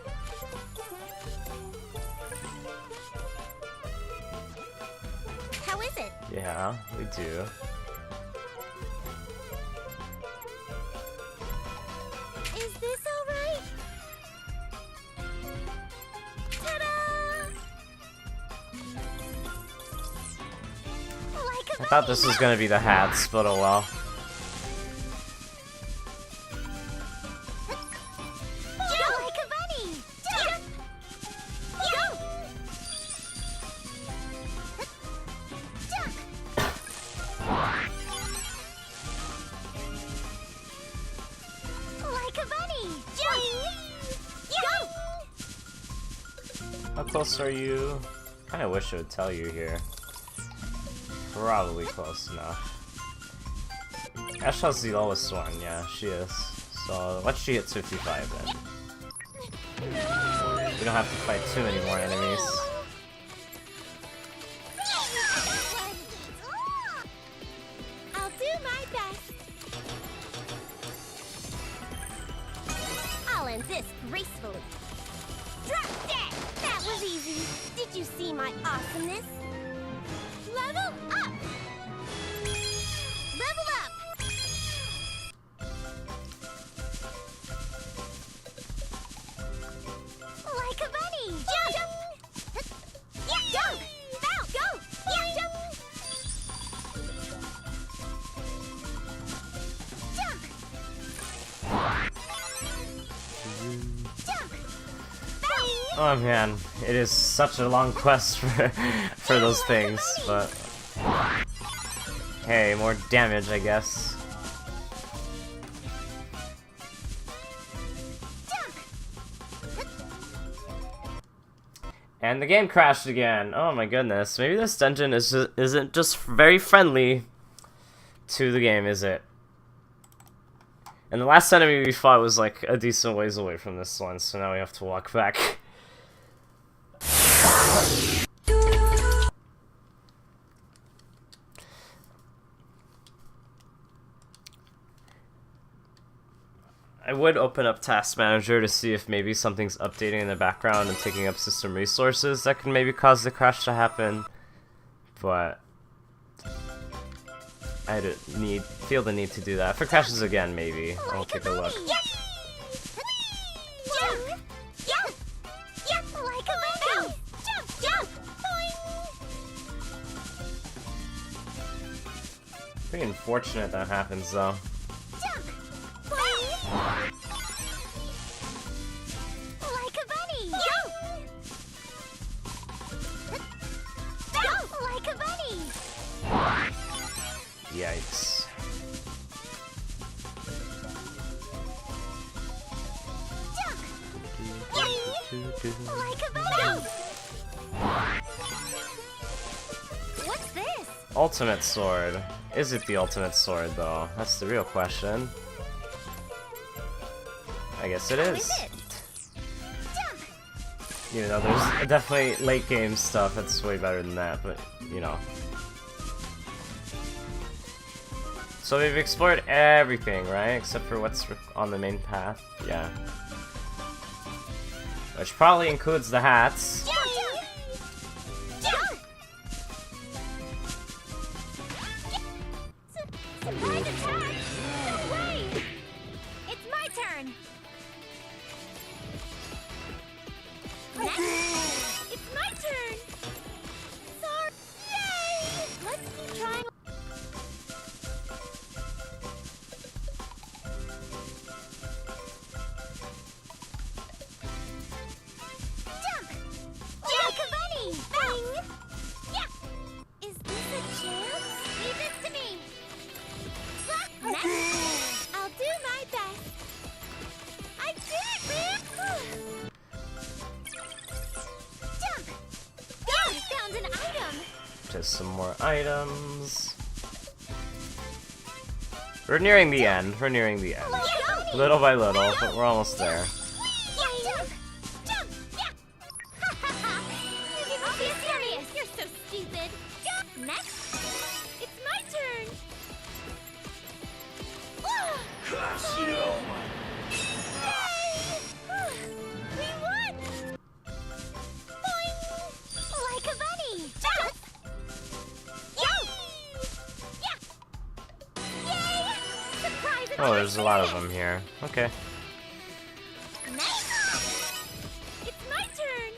How is it? Yeah, we do. Is this alright? I thought this was gonna be the hats, but oh well. Jump like a bunny! Jump! Jump! Jump! Like a bunny! Jump! How close are you? Kinda wish it would tell you here. Probably close enough. Asha's the lowest one, yeah, she is. So once she hits 55 then. We don't have to fight too many more enemies. I'll do my best. I'll end this gracefully. Drop dead! That was easy. Did you see my awesomeness? Level up! Level up! Like a bunny! Jump! Yeah, jump! Bounce! Go! Yeah, jump! Jump! Jump! Bounce! Oh man, it is such a long quest for those things, but hey, more damage, I guess. And the game crashed again. Oh my goodness, maybe this dungeon isn't just very friendly to the game, is it? And the last enemy we fought was like a decent ways away from this one, so now we have to walk back. I would open up Task Manager to see if maybe something's updating in the background and taking up system resources that can maybe cause the crash to happen, but I feel the need to do that. If it crashes again, maybe I'll take a look. Pretty unfortunate that happens though. Like a bunny! Jump! Jump like a bunny! Yikes. Like a bunny! What's this? Ultimate sword. Is it the ultimate sword though? That's the real question. I guess it is. You know, there's definitely late game stuff that's way better than that, but you know. So we've explored everything, right? Except for what's on the main path. Yeah. Which probably includes the hats. Surprise attack! No way! It's my turn! Next, it's my turn! Sorry! Yay! Let's keep trying. Jump! Like a bunny! Bang! Yeah! Is this a chance? Leave this to me! Next, I'll do my best. I did it, man! Jump! Go! Found an item! Just some more items. We're nearing the end. We're nearing the end. Little by little, but we're almost there. Jump! Jump! Yeah! I'll be serious! You're so stupid! Jump! Next, it's my turn! We won! Boing! Like a bunny! Jump! Yay! Yeah! Yay! Surprise! Oh, there's a lot of them here. Okay. Next! It's my turn!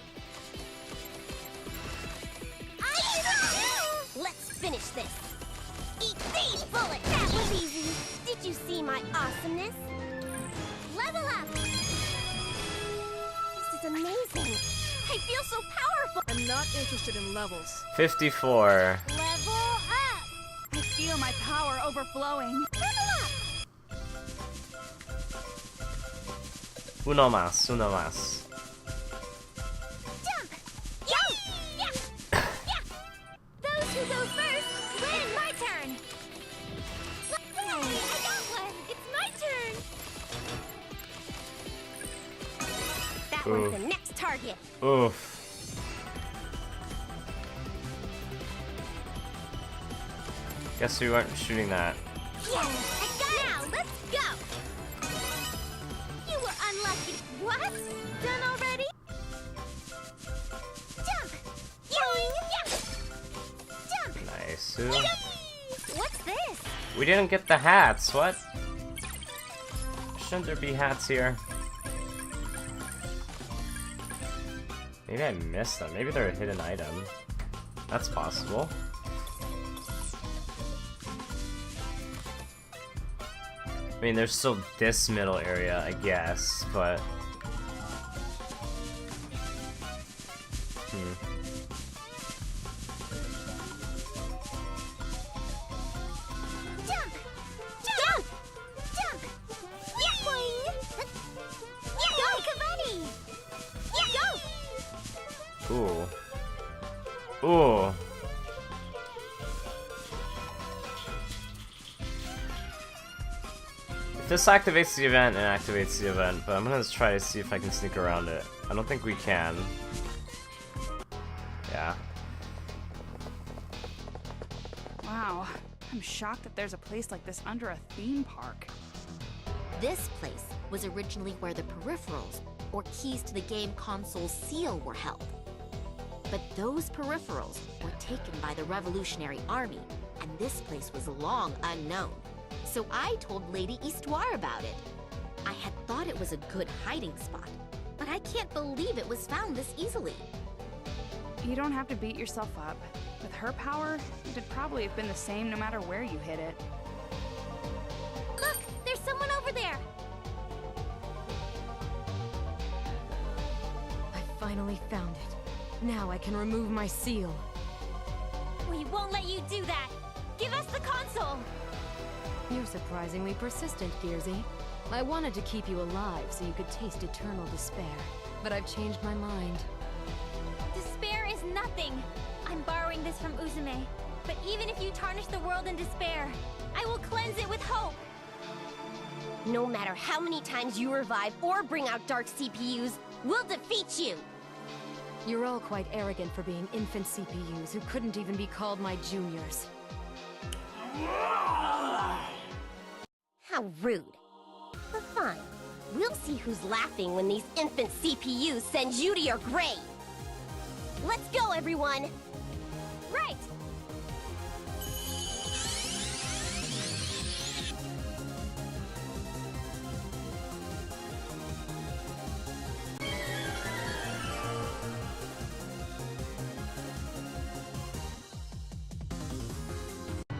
I did it too! Let's finish this! awesomeness. Level up! This is amazing. I feel so powerful. I'm not interested in levels. 54. Level up! I feel my power overflowing. Level up! Uno más, uno más. Jump! Yeah! Yeah! Yeah! Those who go first win! My turn! Hooray! I got one! It's my turn! That one's the next target. Oof. Guess we weren't shooting that. Yes! I got it! Now, let's go! You were unlucky. What? Done already? Jump! Yoing! Yeah! Jump! Nice. Yay! What's this? We didn't get the hats, what? Shouldn't there be hats here? Maybe I missed them. Maybe they're a hidden item. That's possible. I mean, there's still this middle area, I guess, but... Jump! Jump! Jump! Yeah! Boing! Yeah! Go, Cavani! Yeah! Go! Ooh. Ooh. This activates the event and activates the event, but I'm gonna try to see if I can sneak around it. I don't think we can. Yeah. Wow, I'm shocked that there's a place like this under a theme park. This place was originally where the peripherals, or keys to the game console's seal, were held. But those peripherals were taken by the Revolutionary Army, and this place was long unknown. So I told Lady Histoire about it. I had thought it was a good hiding spot, but I can't believe it was found this easily. You don't have to beat yourself up. With her power, it'd probably have been the same no matter where you hid it. Look! There's someone over there! I finally found it. Now I can remove my seal. We won't let you do that! Give us the console! You're surprisingly persistent, Gearsy. I wanted to keep you alive so you could taste eternal despair, but I've changed my mind. Despair is nothing! I'm borrowing this from Uzume, but even if you tarnish the world in despair, I will cleanse it with hope! No matter how many times you revive or bring out dark CPUs, we'll defeat you! You're all quite arrogant for being infant CPUs who couldn't even be called my juniors. How rude. But fine. We'll see who's laughing when these infant CPUs send you to your grave! Let's go, everyone! Right!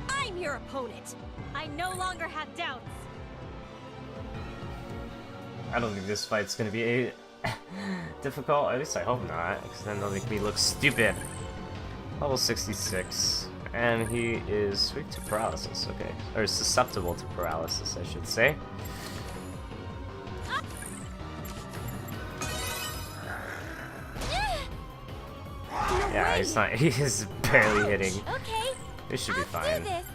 I'm your opponent! I no longer have doubts! I don't think this fight's gonna be difficult. At least I hope not, because then they'll make me look stupid. Level 66. And he is weak to paralysis, okay. Or susceptible to paralysis, I should say. Yeah, he's not. He is barely hitting. Okay, This should be fine. do this.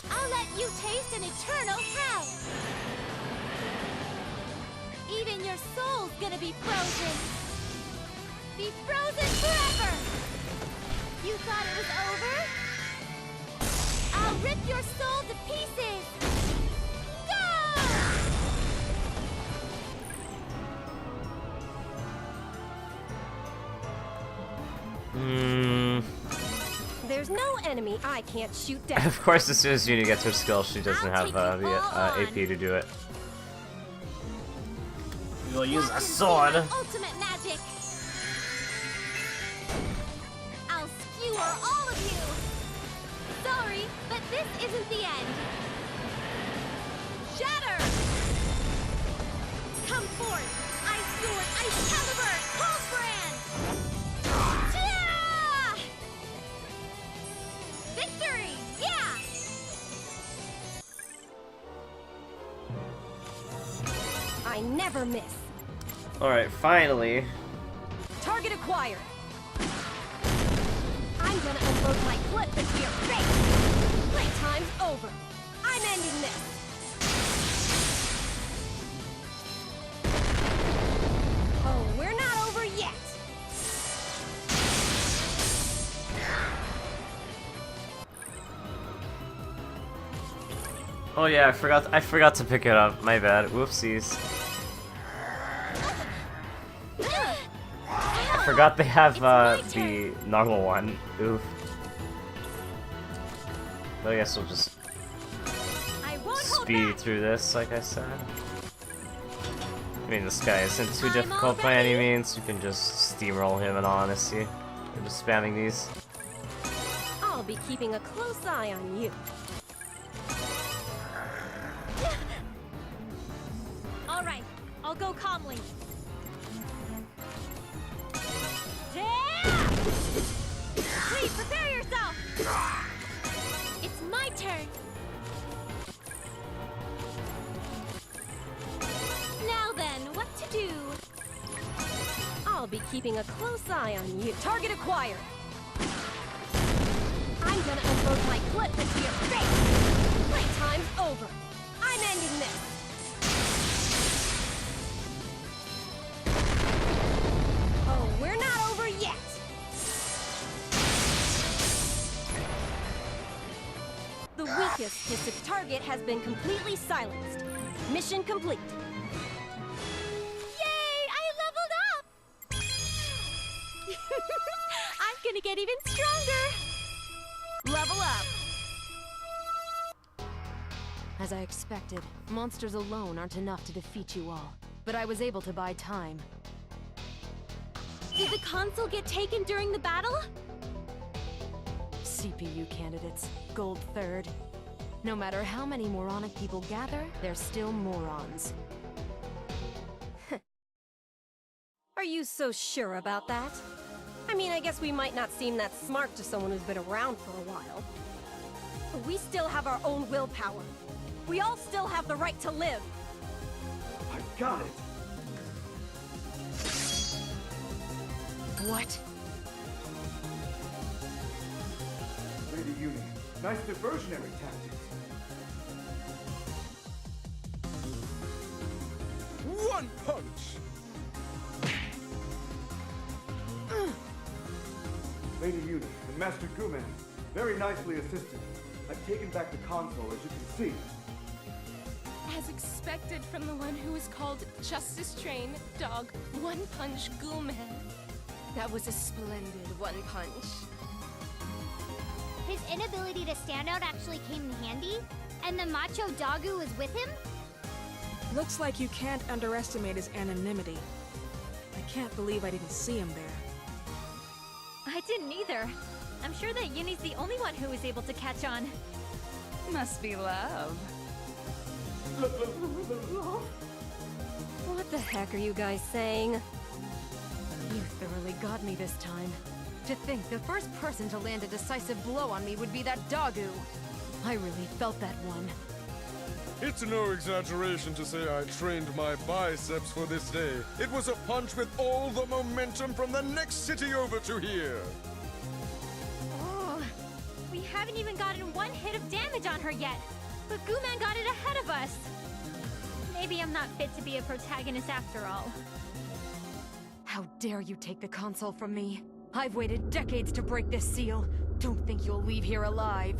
I'll let you taste an eternal hell. Even your soul's gonna be frozen. Be frozen forever. You thought it was over? I'll rip your soul to pieces. There's no enemy I can't shoot down. Of course, as soon as Uni gets her skill, she doesn't have the AP to do it. We will use a sword. Ultimate magic. I'll skewer all of you. Sorry, but this isn't the end. shatter! Come forth! Ice Sword, Ice Caliber, Cold Brand! Yeah! Victory! Yeah! I never miss. Alright, finally. Target acquired. I'm gonna unload my flip into your face. Playtime's over. I'm ending this. Oh, we're not over yet. Oh yeah, I forgot to pick it up. My bad. Whoopsies. I forgot they have the normal one. Oof. But I guess we'll just speed through this, like I said. I mean, this guy isn't too difficult by any means. You can just steamroll him in all honesty. We're just spamming these. I'll be keeping a close eye on you. All right, I'll go calmly. Please prepare yourself. It's my turn. Now then, what to do? I'll be keeping a close eye on you. Target acquired. I'm gonna unload my flip into your face. Playtime's over. I'm ending this. Oh, we're not over yet. The weakest Kisses target has been completely silenced. Mission complete. Yay! I leveled up! I'm gonna get even stronger! Level up! As I expected, monsters alone aren't enough to defeat you all. But I was able to buy time. Did the console get taken during the battle? CPU candidates, gold third. No matter how many moronic people gather, they're still morons. Are you so sure about that? I mean, I guess we might not seem that smart to someone who's been around for a while. But we still have our own willpower. We all still have the right to live. I got it. What? Lady Uni, nice diversionary tactics. One punch! Lady Uni and Master Guman, very nicely assisted. I've taken back the console, as you can see. As expected from the one who was called Justice Train, Dog, One Punch Gooman. That was a splendid one punch. His inability to stand out actually came in handy? And the macho Dagu was with him? Looks like you can't underestimate his anonymity. I can't believe I didn't see him there. I didn't either. I'm sure that Yuni's the only one who was able to catch on. Must be love. What the heck are you guys saying? You thoroughly got me this time. To think the first person to land a decisive blow on me would be that Dagu. I really felt that one. It's no exaggeration to say I trained my biceps for this day. It was a punch with all the momentum from the next city over to here. Oh, we haven't even gotten one hit of damage on her yet. But Guman got it ahead of us. Maybe I'm not fit to be a protagonist after all. How dare you take the console from me? I've waited decades to break this seal. Don't think you'll leave here alive.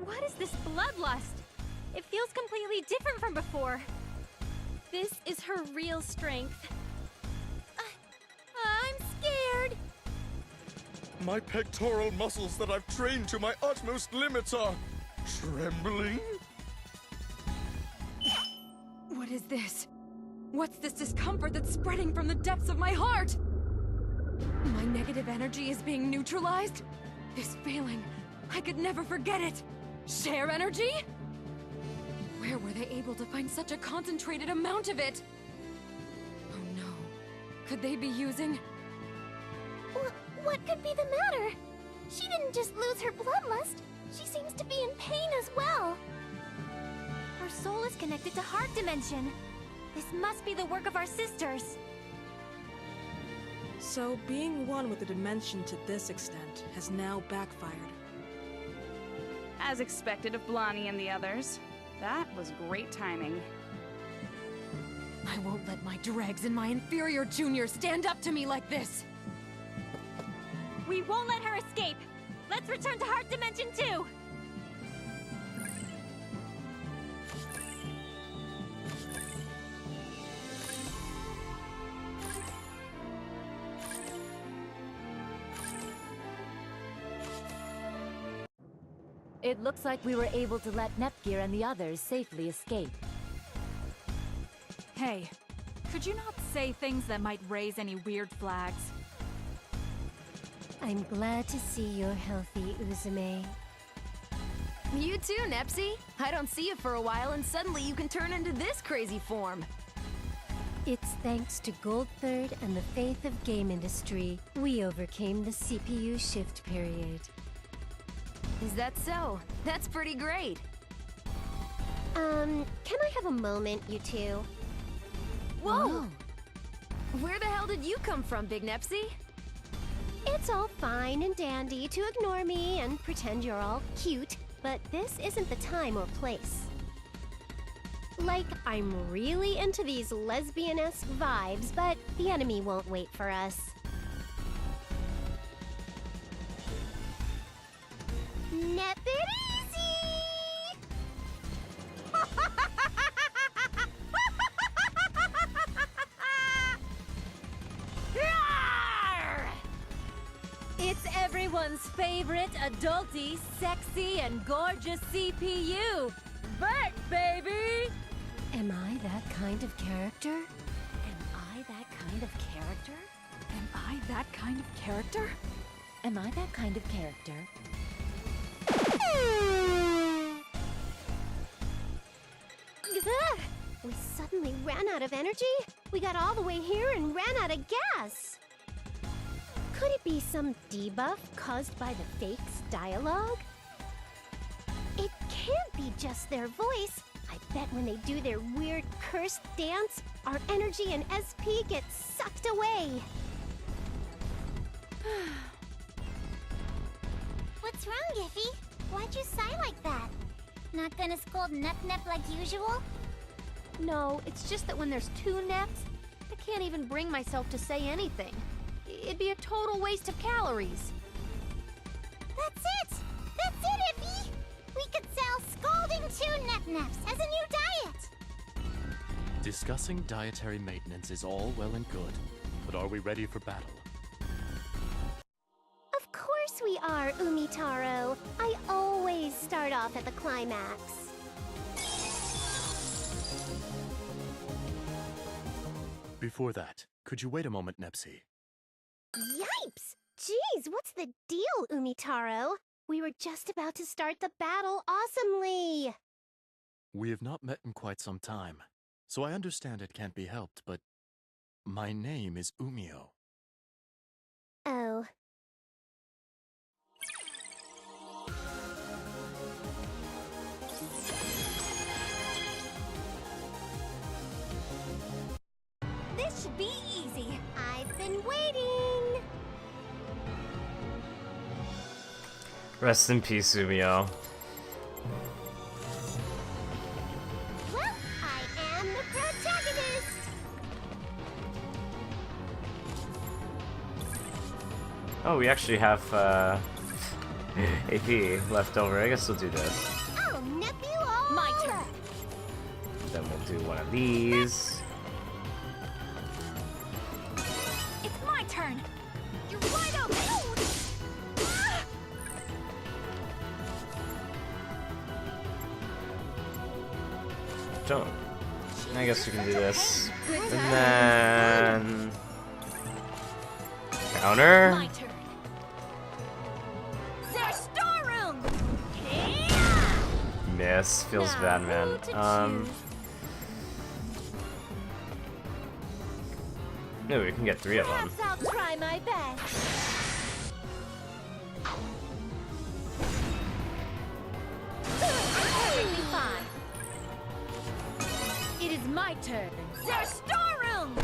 What is this bloodlust? It feels completely different from before. This is her real strength. I'm scared. My pectoral muscles that I've trained to my utmost limits are trembling. What is this? What's this discomfort that's spreading from the depths of my heart? My negative energy is being neutralized? This feeling, I could never forget it. Share energy? Where were they able to find such a concentrated amount of it? Oh no. Could they be using... What could be the matter? She didn't just lose her bloodlust. She seems to be in pain as well. Her soul is connected to Heart Dimension. This must be the work of our sisters. So, being one with the dimension to this extent has now backfired. As expected of Blondie and the others. That was great timing. I won't let my dregs and my inferior juniors stand up to me like this! We won't let her escape! Let's return to Heart Dimension 2! It looks like we were able to let Nepgear and the others safely escape. Hey, could you not say things that might raise any weird flags? I'm glad to see you're healthy, Uzume. You too, Nepsy. I don't see you for a while and suddenly you can turn into this crazy form. It's thanks to Gold Third and the faith of game industry, we overcame the CPU shift period. Is that so? That's pretty great. Can I have a moment, you two? Whoa! Where the hell did you come from, Big Nepsy? It's all fine and dandy to ignore me and pretend you're all cute, but this isn't the time or place. Like, I'm really into these lesbian-esque vibes, but the enemy won't wait for us. Nep it easy! It's everyone's favorite adulty, sexy, and gorgeous CPU! VIIR, baby! Am I that kind of character? Am I that kind of character? Am I that kind of character? Am I that kind of character? Ugh! We suddenly ran out of energy? We got all the way here and ran out of gas! Could it be some debuff caused by the fake's dialogue? It can't be just their voice. I bet when they do their weird cursed dance, our energy and SP get sucked away. What's wrong, Giffy? Why'd you sigh like that? Not gonna scold Nep like usual? No, it's just that when there's two Neps, I can't even bring myself to say anything. It'd be a total waste of calories. That's it! That's it, Iffy! We could sell scalding 2 Nep as a new diet! Discussing dietary maintenance is all well and good, but are we ready for battle? Of course we are, Umitaro. I always start off at the climax. Before that, could you wait a moment, Nepsy? Yipes! Jeez, what's the deal, Umitaro? We were just about to start the battle awesomely! We have not met in quite some time, so I understand it can't be helped, but my name is Umio. Oh. This should be easy. I've been waiting! Rest in peace, Umio. Well, I am the protagonist! Oh, we actually have AP left over. I guess we'll do this. Oh, nephew, all My turn. Then we'll do one of these. It's my turn. You're wide open. Ah! Don't. I guess we can do this. And then... Counter? My turn. Their storeroom. No. this. Feels bad, man. No, we can get 3 of them. I'll try my best. Perfectly fine. It is my turn. Their storeroom!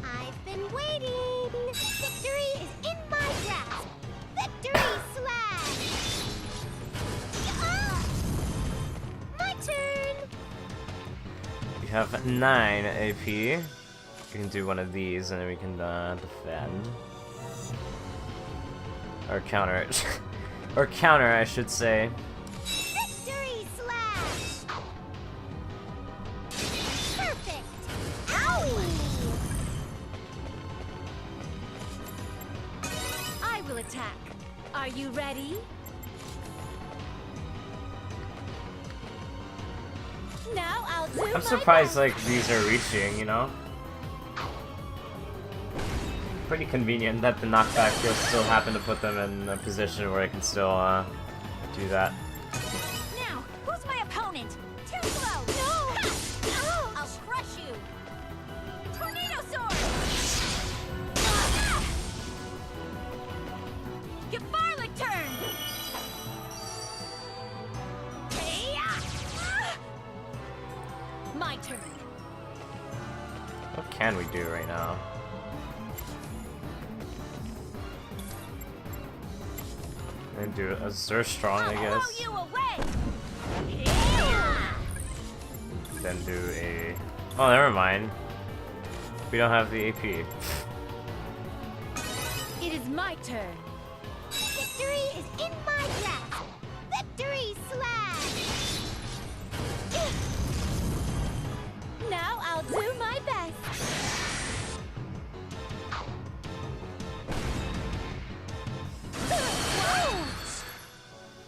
I've been waiting. Victory is in my grasp. Victory slash! My turn! We have 9 AP. We can do one of these and then we can defend. Or counter it. Or counter, I should say. Victory slash! Perfect! Owie! I will attack. Are you ready? Now I'll do I'm surprised like these are reaching, you know? Pretty convenient that the knockback will still happen to put them in a position where I can still do that. Now, who's my opponent? Too slow! No! Ha! I'll crush you! Tornado sword! Gefarlic turn! My turn. What can we do right now? And do a Zur Strong, I guess. You away! Then do a... Oh, never mind. We don't have the AP. It is my turn. Victory is in my grasp! Victory slash! Now I'll do my best!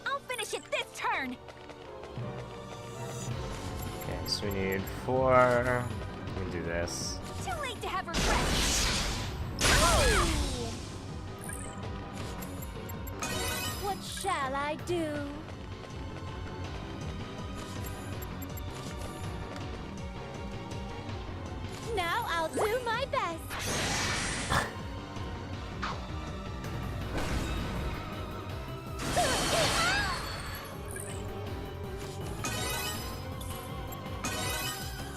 I'll finish it this turn! Okay, so we need 4. We can do this. Too late to have regrets! What shall I do? Now I'll do my best!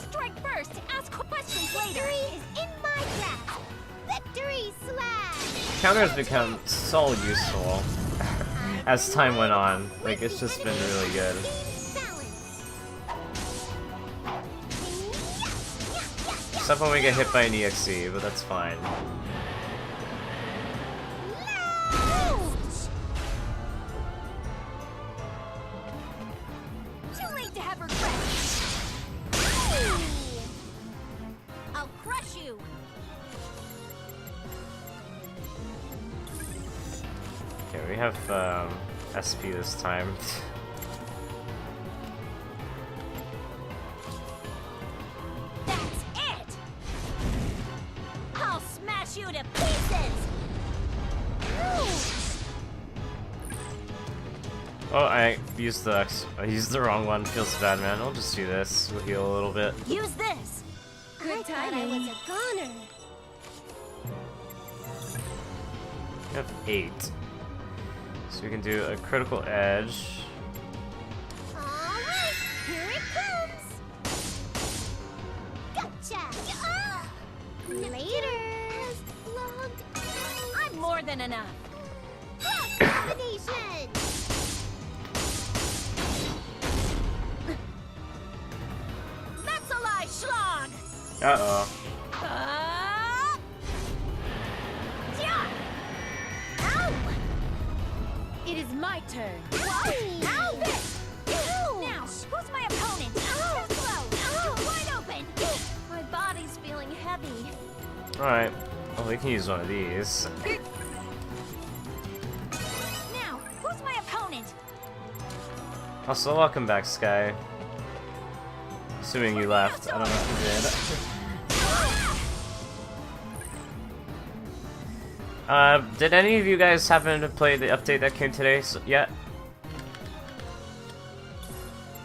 Strike first, ask questions later! Victory is in my grasp! Victory slash! Counters become so useful as time went on. Like, it's just been really good. Except when we get hit by an EXE, but that's fine. Too late to have regrets! I'll crush you! Okay, we have SP this time. That's it! I'll smash you to pieces! Oh, I used the wrong one. Feels bad, man. I'll just do this. We'll heal a little bit. Use this! Good I thought I was a goner! We have 8. So we can do a critical edge. Alright, here it comes! Gotcha! Later! Logged out! I'm more than enough. Cross combination! Metzelai Schlag! Uh-oh. It is my turn. Now this! Now, who's my opponent? Too slow! You're wide open! My body's feeling heavy. Alright. Well, we can use one of these. Now, who's my opponent? Also, welcome back, Sky. Assuming you left. I don't know if you did. Did any of you guys happen to play the update that came today yet?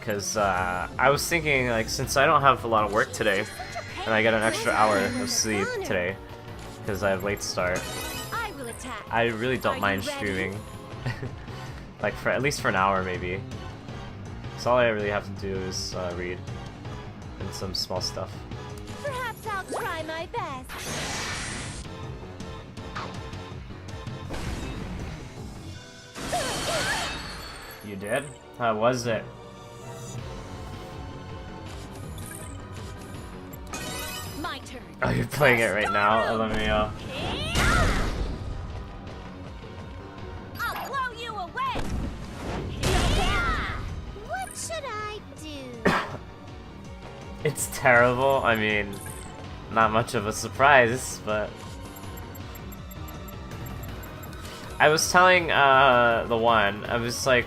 because I was thinking, like, since I don't have a lot of work today, and I get an extra hour of sleep today, because I have late start, I really don't mind streaming. Like, for at least for an hour, maybe. So all I really have to do is read, and some small stuff. Perhaps I'll try my best. You did? How was it? My turn. Oh, you're playing it right now, LMAO. I'll blow you away. What should I do? It's terrible. I mean, not much of a surprise, but I was telling the one, I was like,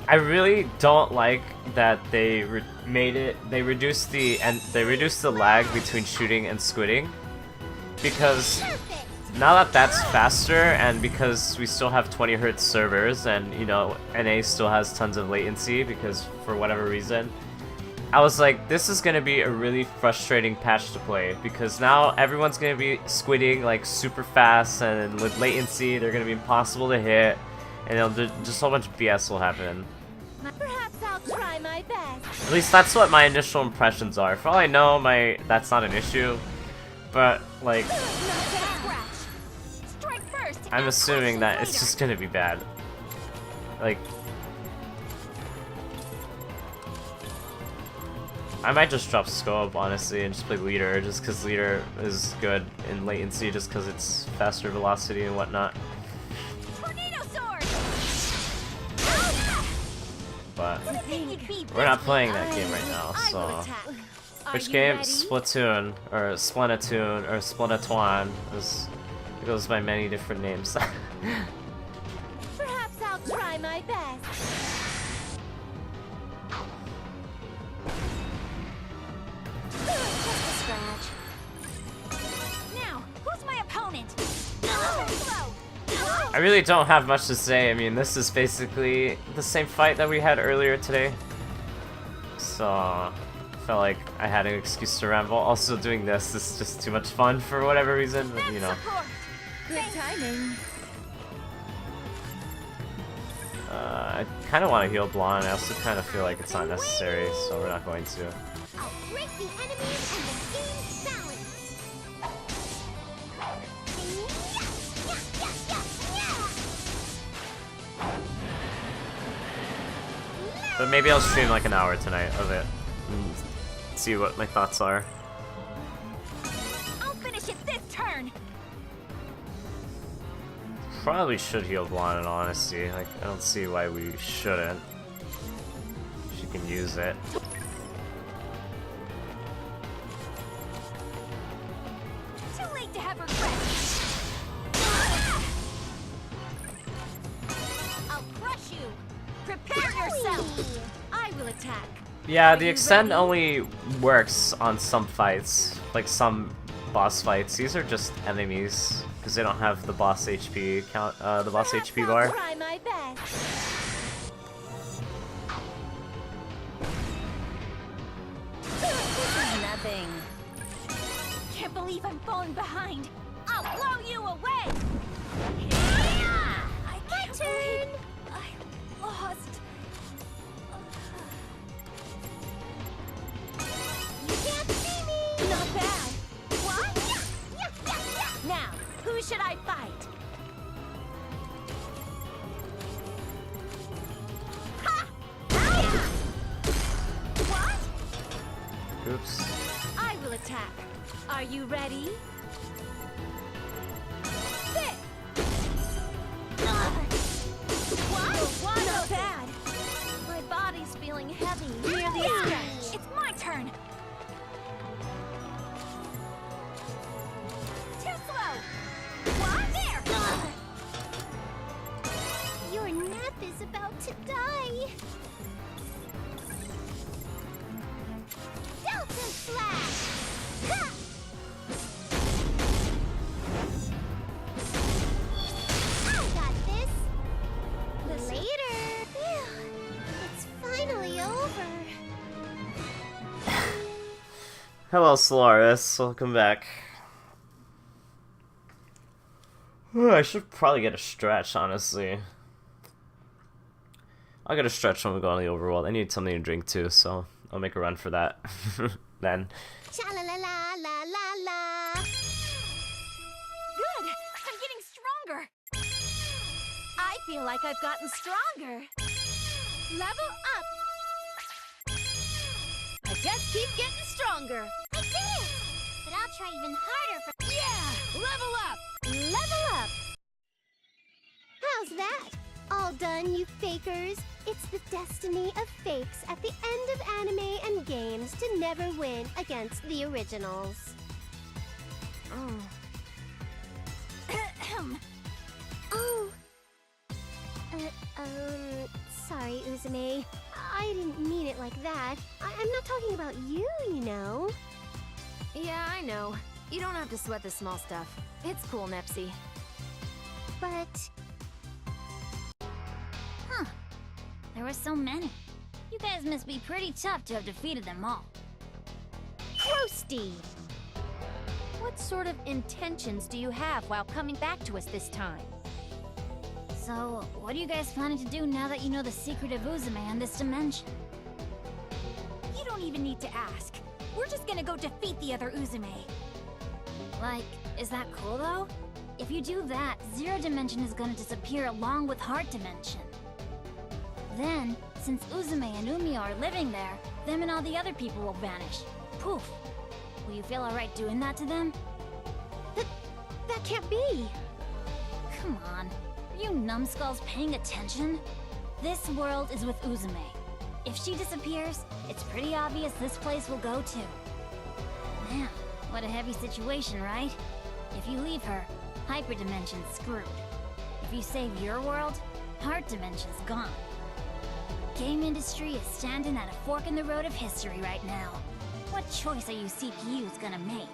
I really don't like that they reduced the lag between shooting and squidding, because now that that's faster, and because we still have 20 Hz servers, and you know NA still has tons of latency because for whatever reason, I was like, this is gonna be a really frustrating patch to play, because now everyone's gonna be squidding like super fast, and with latency they're gonna be impossible to hit, and just a whole bunch of BS will happen. Perhaps I'll try my best. At least that's what my initial impressions are. For all I know, that's not an issue, but like, I'm assuming that it's just gonna be bad. Like, I might just drop scope, honestly, and just play leader, just because leader is good in latency, just because it's faster velocity and whatnot. But we're not playing that game right now, so... Which game? Splatoon, or Splenatoon, or Splenatoine. It goes by many different names. Perhaps I'll try my best. Just a scratch. Now, who's my opponent? I really don't have much to say. I mean, this is basically the same fight that we had earlier today. So, I felt like I had an excuse to ramble. Also, doing this is just too much fun for whatever reason, but you know. Good timing. I kind of want to heal Blonde. I also kind of feel like it's not necessary, so we're not going to. I'll break the enemies and the game's balance. But maybe I'll stream like an hour tonight of it and see what my thoughts are. I'll finish it this turn. Probably should heal Blonde in honesty. Like, I don't see why we shouldn't. She can use it. Too late to have regrets. I'll crush you. Prepare yourself. I will attack. Yeah, the extend only works on some fights, like some boss fights. These are just enemies because they don't have the boss HP count, the boss HP bar. Try my best. Nothing. Can't believe I'm falling behind. I'll blow you away. I can't believe I lost. You can't see me. Not bad. What? Now, who should I fight? Ha! What? Oops. I will attack. Are you ready? Sit. What? Not bad. My body's feeling heavy. Nearly a stretch. It's my turn. Too slow. What? There. Your nap is about to die. Delta Slash! Ha! I got this. Later. Phew. It's Hello, Solaris. Welcome back. I should probably get a stretch, honestly. I'll get a stretch when we go on the overworld. I need something to drink too, so I'll make a run for that. Then. Cha-la-la-la-la-la-la. Good! I'm getting stronger! I feel like I've gotten stronger. Level up! I just keep getting stronger! I did it! But I'll try even harder for— Yeah! Level up! Level up! How's that? All done, you fakers? It's the destiny of fakes at the end of anime and games to never win against the originals. Oh. Sorry, Uzume. I didn't mean it like that. I'm not talking about you, you know. Yeah, I know. You don't have to sweat the small stuff. It's cool, Nepsi. But... Huh. There were so many. You guys must be pretty tough to have defeated them all. Roasty! What sort of intentions do you have while coming back to us this time? So, what are you guys planning to do now that you know the secret of Uzume and this dimension? You don't even need to ask. We're just gonna go defeat the other Uzume. Like, is that cool though? If you do that, Zero Dimension is gonna disappear along with Heart Dimension. Then, since Uzume and Umio are living there, them and all the other people will vanish. Poof. Will you feel alright doing that to them? That can't be! Come on. Are you numbskulls paying attention? This world is with Uzume. If she disappears, it's pretty obvious this place will go too. Man, what a heavy situation, right? If you leave her, Hyper Dimension's screwed. If you save your world, Heart Dimension's gone. Game industry is standing at a fork in the road of history right now. What choice are you CPUs gonna make?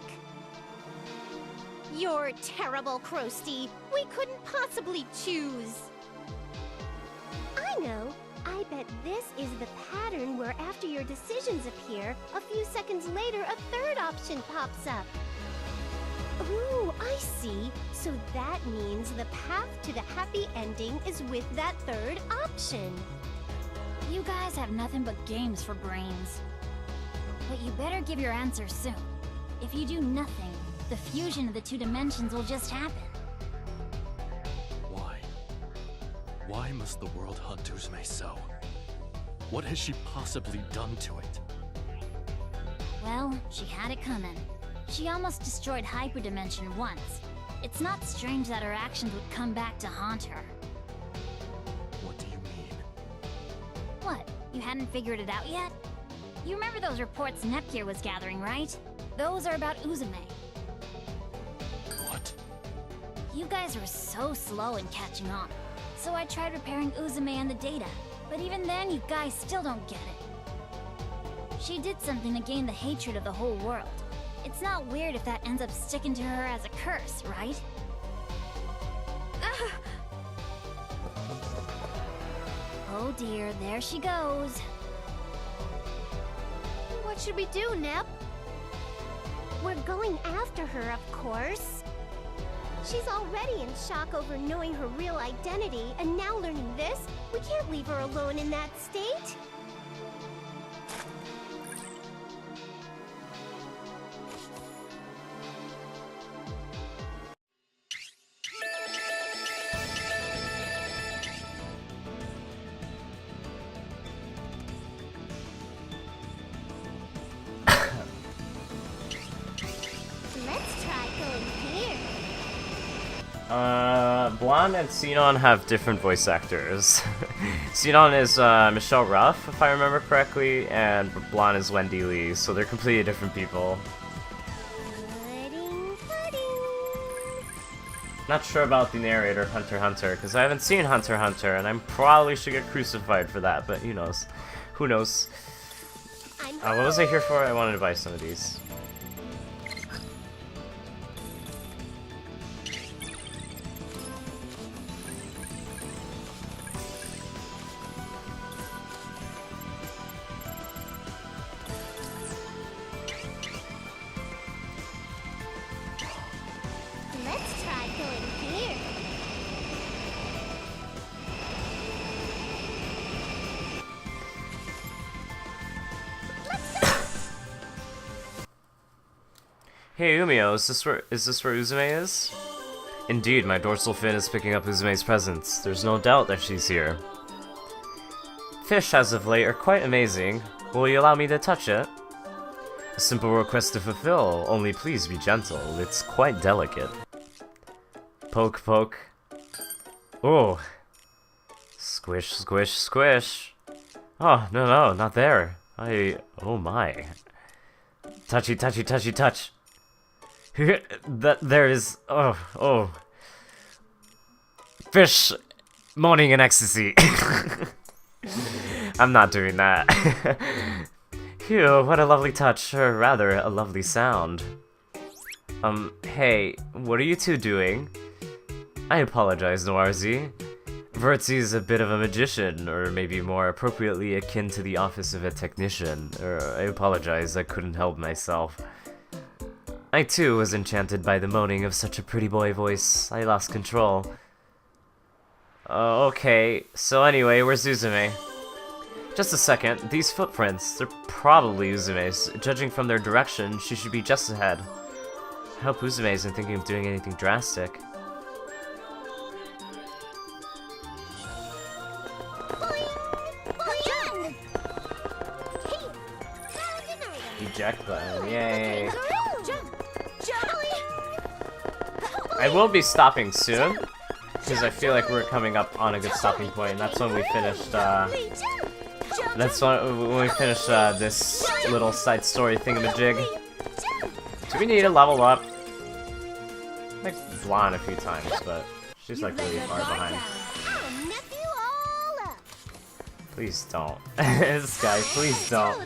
You're terrible, Krusty. We couldn't possibly choose. I know. I bet this is the pattern where after your decisions appear, a few seconds later a third option pops up. Ooh, I see. So that means the path to the happy ending is with that third option. You guys have nothing but games for brains. But you better give your answer soon. If you do nothing, the fusion of the two dimensions will just happen. Why? Why must the world hunt Uzume so? What has she possibly done to it? Well, she had it coming. She almost destroyed Hyperdimension once. It's not strange that her actions would come back to haunt her. What do you mean? What? You hadn't figured it out yet? You remember those reports VIIR was gathering, right? Those are about Uzume. What? You guys were so slow in catching on. So I tried repairing Uzume and the data, but even then you guys still don't get it. She did something to gain the hatred of the whole world. It's not weird if that ends up sticking to her as a curse, right? Oh dear, there she goes. What should we do, Nep? We're going after her, of course. She's already in shock over knowing her real identity, and now learning this, we can't leave her alone in that state. Let's try going here. Blonde and Xenon have different voice actors. Xenon is Michelle Ruff, if I remember correctly, and Blonde is Wendy Lee, so they're completely different people. Not sure about the narrator of Hunter x Hunter, because I haven't seen Hunter x Hunter, and I probably should get crucified for that, but who knows? Who knows? What was I here for? I wanted to buy some of these. go in here. Hey Umio, is this where Uzume is? Indeed, my dorsal fin is picking up Uzume's presence. There's no doubt that she's here. Fish as of late are quite amazing. Will you allow me to touch it? A simple request to fulfill, only please be gentle. It's quite delicate. Poke, poke. Oh. Squish, squish, squish. Oh, no, not there. Oh my. Touchy, touchy, touchy, touch. There is... Oh. Fish moaning in ecstasy. I'm not doing that. Phew, what a lovely touch, or rather, a lovely sound. Hey, what are you two doing? I apologize, Noirzy. Vertzi is a bit of a magician, or maybe more appropriately akin to the office of a technician. I apologize, I couldn't help myself. I too was enchanted by the moaning of such a pretty boy voice. I lost control. Okay, so anyway, where's Uzume? Just a second, these footprints, they're probably Uzume's. Judging from their direction, she should be just ahead. I hope Uzume isn't thinking of doing anything drastic. Eject button, yay! I will be stopping soon, because I feel like we're coming up on a good stopping point, and that's when we finished, this little side story thingamajig. Do we need to level up? Like Blonde a few times, but she's like really far behind. Please don't. This guy, please don't.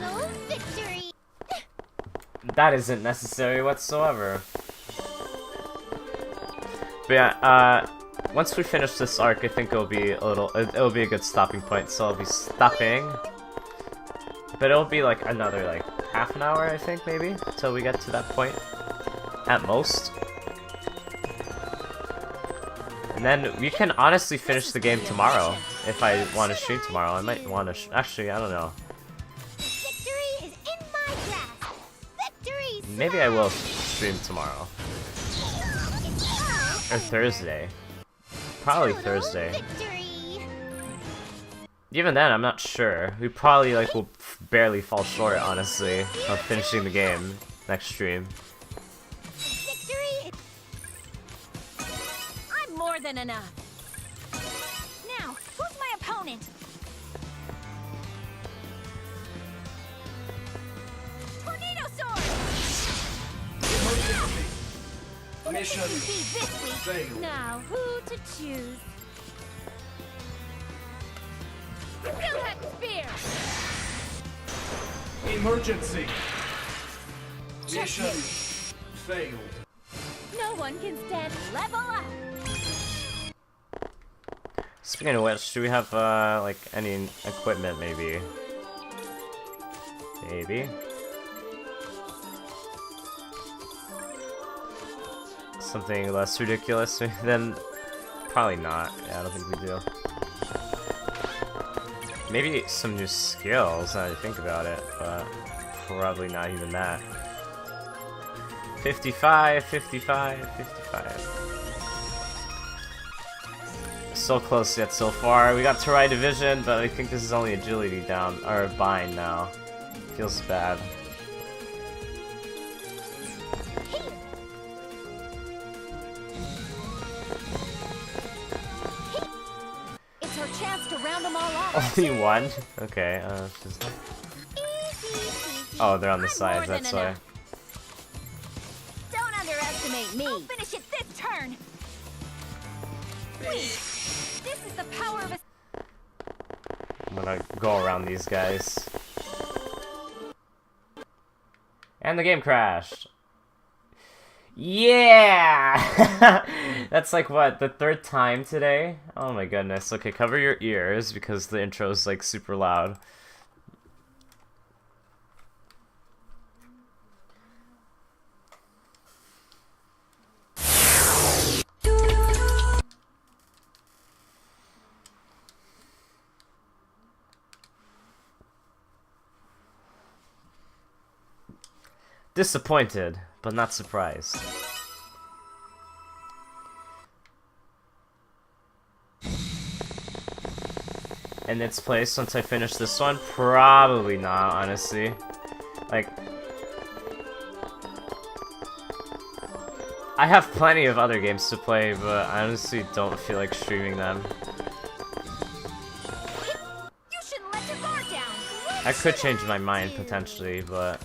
That isn't necessary whatsoever. But yeah, once we finish this arc, I think it'll be a good stopping point. So I'll be stopping, but it'll be like another like half an hour, I think, maybe, till we get to that point, at most. And then we can honestly finish the game tomorrow if I want to stream tomorrow. I might want to actually, I don't know. Maybe I will stream tomorrow. Or Thursday. Probably Thursday. Even then, I'm not sure. We probably like will barely fall short, honestly, of finishing the game next stream. I'm more than enough. Now, who's my opponent? Tornado sword! Mission failed. Now, who to choose? Kill that spear! Emergency. Mission failed. No one can stand level up! Speaking of which, do we have like any equipment maybe? Maybe. Something less ridiculous than... Probably not. Yeah, I don't think we do. Maybe some new skills, now that I think about it, but probably not even that. 55, 55, 55. So close yet so far. We got Terai Division, but I think this is only agility down, or bind now. Feels bad. Only one? Okay, just... Oh, they're on the sides, that's why. Don't underestimate me! I'll finish it this turn! Wait! This is the power of a... I'm gonna go around these guys. And the game crashed. Yeah! That's like, what, the third time today? Oh my goodness. Okay, cover your ears because the intro's like super loud. Disappointed, but not surprised. In its place once I finish this one? Probably not, honestly. Like, I have plenty of other games to play, but I honestly don't feel like streaming them. You shouldn't let your guard down. I could change my mind potentially, but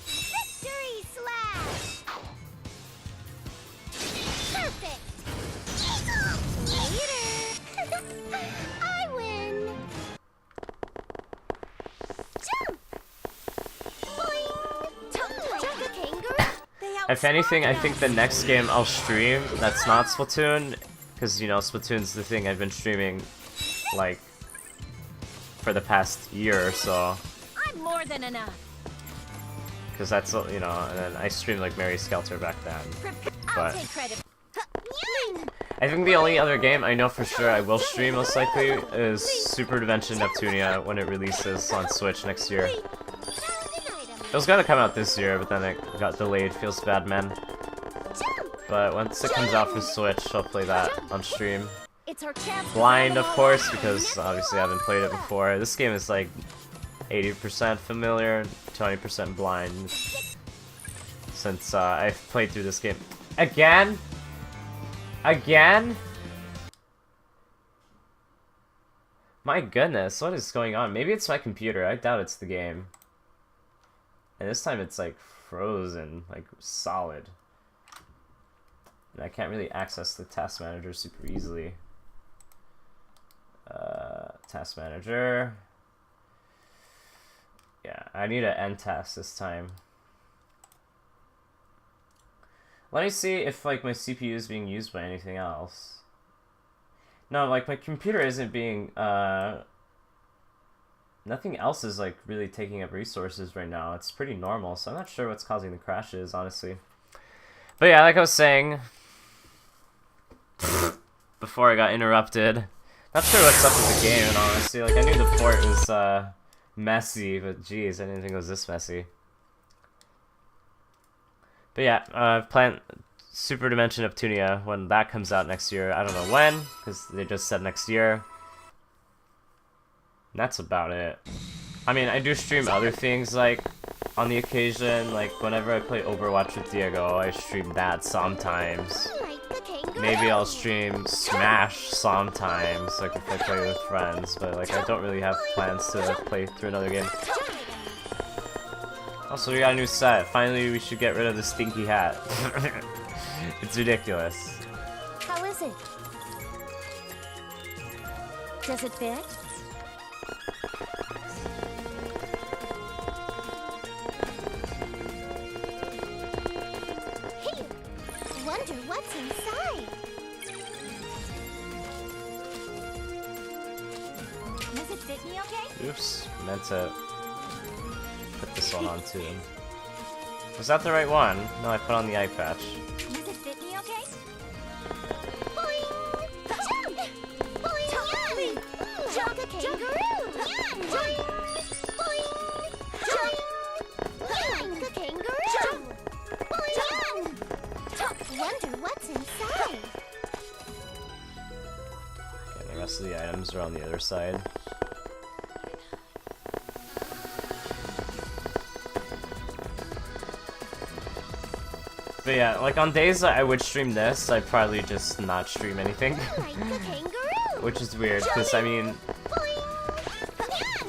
Victory slash! Perfect! Later! I win! Jump! Boing! Like a kangaroo? if anything, I think the next game I'll stream that's not Splatoon, because you know Splatoon's the thing I've been streaming like for the past year or so. I'm more than enough. Because that's, you know, and then I streamed like Mary Skelter back then. I'll But take credit. I think the only other game I know for sure I will stream most likely is Super Dimension Neptunia when it releases on Switch next year. It was gonna come out this year, but then it got delayed. Feels bad, man. But once it comes out for Switch, I'll play that on stream. It's our chance. Blind, of course, because obviously I haven't played it before. This game is like 80% familiar, 20% blind. Since I've played through this game. Again? Again? My goodness, what is going on? Maybe it's my computer. I doubt it's the game. And this time it's like frozen, like solid. And I can't really access the task manager super easily. Task manager. Yeah, I need to end task this time. Let me see if like my CPU is being used by anything else. No, like my computer isn't being nothing else is like really taking up resources right now. It's pretty normal, so I'm not sure what's causing the crashes, honestly. But yeah, like I was saying before I got interrupted, not sure what's up with the game, honestly. Like I knew the port was messy, but geez, I didn't think it was this messy. But yeah, plan Super Dimension Neptunia when that comes out next year. I don't know when, because they just said next year. And that's about it. I mean, I do stream other things, like, on the occasion. Like, whenever I play Overwatch with Diego, I stream that sometimes. Maybe I'll stream Smash sometimes, like if I play with friends. But, like, I don't really have plans to play through another game. Also, we got a new set. Finally, we should get rid of the stinky hat. It's ridiculous. How is it? Does it fit? Hey, wonder what's inside. Does it fit me okay? Oops, meant to put this one on too. Was that the right one? No, I put on the eye patch. Does it fit me okay? Jump, kangaroo! Boing! Jump! Like a kangaroo! Boing! Wonder what's inside. Okay, the rest of the items are on the other side. But yeah, like on days that I would stream this, I'd probably just not stream anything. Which is weird, because I mean,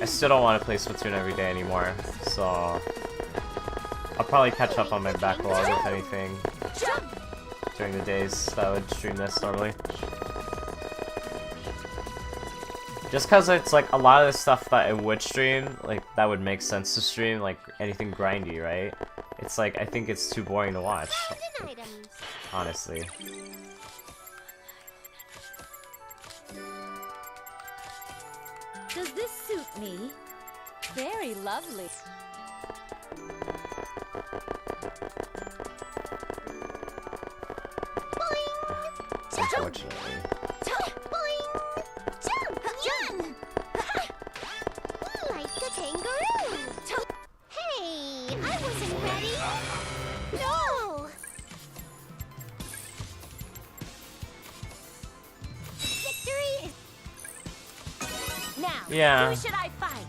I still don't want to play Splatoon every day anymore, so I'll probably catch up on my backlog, if anything, during the days that I would stream this normally. Just because it's like a lot of the stuff that I would stream, like that would make sense to stream, like anything grindy, right? It's like, I think it's too boring to watch, honestly. Does this suit me? Very lovely. Unfortunately. Like a kangaroo! Hey, I Yeah. Who should I fight?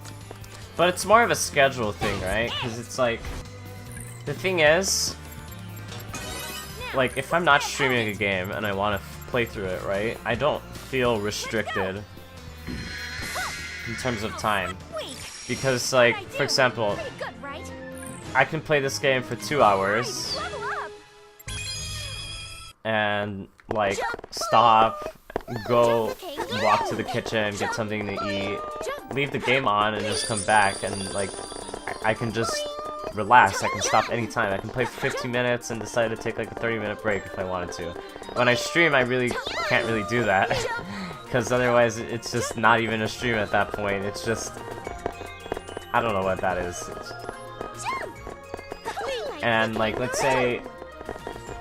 But it's more of a schedule thing, right? Because it's like, the thing is, like, if I'm not streaming a game and I want to play through it, right? I don't feel restricted in terms of time. Because, like, for example, I can play this game for 2 hours and, like, stop, go walk to the kitchen, get something to eat, leave the game on, and just come back, and, like, I can just relax. I can stop anytime. I can play for 15 minutes and decide to take, like, a 30-minute break if I wanted to. When I stream, I really can't really do that, because otherwise it's just not even a stream at that point. It's just... I don't know what that is. And, like, let's say,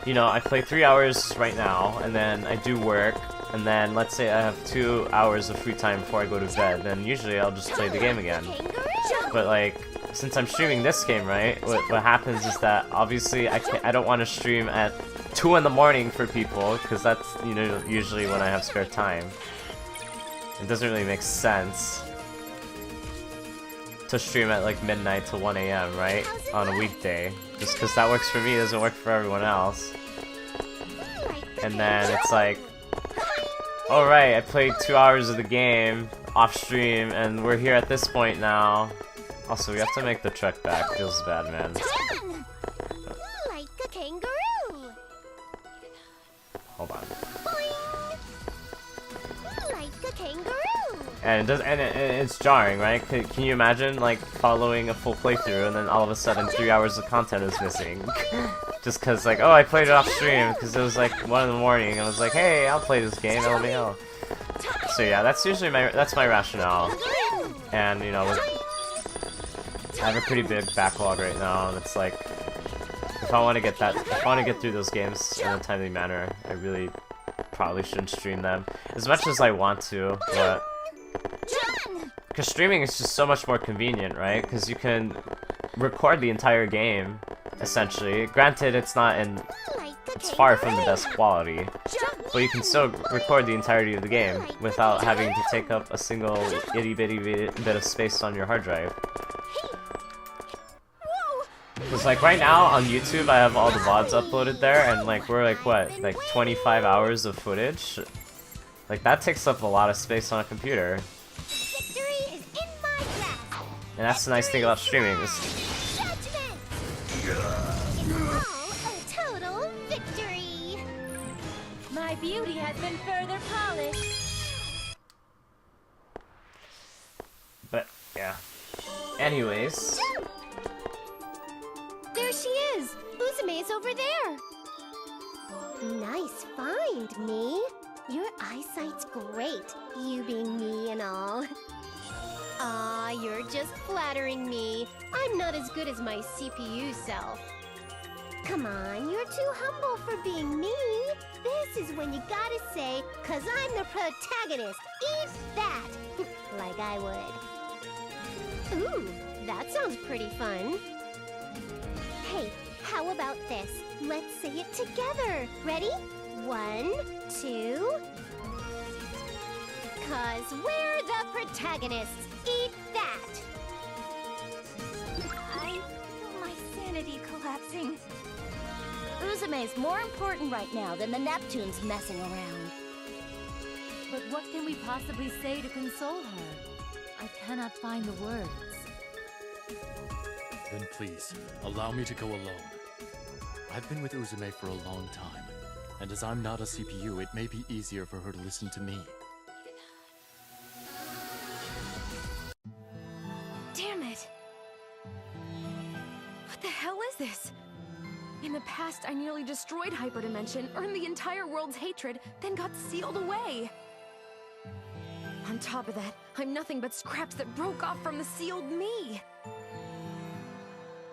you know, I play 3 hours right now, and then I do work, and then let's say I have 2 hours of free time before I go to bed, then usually I'll just play the game again. But, like, since I'm streaming this game, right, what happens is that, obviously, I don't want to stream at 2 in the morning for people, because that's, you know, usually when I have spare time. It doesn't really make sense to stream at like midnight to 1 AM, right? On a weekday. Just because that works for me doesn't work for everyone else. And then it's like, alright, I played 2 hours of the game off stream and we're here at this point now. Also, we have to make the trek back. Feels bad, man. Like a kangaroo. Hold on. Like a kangaroo. And it does, and it's jarring, right? Can you imagine like following a full playthrough and then all of a sudden 3 hours of content is missing? Just cause like, oh, I played it off stream because it was like 1 in the morning and I was like, hey, I'll play this game, LMAO. So yeah, that's usually that's my rationale. And you know, I have a pretty big backlog right now, and it's like, if I want to get through those games in a timely manner, I really probably shouldn't stream them as much as I want to, but because streaming is just so much more convenient, right? Because you can record the entire game, essentially. Granted, it's far from the best quality, but you can still record the entirety of the game without having to take up a single itty-bitty bit of space on your hard drive. Because like right now on YouTube I have all the VODs uploaded there, and like we're like what, like 25 hours of footage? Like that takes up a lot of space on a computer. And that's the nice thing about streaming. Total victory. My beauty has been further polished. But yeah. Anyways. There she is! Uzume's over there! Nice find, me. Your eyesight's great, you being me and all. Aw, you're just flattering me. I'm not as good as my CPU self. Come on, you're too humble for being me. This is when you gotta say, 'cause I'm the protagonist. Eat that! Like I would. Ooh, that sounds pretty fun. Hey, how about this? Let's say it together. Ready? 1, 2... 'Cause we're the protagonists. Eat that! I feel my sanity collapsing. Uzume's more important right now than the Neptunes messing around. But what can we possibly say to console her? I cannot find the words. Then please, allow me to go alone. I've been with Uzume for a long time, and as I'm not a CPU, it may be easier for her to listen to me. Damn it! What the hell is this? In the past, I nearly destroyed Hyperdimension, earned the entire world's hatred, then got sealed away. On top of that, I'm nothing but scraps that broke off from the sealed me.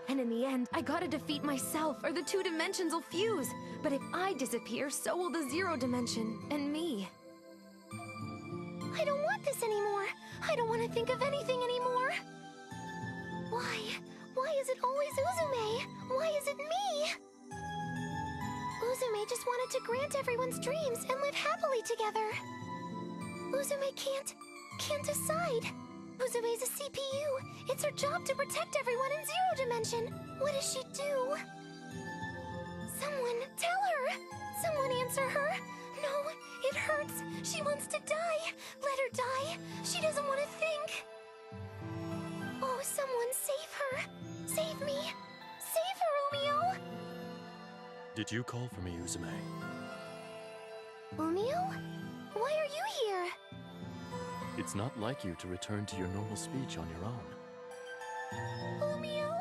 And in the end, I gotta defeat myself, or the 2 dimensions will fuse. But if I disappear, so will the 0 dimension, and me. I don't want this anymore. I don't want to think of anything anymore. Why? Why is it always Uzume? Why is it me? Uzume just wanted to grant everyone's dreams and live happily together. Uzume can't decide. Uzume's a CPU. It's her job to protect everyone in Zero Dimension. What does she do? Someone, tell her! Someone answer her! No, it hurts. She wants to die. Let her die. She doesn't want to think. Oh, someone save her. Save me. Save her, Umio! Did you call for me, Uzume? Umio? Why are you here? It's not like you to return to your normal speech on your own. Umio?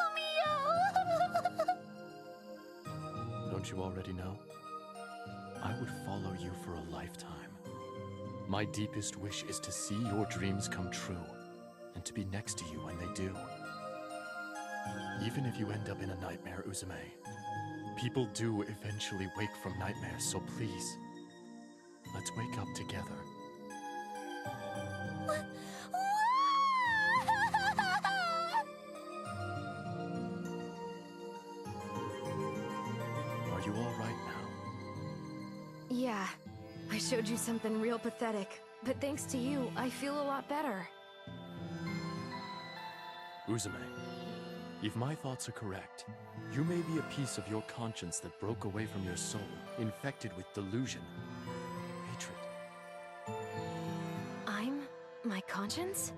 Umio! Don't you already know? I would follow you for a lifetime. My deepest wish is to see your dreams come true, and to be next to you when they do. Even if you end up in a nightmare, Uzume, people do eventually wake from nightmares, so please, let's wake up together. Are you all right now? Yeah, I showed you something real pathetic, but thanks to you, I feel a lot better. Uzume, if my thoughts are correct, you may be a piece of your conscience that broke away from your soul, infected with delusion, hatred. I'm my conscience?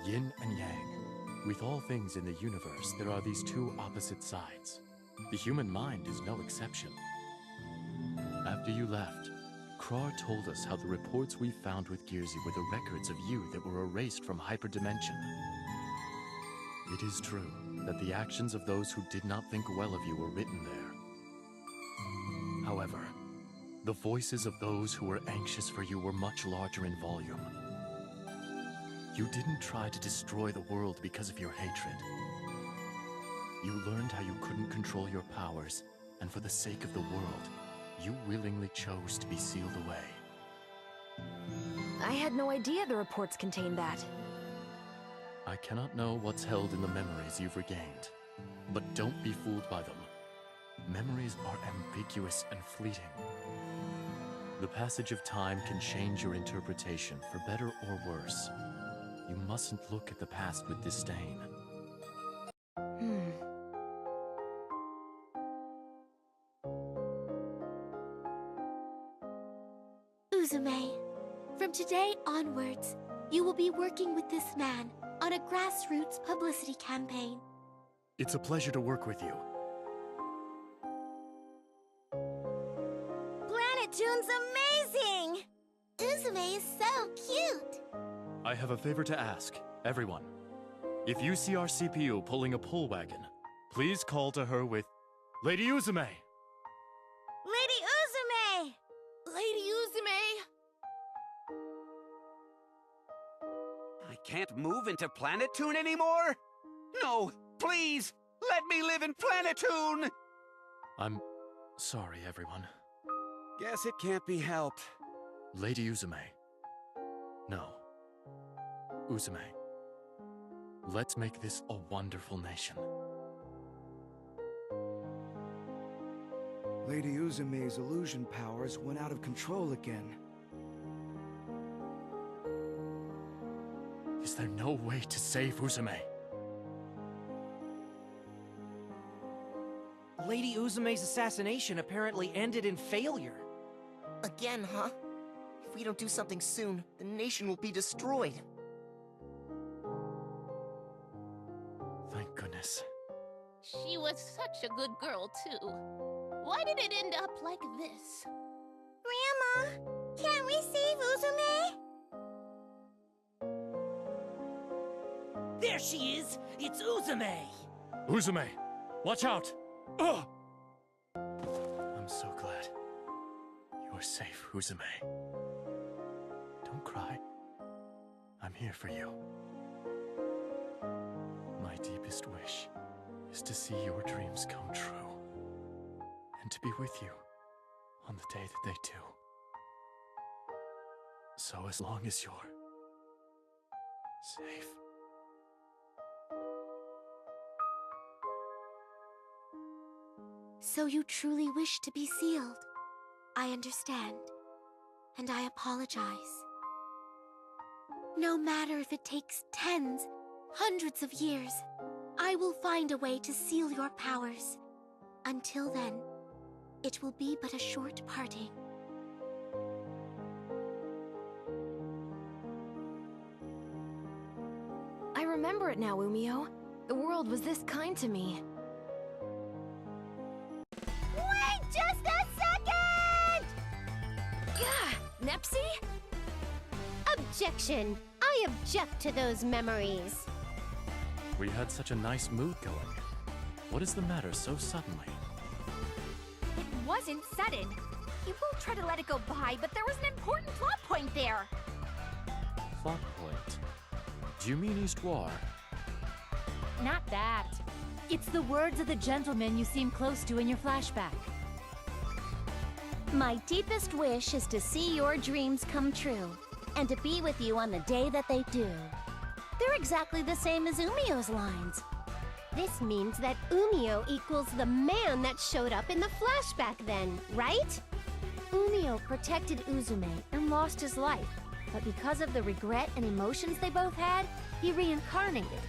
Yin and yang. With all things in the universe, there are these two opposite sides. The human mind is no exception. After you left, Krar told us how the reports we found with Gearsy were the records of you that were erased from hyperdimension. It is true that the actions of those who did not think well of you were written there. However, the voices of those who were anxious for you were much larger in volume. You didn't try to destroy the world because of your hatred. You learned how you couldn't control your powers, and for the sake of the world, you willingly chose to be sealed away. I had no idea the reports contained that. I cannot know what's held in the memories you've regained, but don't be fooled by them. Memories are ambiguous and fleeting. The passage of time can change your interpretation for better or worse. You mustn't look at the past with disdain. Uzume, from today onwards, you will be working with this man on a grassroots publicity campaign. It's a pleasure to work with you. Planet Toon's amazing! Uzume is so cute! I have a favor to ask, everyone. If you see our CPU pulling a pull wagon, please call to her with, Lady Uzume! Lady Uzume! Lady Uzume! I can't move into Planet Toon anymore? No, please! Let me live in Planet Toon! I'm sorry, everyone. Guess it can't be helped. Lady Uzume. No. Uzume. Let's make this a wonderful nation. Lady Uzume's illusion powers went out of control again. Is there no way to save Uzume? Lady Uzume's assassination apparently ended in failure. Again, huh? If we don't do something soon, the nation will be destroyed. Thank goodness. She was such a good girl, too. Why did it end up like this? Grandma, can't we save Uzume? There she is! It's Uzume! Uzume! Watch out! Ugh! I'm so glad. You're safe, Uzume. Don't cry. I'm here for you. My deepest wish is to see your dreams come true. And to be with you on the day that they do. So as long as you're safe. So you truly wish to be sealed. I understand. And I apologize. No matter if it takes tens, hundreds of years, I will find a way to seal your powers. Until then, it will be but a short parting. I remember it now, Umio. The world was this kind to me. Wait just a second! Gah! Nepsi? Objection! I object to those memories. We had such a nice mood going. What is the matter so suddenly? It wasn't sudden. You both tried to let it go by, but there was an important plot point there. Plot point. Do you mean Histoire? Not that. It's the words of the gentleman you seem close to in your flashback. My deepest wish is to see your dreams come true, and to be with you on the day that they do. They're exactly the same as Umio's lines. This means that Umio equals the man that showed up in the flashback then, right? Umio protected Uzume and lost his life, but because of the regret and emotions they both had, he reincarnated.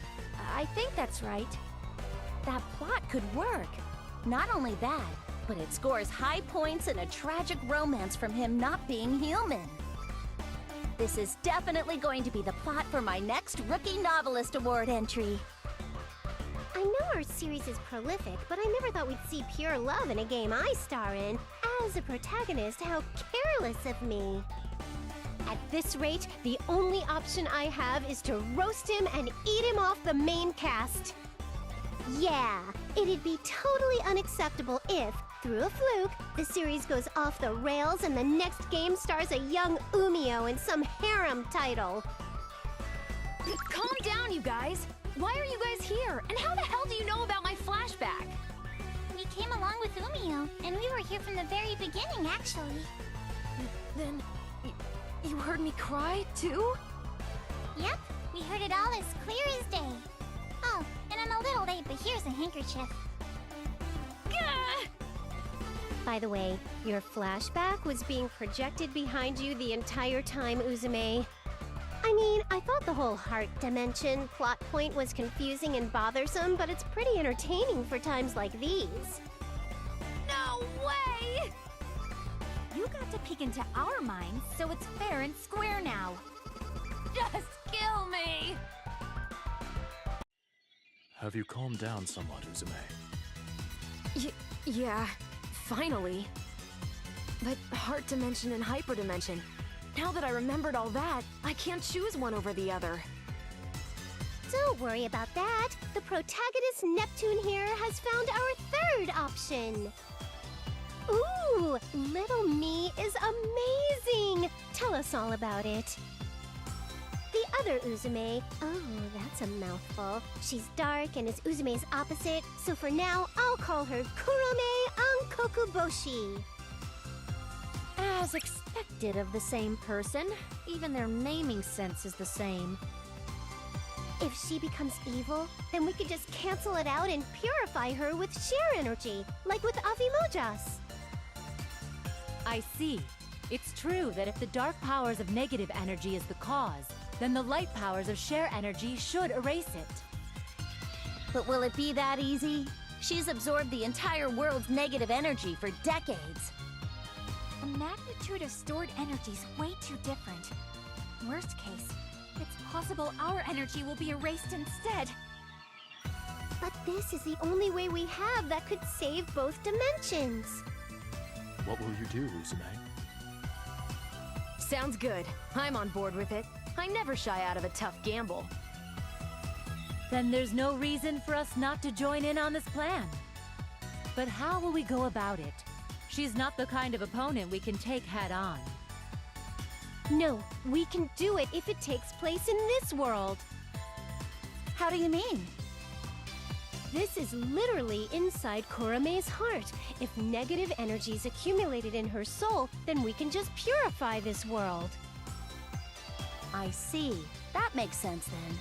I think that's right. That plot could work. Not only that, but it scores high points in a tragic romance from him not being human. This is definitely going to be the plot for my next Rookie Novelist Award entry. I know our series is prolific, but I never thought we'd see pure love in a game I star in. As a protagonist, how careless of me. At this rate, the only option I have is to roast him and eat him off the main cast. Yeah, it'd be totally unacceptable if, through a fluke, the series goes off the rails and the next game stars a young Umio in some harem title. Calm down, you guys! Why are you guys here? And how the hell do you know about my flashback? We came along with Umio, and we were here from the very beginning, actually. Then, you heard me cry, too? Yep, we heard it all as clear as day. Oh, and I'm a little late, but here's a handkerchief. Gah! By the way, your flashback was being projected behind you the entire time, Uzume. I mean, I thought the whole heart dimension plot point was confusing and bothersome, but it's pretty entertaining for times like these. No way! You got to peek into our minds, so it's fair and square now. Just kill me! Have you calmed down somewhat, Uzume? Yeah, finally. But heart dimension and hyperdimension. Now that I remembered all that, I can't choose one over the other. Don't worry about that. The protagonist Neptune here has found our third option. Ooh, little me is amazing. Tell us all about it. The other Uzume, oh, that's a mouthful. She's dark and is Uzume's opposite, so for now, I'll call her Kurome Ankokuboshi. As expected of the same person, even their naming sense is the same. If she becomes evil, then we could just cancel it out and purify her with sheer energy, like with Avimojas. I see. It's true that if the dark powers of negative energy is the cause, then the light powers of share energy should erase it. But will it be that easy? She's absorbed the entire world's negative energy for decades. The magnitude of stored energy is way too different. Worst case, it's possible our energy will be erased instead. But this is the only way we have that could save both dimensions. What will you do, Uzume? Sounds good. I'm on board with it. I never shy out of a tough gamble. Then there's no reason for us not to join in on this plan. But how will we go about it? She's not the kind of opponent we can take head-on. No, we can do it if it takes place in this world. How do you mean? This is literally inside Kurome's heart. If negative energy's accumulated in her soul, then we can just purify this world. I see. That makes sense then.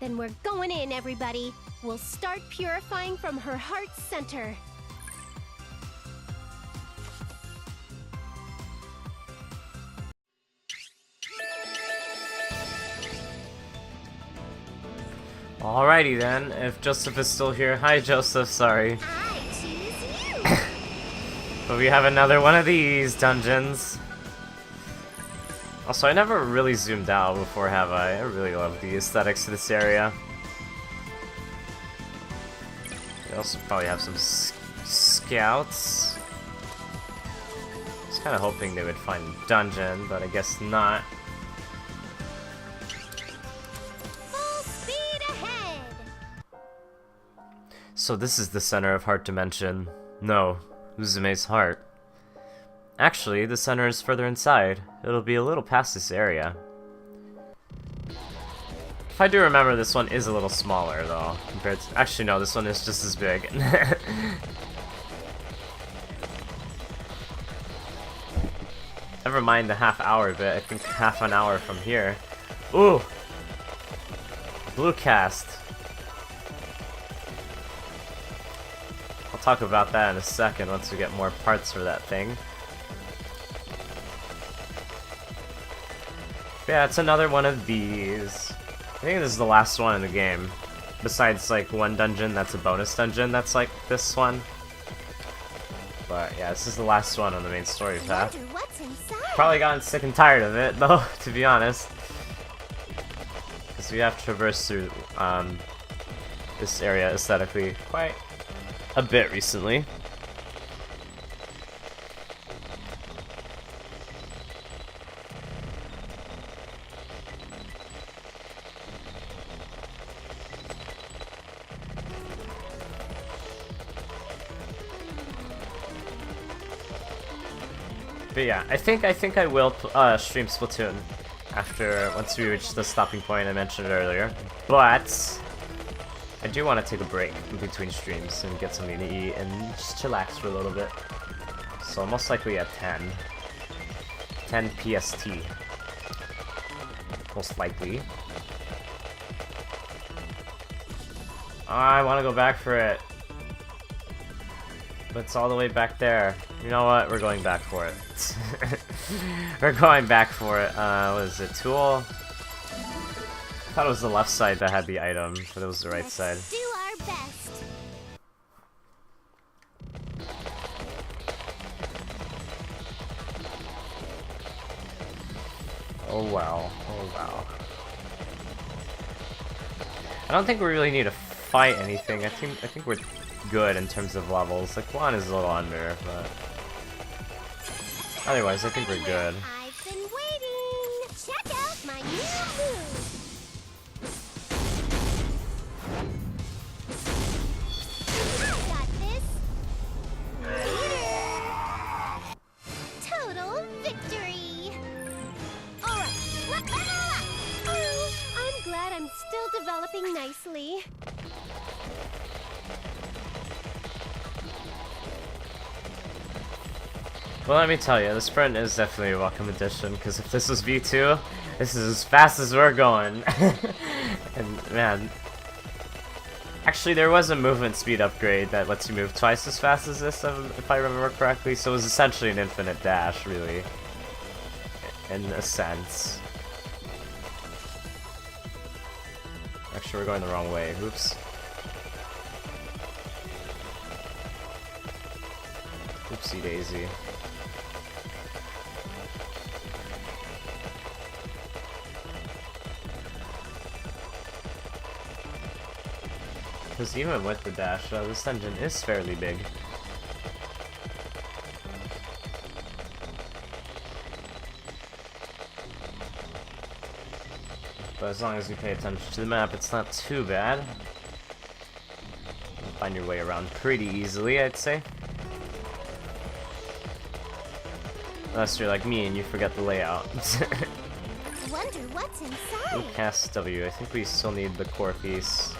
Then we're going in, everybody. We'll start purifying from her heart center. Alrighty then, if Joseph is still here. Hi Joseph, sorry. But we have another one of these dungeons. Also, I never really zoomed out before, have I? I really love the aesthetics of this area. We also probably have some scouts. I was kind of hoping they would find a dungeon, but I guess not. Full speed ahead! So this is the center of Heart Dimension. No, Uzume's heart. Actually, the center is further inside. It'll be a little past this area. If I do remember, this one is a little smaller, though, compared to... Actually, no, this one is just as big. Never mind the half-hour bit, I think half an hour from here. Ooh! Blue cast. I'll talk about that in a second once we get more parts for that thing. Yeah, it's another one of these. I think this is the last one in the game. Besides, like, one dungeon that's a bonus dungeon that's like this one. But yeah, this is the last one on the main story path. Probably gotten sick and tired of it, though, to be honest. Because we have traversed through this area aesthetically quite a bit recently. But yeah, I think I will stream Splatoon once we reach the stopping point I mentioned earlier. But I do want to take a break in between streams and get something to eat and just chillax for a little bit. So most likely at 10 PST. Most likely. I want to go back for it. But it's all the way back there. You know what? We're going back for it. We're going back for it. What is it? Tool? I thought it was the left side that had the item, but it was the right side. Do our best. Oh wow. Oh wow. I don't think we really need to fight anything. I think we're good in terms of levels. Like, one is a little under, but otherwise I think we're good. I've been waiting. Check out my new move. I got this. Total victory. All right, level up. Oh, I'm glad I'm still developing nicely. Well, let me tell you, the sprint is definitely a welcome addition, because if this was V2, this is as fast as we're going. And man, actually there was a movement speed upgrade that lets you move twice as fast as this, if I remember correctly, so it was essentially an infinite dash, really, in a sense. Actually, we're going the wrong way. Oops. Oopsie daisy. Because even with the dash, this dungeon is fairly big. But as long as you pay attention to the map, it's not too bad. You'll find your way around pretty easily, I'd say. Unless you're like me and you forget the layout. Wonder what's inside. Ooh, cast W. I think we still need the core piece.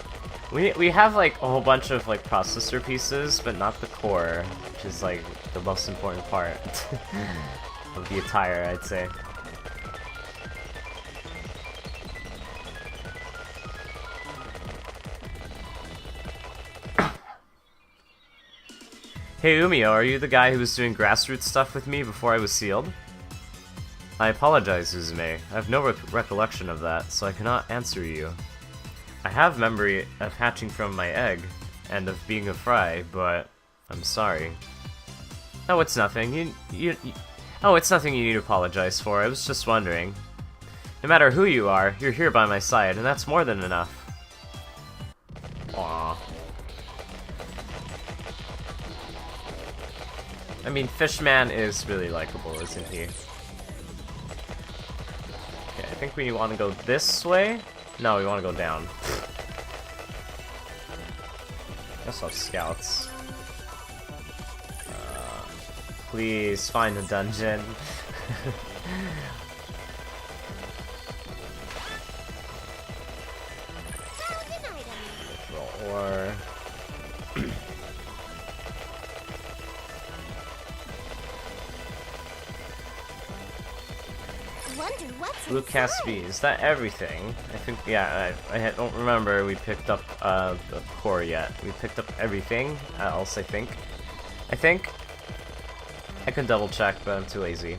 We have like a whole bunch of like processor pieces, but not the core, which is like the most important part of the attire, I'd say. Hey Umio, are you the guy who was doing grassroots stuff with me before I was sealed? I apologize, Uzume. I have no recollection of that, so I cannot answer you. I have memory of hatching from my egg, and of being a fry, but I'm sorry. Oh, it's nothing. Oh, it's nothing you need to apologize for. I was just wondering. No matter who you are, you're here by my side, and that's more than enough. Aww. I mean, Fishman is really likable, isn't he? Okay, I think we want to go this way? No, we want to go down. Guess I'll have scouts. Please, find a dungeon. Or... Blue Caspi, is that everything? I think, yeah, I don't remember we picked up the core yet. We picked up everything else, I think. I can double check, but I'm too lazy.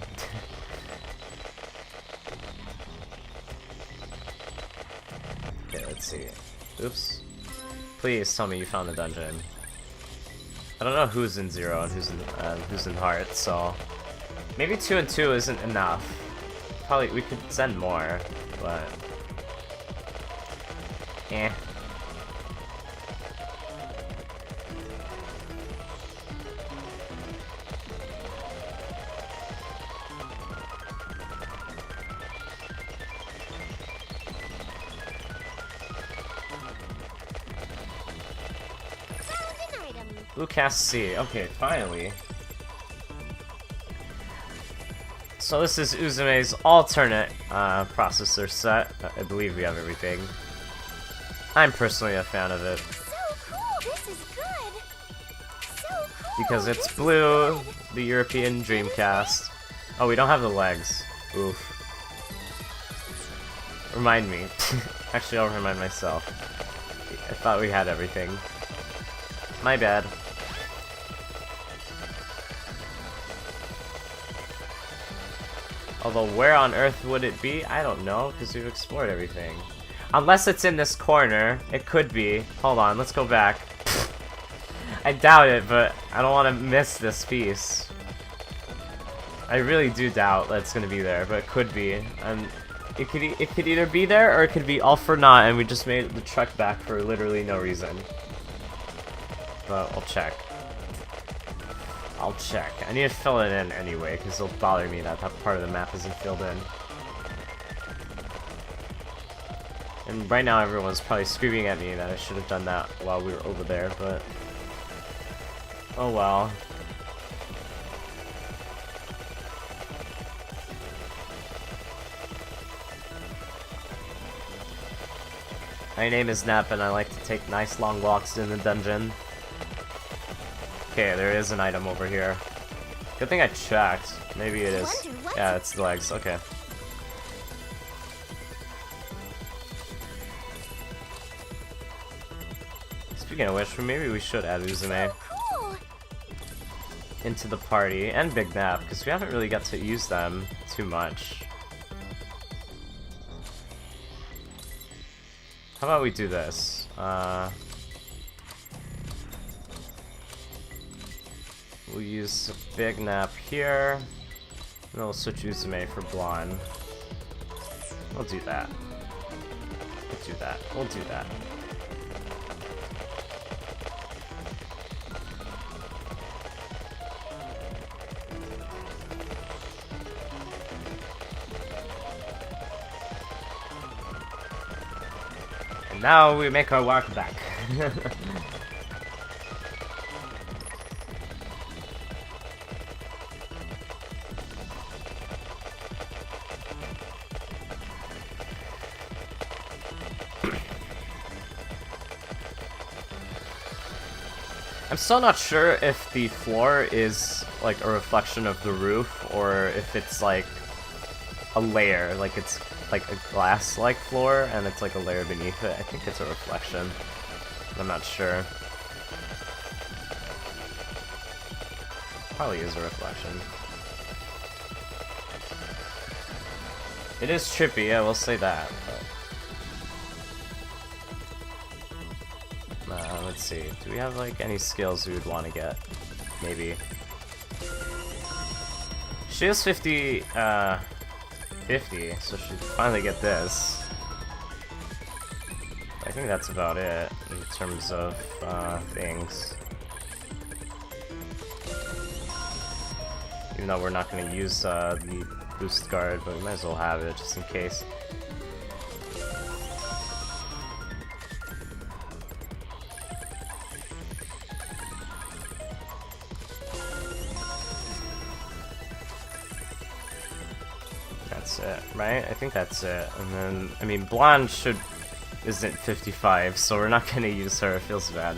Okay, let's see. Oops. Please tell me you found the dungeon. I don't know who's in 0 and who's in heart, so maybe 2 and 2 isn't enough. Probably we could send more, but eh. Lucas C. Okay, finally. So this is Uzume's alternate processor set. I believe we have everything. I'm personally a fan of it. So cool! This is good! So cool! Because it's blue, the European Dreamcast. Oh, we don't have the legs. Oof. Remind me. Actually, I'll remind myself. I thought we had everything. My bad. Although, where on earth would it be? I don't know, because we've explored everything. Unless it's in this corner. It could be. Hold on, let's go back. I doubt it, but I don't want to miss this piece. I really do doubt that it's going to be there, but it could be. And it could either be there, or it could be all for naught, and we just made the trek back for literally no reason. But I'll check. I'll check. I need to fill it in anyway, because it'll bother me that that part of the map isn't filled in. And right now everyone's probably screaming at me that I should have done that while we were over there, but... oh well. My name is Nep, and I like to take nice long walks in the dungeon. Okay, there is an item over here. Good thing I checked. Maybe it is. Yeah, it's the legs. Okay. Speaking of which, maybe we should add Uzume into the party, and Big Nap, because we haven't really got to use them too much. How about we do this? We'll use Big Nap here, and we'll switch Uzume for Blonde. We'll do that. We'll do that. We'll do that. And now we make our walk back. I'm still not sure if the floor is like a reflection of the roof, or if it's like a layer, like it's like a glass-like floor and it's like a layer beneath it. I think it's a reflection. I'm not sure. Probably is a reflection. It is trippy, I will say that. But... let's see. Do we have like any skills we would want to get? Maybe. She has 50, 50, so she'd finally get this. I think that's about it in terms of things. Even though we're not going to use the boost guard, but we might as well have it just in case. That's it, right? I think that's it. And then, I mean, Blonde isn't 55, so we're not gonna use her. It feels bad.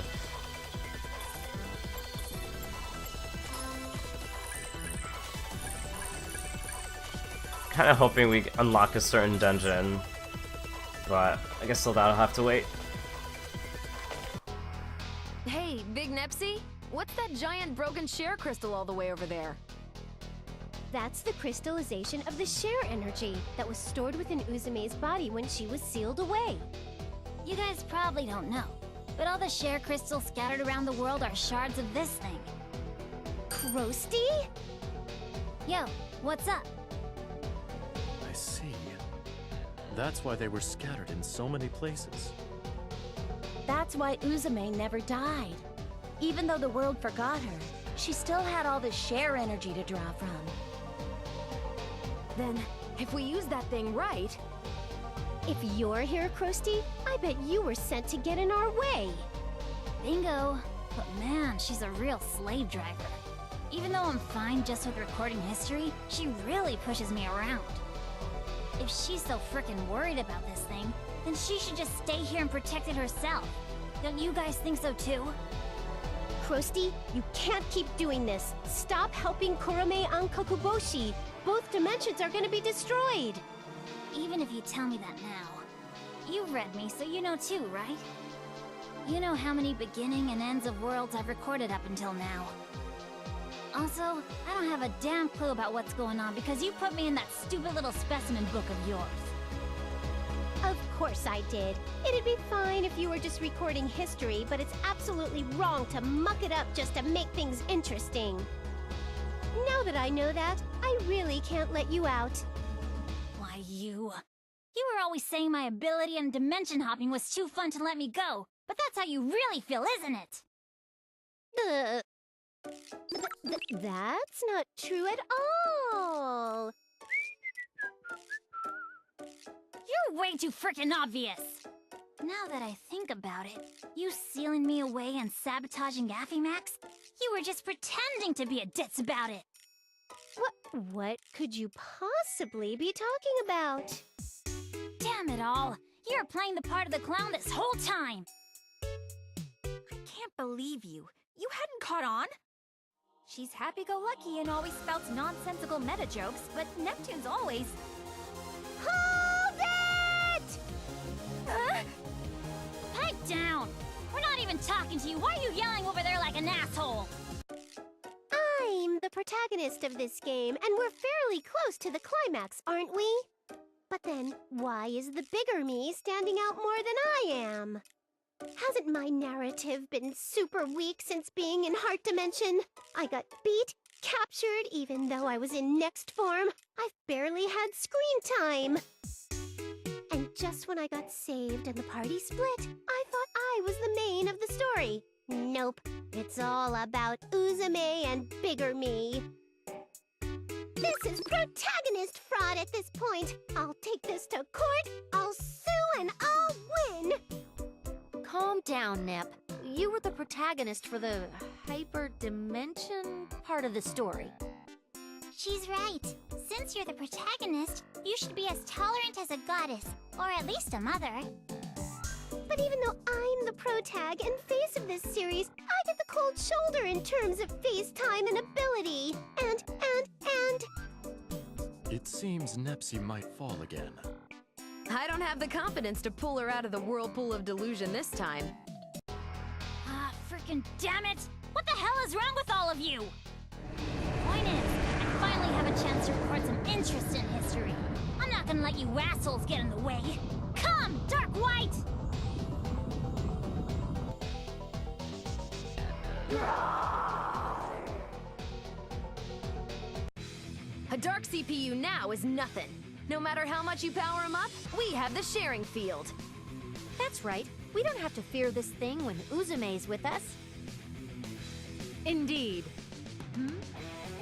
Kind of hoping we unlock a certain dungeon, but I guess that'll have to wait. Hey, Big Nepsy, what's that giant broken share crystal all the way over there? That's the crystallization of the share energy that was stored within Uzume's body when she was sealed away. You guys probably don't know, but all the share crystals scattered around the world are shards of this thing. Krusty? Yo, what's up? I see. That's why they were scattered in so many places. That's why Uzume never died. Even though the world forgot her, she still had all the share energy to draw from. Then, if we use that thing right... If you're here, Krusty, I bet you were sent to get in our way. Bingo. But man, she's a real slave driver. Even though I'm fine just with recording history, she really pushes me around. If she's so frickin' worried about this thing, then she should just stay here and protect it herself. Don't you guys think so too? Krusty, you can't keep doing this. Stop helping Kurome and Kokuboshi. Both dimensions are gonna be destroyed. Even if you tell me that now. You've read me, so you know too, right? You know how many beginning and ends of worlds I've recorded up until now. Also, I don't have a damn clue about what's going on because you put me in that stupid little specimen book of yours. Of course I did. It'd be fine if you were just recording history, but it's absolutely wrong to muck it up just to make things interesting. Now that I know that, I really can't let you out. Why, you were always saying my ability and dimension hopping was too fun to let me go, but that's how you really feel, isn't it? That's not true at all. You're way too frickin' obvious. Now that I think about it, you sealing me away and sabotaging Affymax, you were just pretending to be a ditz about it. What could you possibly be talking about? Damn it all! You're playing the part of the clown this whole time! I can't believe you. You hadn't caught on? She's happy-go-lucky and always spouts nonsensical meta-jokes, but Neptune's always... Hold it! Pipe down! We're not even talking to you. Why are you yelling over there like an asshole? I'm the protagonist of this game, and we're fairly close to the climax, aren't we? But then, why is the bigger me standing out more than I am? Hasn't my narrative been super weak since being in Heart Dimension? I got beat, captured, even though I was in next form. I've barely had screen time. And just when I got saved and the party split, I thought I was the main of the story. Nope, it's all about Uzume and bigger me. This is protagonist fraud at this point. I'll take this to court, I'll sue, and I'll win. Calm down, Nep. You were the protagonist for the hyperdimension part of the story. She's right. Since you're the protagonist, you should be as tolerant as a goddess, or at least a mother. But even though I'm the protag and face of this series, I get the cold shoulder in terms of face time and ability. And... It seems Nepsy might fall again. I don't have the confidence to pull her out of the whirlpool of delusion this time. Ah, frickin' damn it! What the hell is wrong with all of you? Point is, I finally have a chance to record some interest in history. I'm not gonna let you assholes get in the way. Come, Dark White! A dark CPU now is nothing. No matter how much you power him up, we have the sharing field. That's right. We don't have to fear this thing when Uzume's with us. Indeed.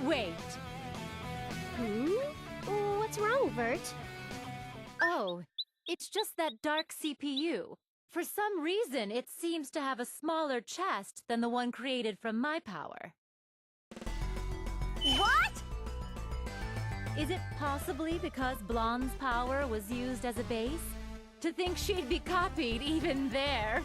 Wait. What's wrong, Vert? Oh, it's just that dark CPU. For some reason, it seems to have a smaller chest than the one created from my power. What? Is it possibly because Blonde's power was used as a base? To think she'd be copied even there.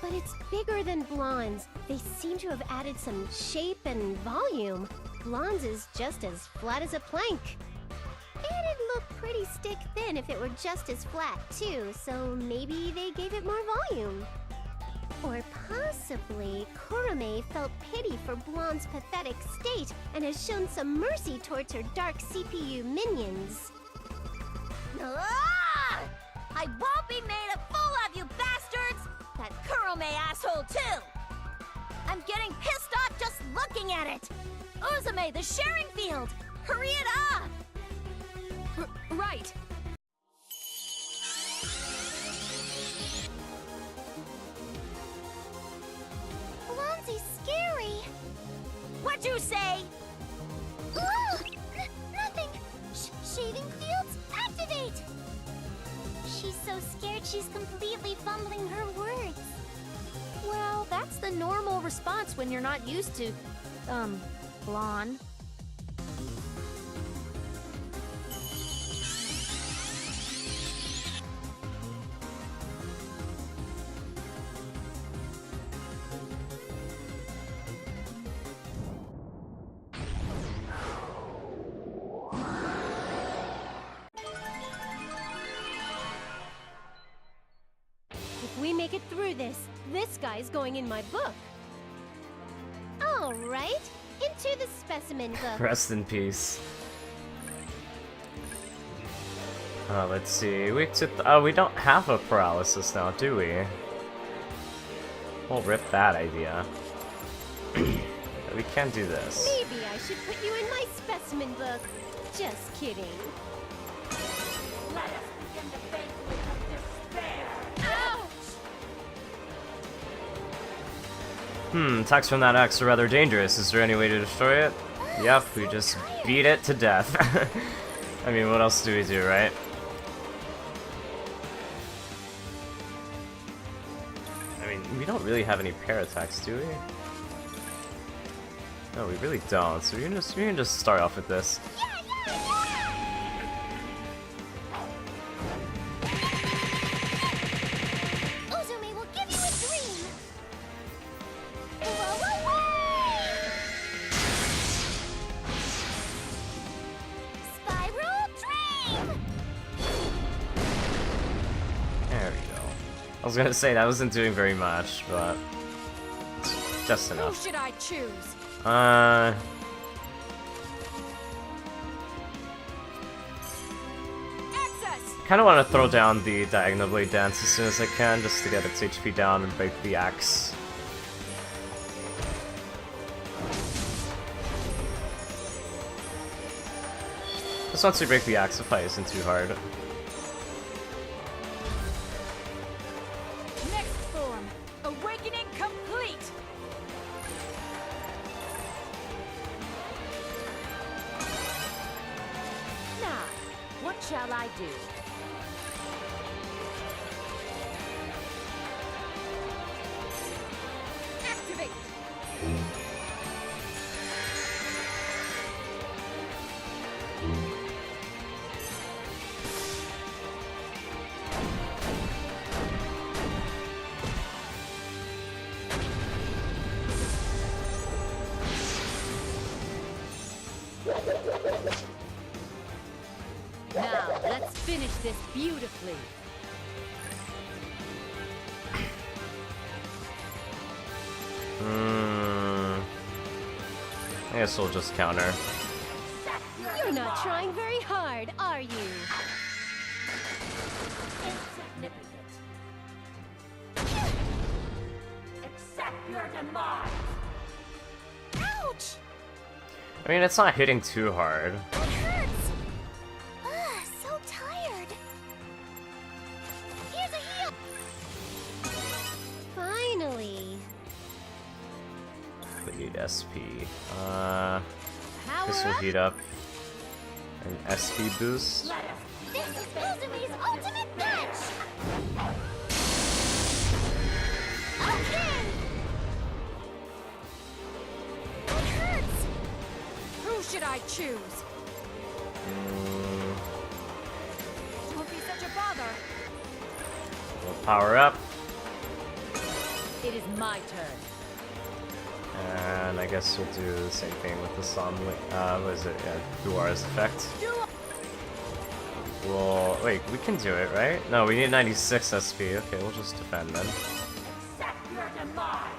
But it's bigger than Blonde's. They seem to have added some shape and volume. Blonde's is just as flat as a plank. It'd look pretty stick thin if it were just as flat, too, so maybe they gave it more volume. Or possibly, Kurume felt pity for Blonde's pathetic state and has shown some mercy towards her dark CPU minions. Ah! I won't be made a fool of, you bastards! That Kurume asshole, too! I'm getting pissed off just looking at it! Uzume, the sharing field! Hurry it up! Right! Blondie's scary! What'd you say? Nothing! Shading fields, activate! She's so scared she's completely fumbling her words. Well, that's the normal response when you're not used to, Blonde. If we make it through this guy's going in my book. All right, into the specimen book. Rest in peace. Let's see. We don't have a paralysis now, do we? We'll rip that idea. We can do this. Maybe I should put you in my specimen book. Just kidding. Let us begin the banquet of despair! Ouch! Attacks from that axe are rather dangerous. Is there any way to destroy it? Yep, we just beat it to death. I mean, what else do we do, right? I mean, we don't really have any pair attacks, do we? No, we really don't. So we can just start off with this. Uzume will give you a dream. Whoa, Spiral dream. There we go. I was gonna say that wasn't doing very much, but it's just enough. Who should I choose? Kind of want to throw down the Diagonal Blade Dance as soon as I can, just to get its HP down and break the axe. Just once we break the axe, the fight isn't too hard. Next form, awakening complete. Now, what shall I do? Activate. Now, let's finish this beautifully. I guess we'll just counter. You're not trying very hard, are you? Insignificant. Accept your demise. Ouch! I mean, it's not hitting too hard. It hurts! Ugh, so tired. Here's a heal! Finally. Bleed SP. This will heat up. An SP boost. This is Uzumi's ultimate match! Okay! It hurts! Who should I choose? Don't be such a bother. We'll power up. It is my turn. And I guess we'll do the same thing with the what is it? Yeah, VIIR's effect. Well, wait, we can do it, right? No, we need 96 SP. Okay, we'll just defend then. Accept your demise.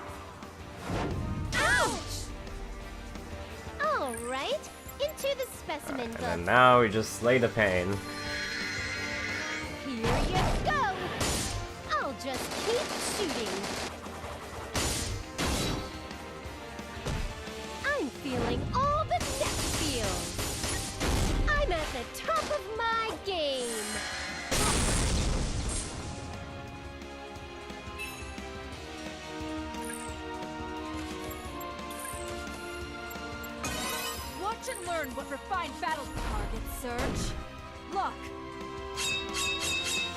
Ouch! Alright, into the specimen book. And then now we just lay the pain. Here you go! I'll just keep shooting. I'm feeling all the neck feels. I'm at the top of my game. Watch and learn what refined battle target search. Look.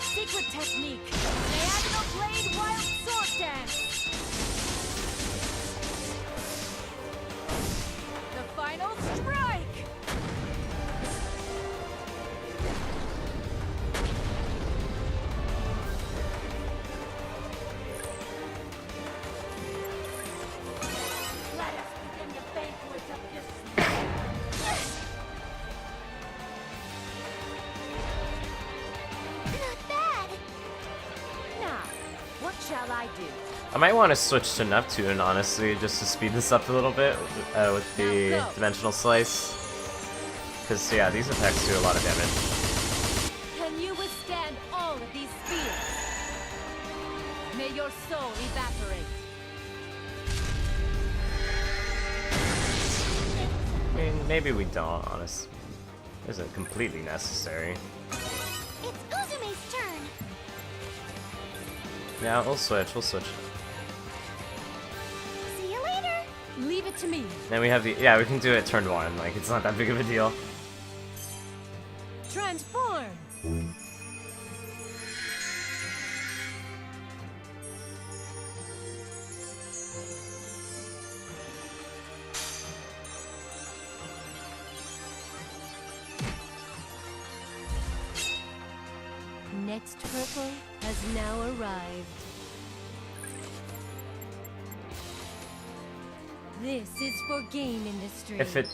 Secret technique. Diagonal blade wild sword dance. The final strike. Let us begin the banquet of despair. Not bad. Now, what shall I do? I might want to switch to Neptune, honestly, just to speed this up a little bit with the Dimensional Slice. Because, yeah, these attacks do a lot of damage. Can you withstand all of these spears? May your soul evaporate. I mean, maybe we don't, honestly. Isn't completely necessary. It's Uzume's turn. Yeah, we'll switch. See you later. Leave it to me. Then we have the, yeah, we can do it turn 1, like, it's not that big of a deal. Transform! Next purple has now arrived. This is for game industry. If it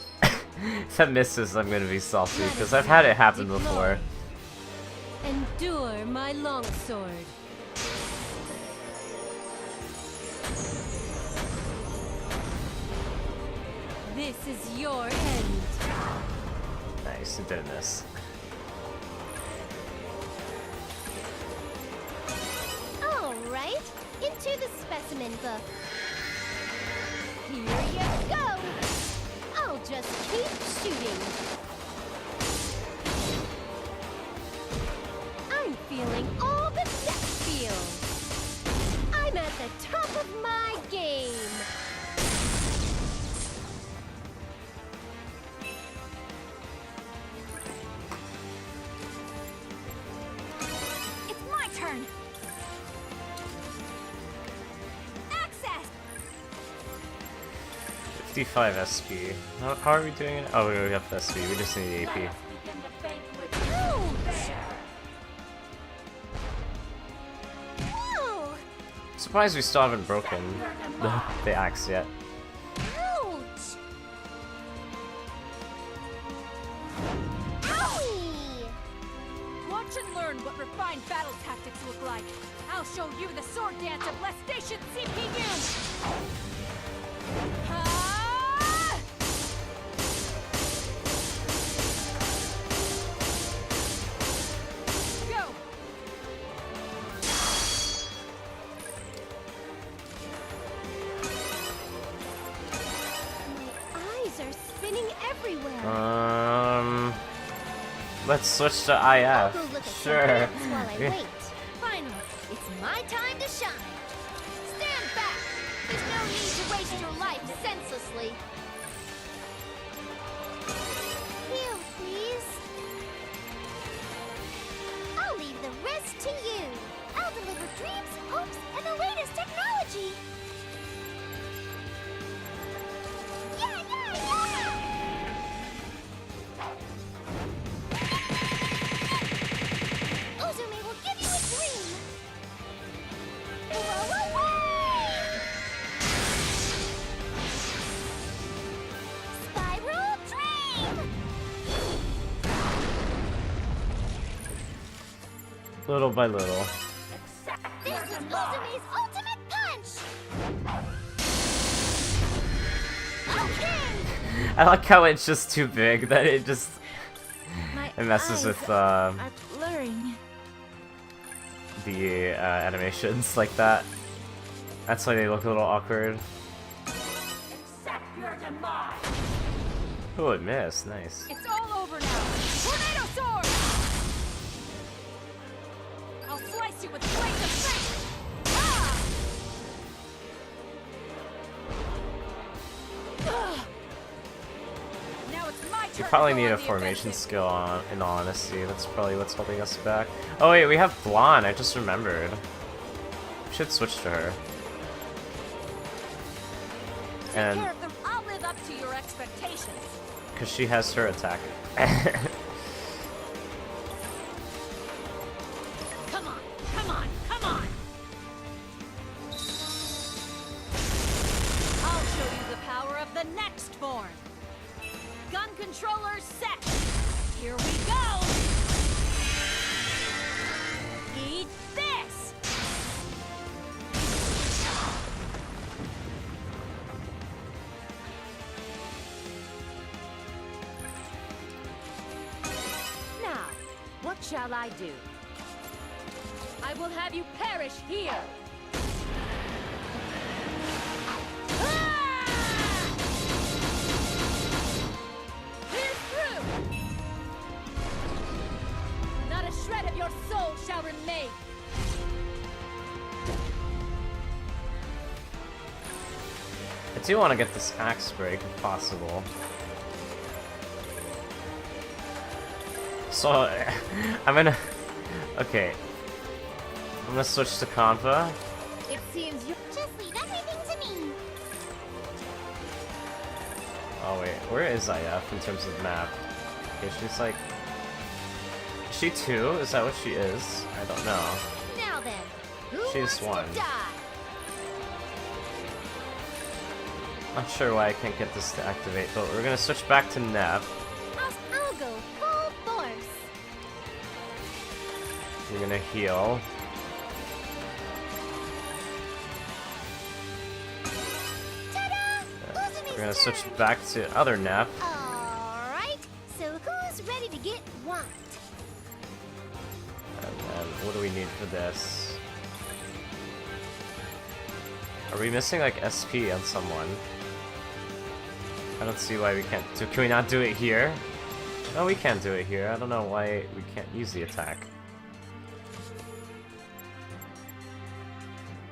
if it misses, I'm gonna be salty, because I've had it happen before. Endure my longsword. This is your end. Nice, it didn't miss. Alright, into the specimen book. Here you go! I'll just keep shooting. I'm feeling all the neck feels. I'm at the top of my game. It's my turn. Access. 55 SP. How are we doing it? Oh, we have SP. We just need AP. Begin the banquet of despair. Whoa! Surprised we still haven't broken the axe yet. Ouch! Owie! Watch and learn what refined battle tactics look like. I'll show you the sword dance of Less Station CPU! Ah! Go! spinning everywhere. Let's switch to I'll go look IF. at some Sure. things while I Yeah. wait. Finally, it's my time to shine. Stand back. There's no need to waste your life senselessly. Heal, please. I'll leave the rest to you. I'll deliver dreams, hopes, and the latest technology. Yeah, yeah, yeah! Uzume will give you a dream. Whoa, away! Spiral dream! Little by little. This is Uzume's ultimate punch! Okay! I like how it's just too big that it just it messes with blurring. the animations like that. That's why they look a little awkward. Accept your demise. Oh, it missed. Nice. It's all over now. Tornado sword! I'll slice you with blades of fate! Ah! Now it's my turn. You probably to go need on a the formation offensive. skill on, in all honesty. That's probably what's holding us back. Oh wait, we have Blonde. I just remembered. We should switch to her. Take And care of them. I'll live up to your expectations. because she has her attack. Come on, come on, come on! I'll show you the power of the next form. Gun controller set. Here we go. Eat this. Now, what shall I do? I will have you perish here. Pierce through. Not a shred of your soul shall remain. I do want to get this axe break if possible. So, I'm gonna... Okay. I'm gonna switch to Conva. It seems you just leave everything to me. Oh wait, where is IF in terms of map? Okay, she's like... Is she 2? Is that what she is? I don't know. Now then, who She's wants 1. to die? Not sure why I can't get this to activate, but we're gonna switch back to Nep. I'll go full force. We're gonna heal. We're gonna switch back to other Nep. Alright, so who's ready to get whacked? And then, what do we need for this? Are we missing like SP on someone? I don't see why we can't do. Can we not do it here? No, we can't do it here. I don't know why we can't use the attack.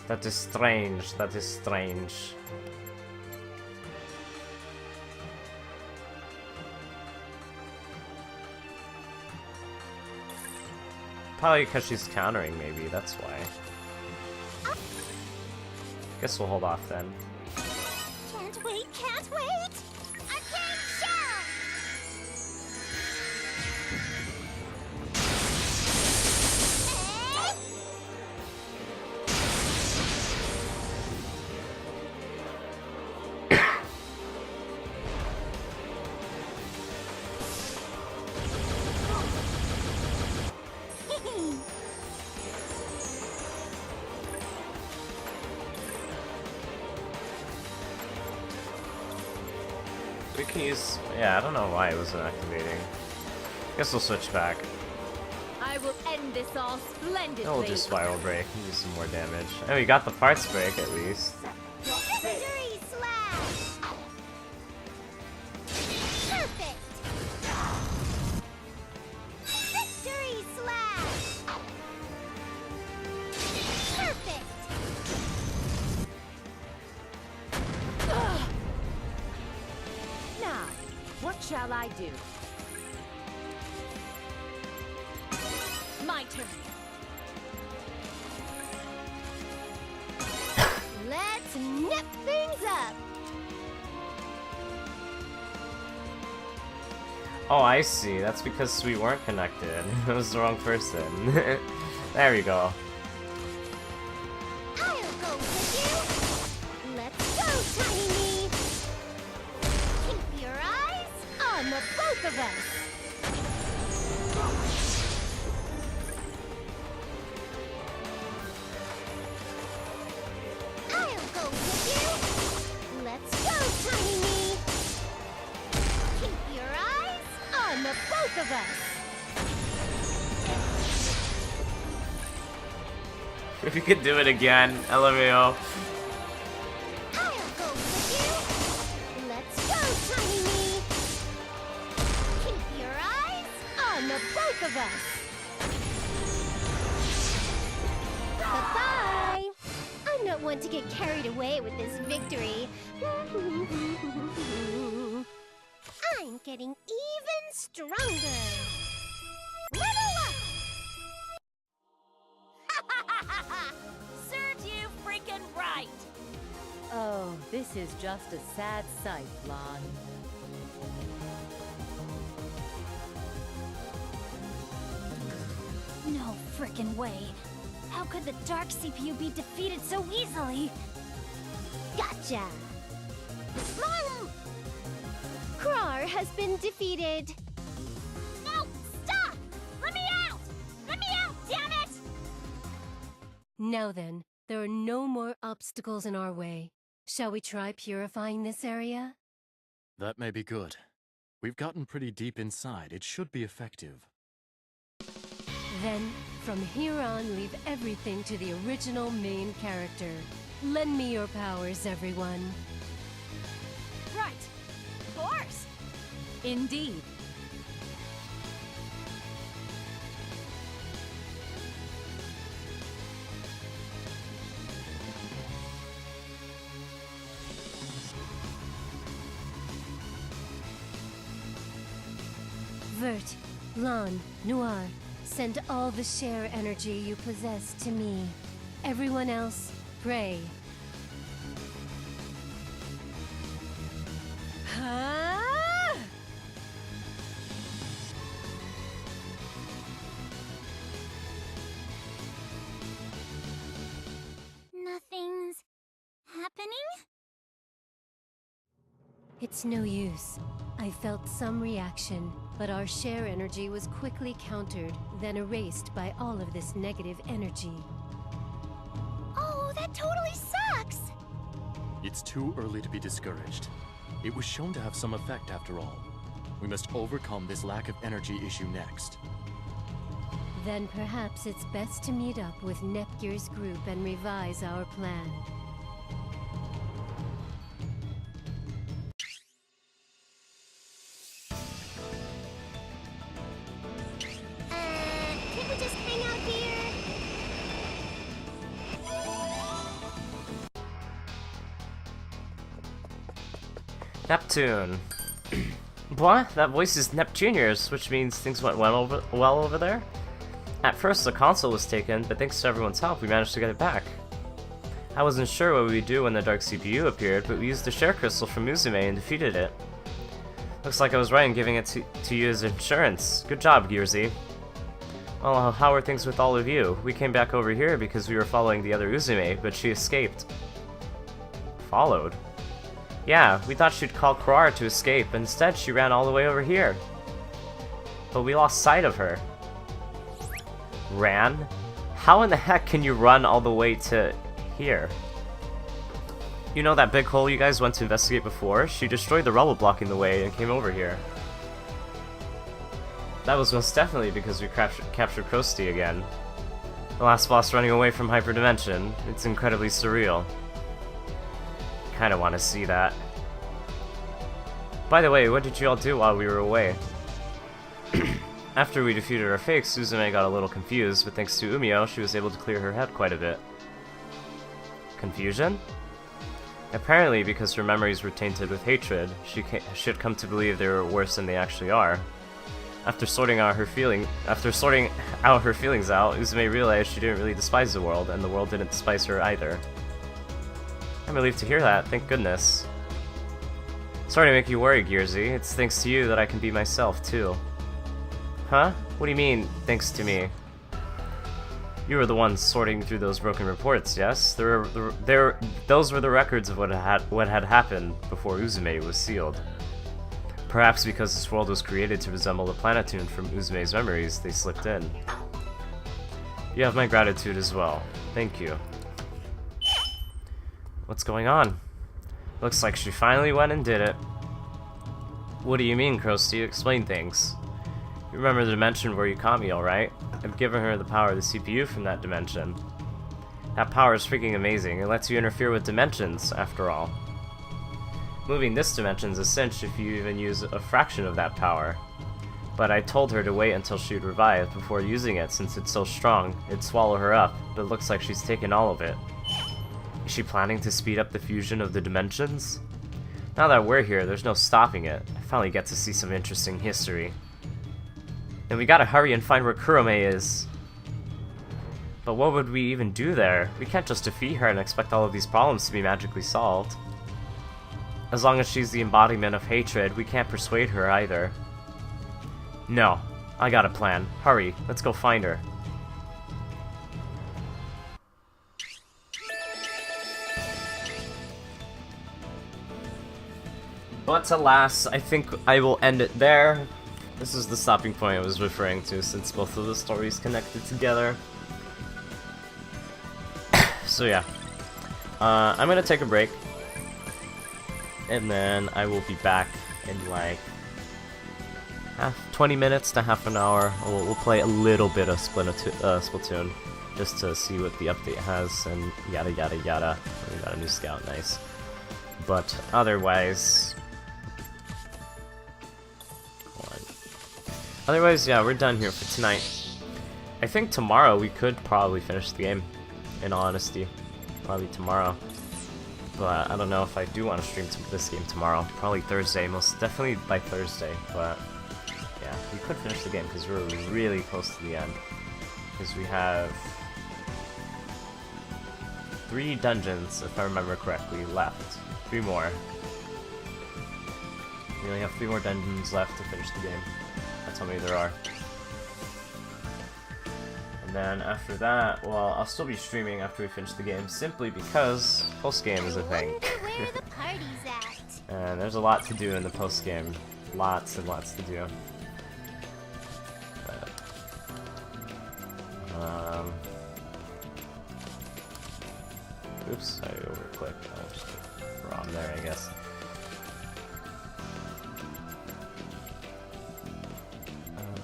That is strange. That is strange. Probably because she's countering, maybe. That's why. Guess we'll hold off then. Can't wait, can't wait! Arcade shell! We can use... Yeah, I don't know why it wasn't activating. Guess we'll switch back. I will end this all splendidly. No, we'll do Spiral Break and do some more damage. And we got the Parts Break at least. Victory slash! shall I do? My turn. Let's nip things up. Oh, I see. That's because we weren't connected. It was the wrong person. There we go. I'll go with you. Let's go, Tiny Me. Keep your eyes on the both of us. I'll go with you. Let's go, Tiny Me. Keep your eyes on the both of us. If you could do it again, LMAO. I'll go with you. Let's go, Tiny Me. Keep your eyes on the both of us. Bye-bye. I'm not one to get carried away with this victory. I'm getting even stronger. Level up! Serves you freaking right! Oh, this is just a sad sight, Lon. No frickin' way. How could the Dark CPU be defeated so easily? Gotcha! Krar has been defeated. No! Stop! Let me out! Let me out, damn it! Now then, there are no more obstacles in our way. Shall we try purifying this area? That may be good. We've gotten pretty deep inside. It should be effective. Then, from here on, leave everything to the original main character. Lend me your powers, everyone. Right. Of course. Indeed. Vert, Lon, Noir, send all the share energy you possess to me. Everyone else, pray. Huh? Nothing's happening? It's no use. I felt some reaction, but our share energy was quickly countered, then erased by all of this negative energy. Oh, that totally sucks! It's too early to be discouraged. It was shown to have some effect after all. We must overcome this lack of energy issue next. Then perhaps it's best to meet up with Nepgear's group and revise our plan. Can't we just hang out here? Neptune. What? That voice is Neptunia's, which means things went well over there? At first, the console was taken, but thanks to everyone's help, we managed to get it back. I wasn't sure what we would do when the Dark CPU appeared, but we used the share crystal from Uzume and defeated it. Looks like I was right in giving it to you as insurance. Good job, Gearsy. Well, how are things with all of you? We came back over here because we were following the other Uzume, but she escaped. Followed? Yeah, we thought she'd call Krar to escape, but instead she ran all the way over here. But we lost sight of her. Ran? How in the heck can you run all the way to here? You know that big hole you guys went to investigate before? She destroyed the rubble blocking the way and came over here. That was most definitely because we captured Krusty again. The last boss running away from Hyperdimension. It's incredibly surreal. Kinda wanna see that. By the way, what did you all do while we were away? After we defeated our fakes, Suzume got a little confused, but thanks to Umio, she was able to clear her head quite a bit. Confusion? Apparently, because her memories were tainted with hatred, she had come to believe they were worse than they actually are. After sorting out her feelings out, Uzume realized she didn't really despise the world, and the world didn't despise her either. I'm relieved to hear that, thank goodness. Sorry to make you worry, Gearsy. It's thanks to you that I can be myself, too. Huh? What do you mean, thanks to me? You were the ones sorting through those broken reports, yes? Those were the records of what had happened before Uzume was sealed. Perhaps because this world was created to resemble the Planetoon from Uzume's memories, they slipped in. You have my gratitude as well. Thank you. What's going on? Looks like she finally went and did it. What do you mean, Krusty? Explain things. You remember the dimension where you caught me, alright? I've given her the power of the CPU from that dimension. That power is freaking amazing. It lets you interfere with dimensions, after all. Moving this dimension's a cinch if you even use a fraction of that power. But I told her to wait until she'd revive before using it since it's so strong, it'd swallow her up, but it looks like she's taken all of it. Is she planning to speed up the fusion of the dimensions? Now that we're here, there's no stopping it. I finally get to see some interesting history. And we gotta hurry and find where Kurome is. But what would we even do there? We can't just defeat her and expect all of these problems to be magically solved. As long as she's the embodiment of hatred, we can't persuade her either. No, I got a plan. Hurry, let's go find her. But alas, I think I will end it there. This is the stopping point I was referring to, since both of the stories connected together. So yeah, I'm gonna take a break, and then I will be back in like 20 minutes to half an hour. We'll play a little bit of Splatoon, just to see what the update has, and yada yada yada. We got a new scout, nice. But otherwise... yeah, we're done here for tonight. I think tomorrow we could probably finish the game, in all honesty. Probably tomorrow. But I don't know if I do want to stream this game tomorrow. Probably Thursday, most definitely by Thursday. But yeah, we could finish the game because we're really close to the end. Because we have 3 dungeons, if I remember correctly, left. 3 more. We only have 3 more dungeons left to finish the game. That's how many there are. And then after that, well, I'll still be streaming after we finish the game, simply because post-game is a thing. Where the party's at? And there's a lot to do in the post-game. Lots and lots to do. But, oops, I overclicked. I'll just put ROM there, I guess.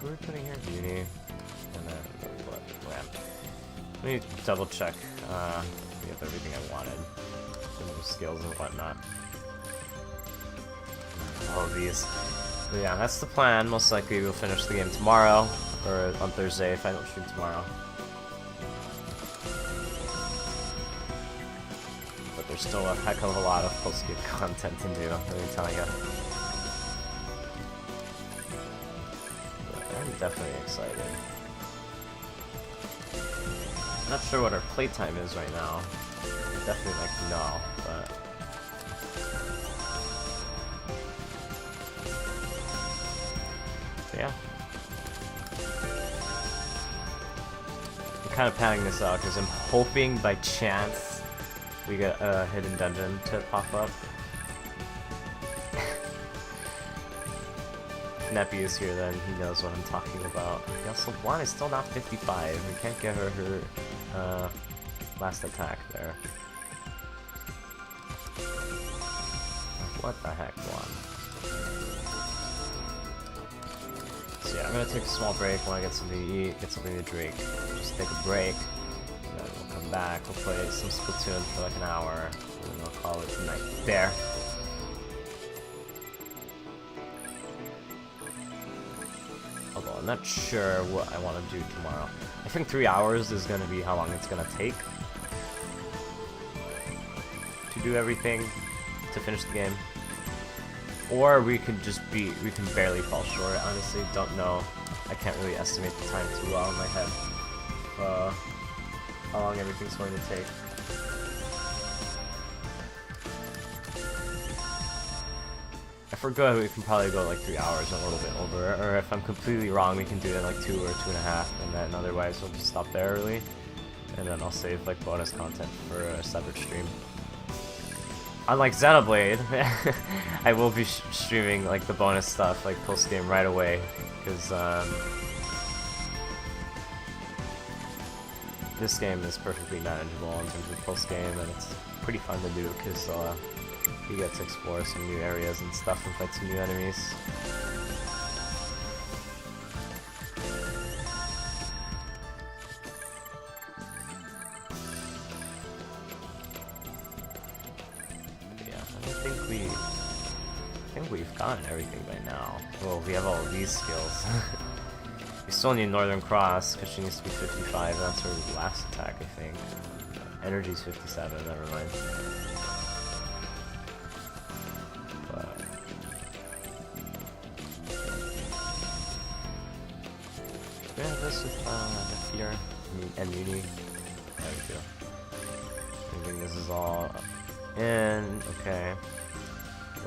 We're putting here beauty, and then what? Let me double check. We have everything I wanted. Some new skills and whatnot. All of these. But yeah, that's the plan. Most likely we'll finish the game tomorrow, or on Thursday if I don't stream tomorrow. But there's still a heck of a lot of post-game content to do, let me tell you. I'm definitely excited. Not sure what our playtime is right now. I'd definitely like to know, but... yeah. I'm kind of panning this out because I'm hoping by chance we get a hidden dungeon to pop up. Neppy is here, then he knows what I'm talking about. The also one is still not 55. We can't get her last attack there. What the heck, one? So yeah, I'm gonna take a small break when I get something to eat, get something to drink. Just take a break, and then we'll come back. We'll play some Splatoon for like an hour, and then we'll call it a night there. Although I'm not sure what I want to do tomorrow. I think 3 hours is going to be how long it's going to take. 2 to do everything to finish the game. Or we can barely fall short. Honestly, don't know. I can't really estimate the time too well in my head. How long everything's going to take. If we're good, we can probably go like 3 hours, a little bit over. Or if I'm completely wrong, we can do it in like 2 or 2.5, and then otherwise we'll just stop there early. And then I'll save like bonus content for a separate stream. Unlike Xenoblade, I will be streaming like the bonus stuff, like post game right away, because this game is perfectly manageable in terms of post game, and it's pretty fun to do because you get to explore some new areas and stuff and fight some new enemies. I think we've gotten everything by now. Well, we have all of these skills. We still need Northern Cross, because she needs to be 55, that's her last attack, I think. Energy's 57, never mind. But... do we have this with VIIR and Uni? There we go. I think this is all in, okay.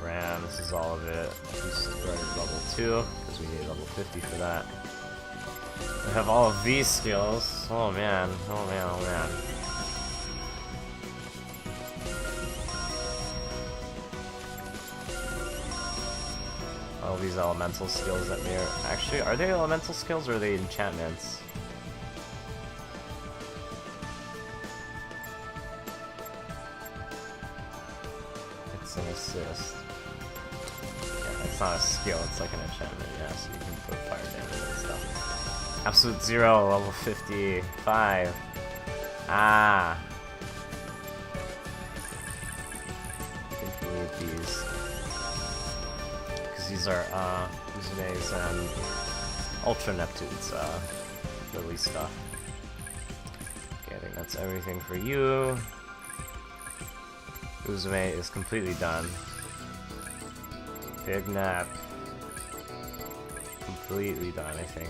RAM, this is all of it. We started level 2, because we need level 50 for that. We have all of these skills. Oh man, oh man, oh man. All these elemental skills that may actually, are they elemental skills or are they enchantments? It's an assist. It's not a skill, it's like an enchantment, yeah, so you can put fire damage and stuff. Absolute Zero, level 55. Ah. I think we need these. Because these are, Uzume's and Ultra Neptune's, release stuff. Okay, I think that's everything for you. Uzume is completely done. Big Nap. Completely done, I think.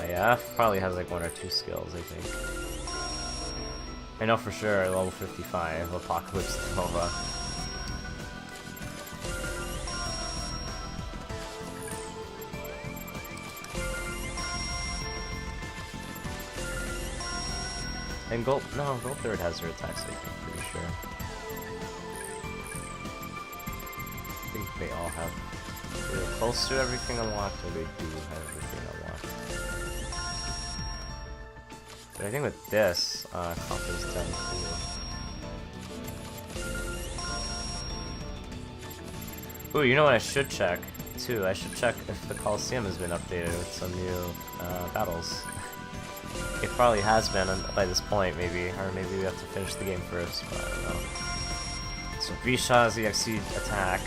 Yeah, F probably has like 1 or 2 skills, I think. I know for sure, level 55, Apocalypse Nova. And Gold Third has her attacks, I think, pretty sure. I think they all have, they're close to everything unlocked, or they do have everything unlocked. But I think with this, confidence 10 too. Ooh, you know what I should check, too? I should check if the Coliseum has been updated with some new, battles. It probably has been by this point, maybe, or maybe we have to finish the game first, but I don't know. So Visha's EXE attack,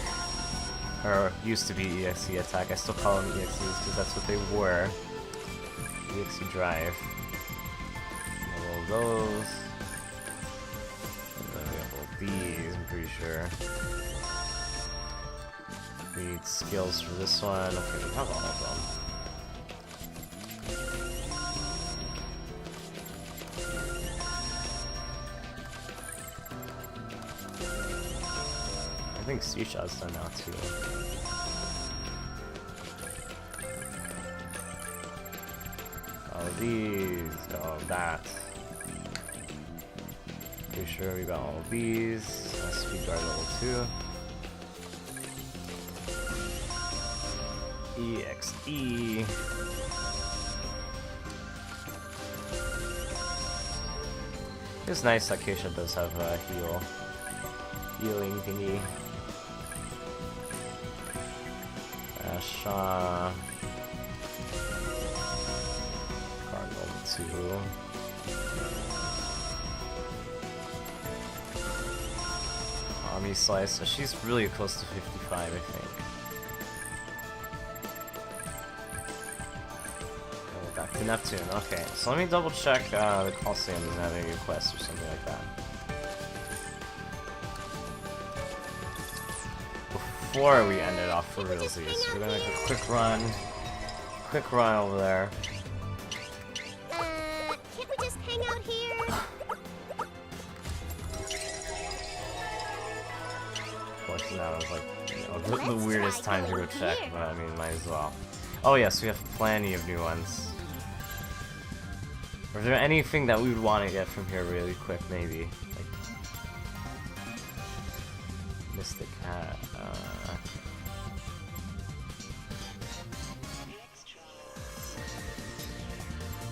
or used to be EXE attack, I still call them EXEs because that's what they were. EXE drive. All of those. And then we have all these, I'm pretty sure. We need skills for this one. Okay, we have all of them. I think Seashaw's done now too. All of these, got all of that. Pretty sure we got all of these. Speed guard level 2. EXE. It's nice that Keisha does have a healing thingy. Shaw. Card level 2. Army Slice. So she's really close to 55, I think. Go back to Neptune. Okay, so let me double check the Coliseum doesn't have any quests or something like that. Before we end it off for realsies, we're gonna make a quick run over there. Can't we just hang out here? Of course, now is like the weirdest time to go check, but I mean, might as well. Oh yes, we have plenty of new ones. Or is there anything that we would want to get from here really quick, maybe? Like Mystic Hat.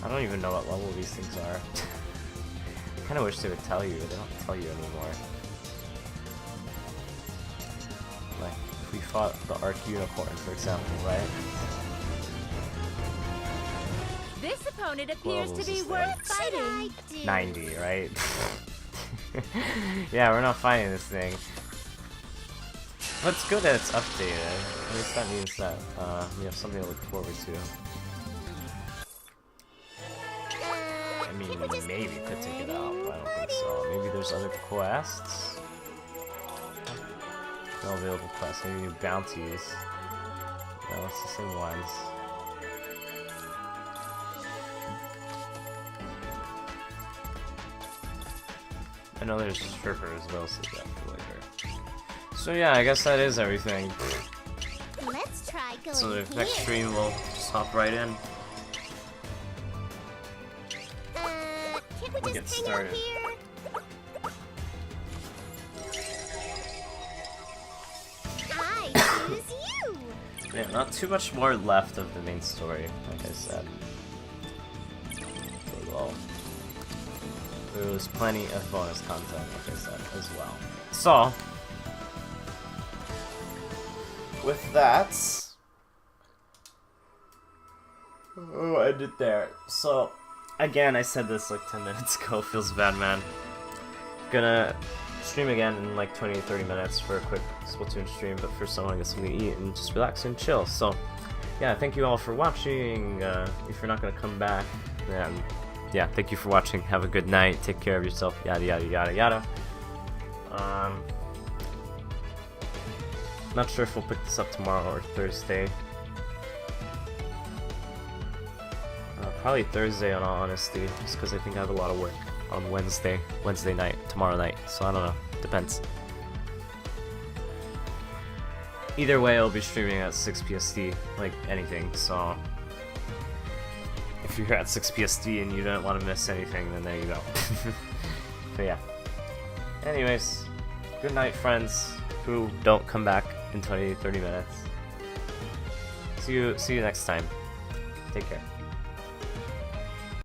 I don't even know what level these things are. I kind of wish they would tell you, but they don't tell you anymore. Like, if we fought the Arc Unicorn, for example, right? This opponent appears What to be levels is worth fighting. 90, right? Yeah, we're not fighting this thing. But it's good that it's updated. At least that means that we have something to look forward to. I mean, maybe we could take it out, but I don't think so. Maybe there's other quests? No available quests, maybe new bounties. No, it's the same ones. I know there's stripper as well, so that for later. So yeah, I guess that is everything. Let's try going So the here. next stream we'll just hop right in. Can't we We'll just get hang out started. here? I choose you. Yeah, not too much more left of the main story, like I said. Well, there was plenty of bonus content, like I said, as well. So, with that, oh, I did there. So, again, I said this like 10 minutes ago, feels bad, man. Gonna stream again in like 20-30 minutes for a quick Splatoon stream, but first I want to get something to eat and just relax and chill. So, yeah, thank you all for watching. If you're not gonna come back, then yeah, thank you for watching. Have a good night. Take care of yourself. Yada yada yada yada. Not sure if we'll pick this up tomorrow or Thursday. Probably Thursday, in all honesty, just because I think I have a lot of work on Wednesday night, tomorrow night. So I don't know. Depends. Either way, I'll be streaming at 6 PST, like anything. So if you're here at 6 PST and you don't want to miss anything, then there you go. But yeah. Anyways, good night, friends who don't come back in 20-30 minutes. See you next time. Take care.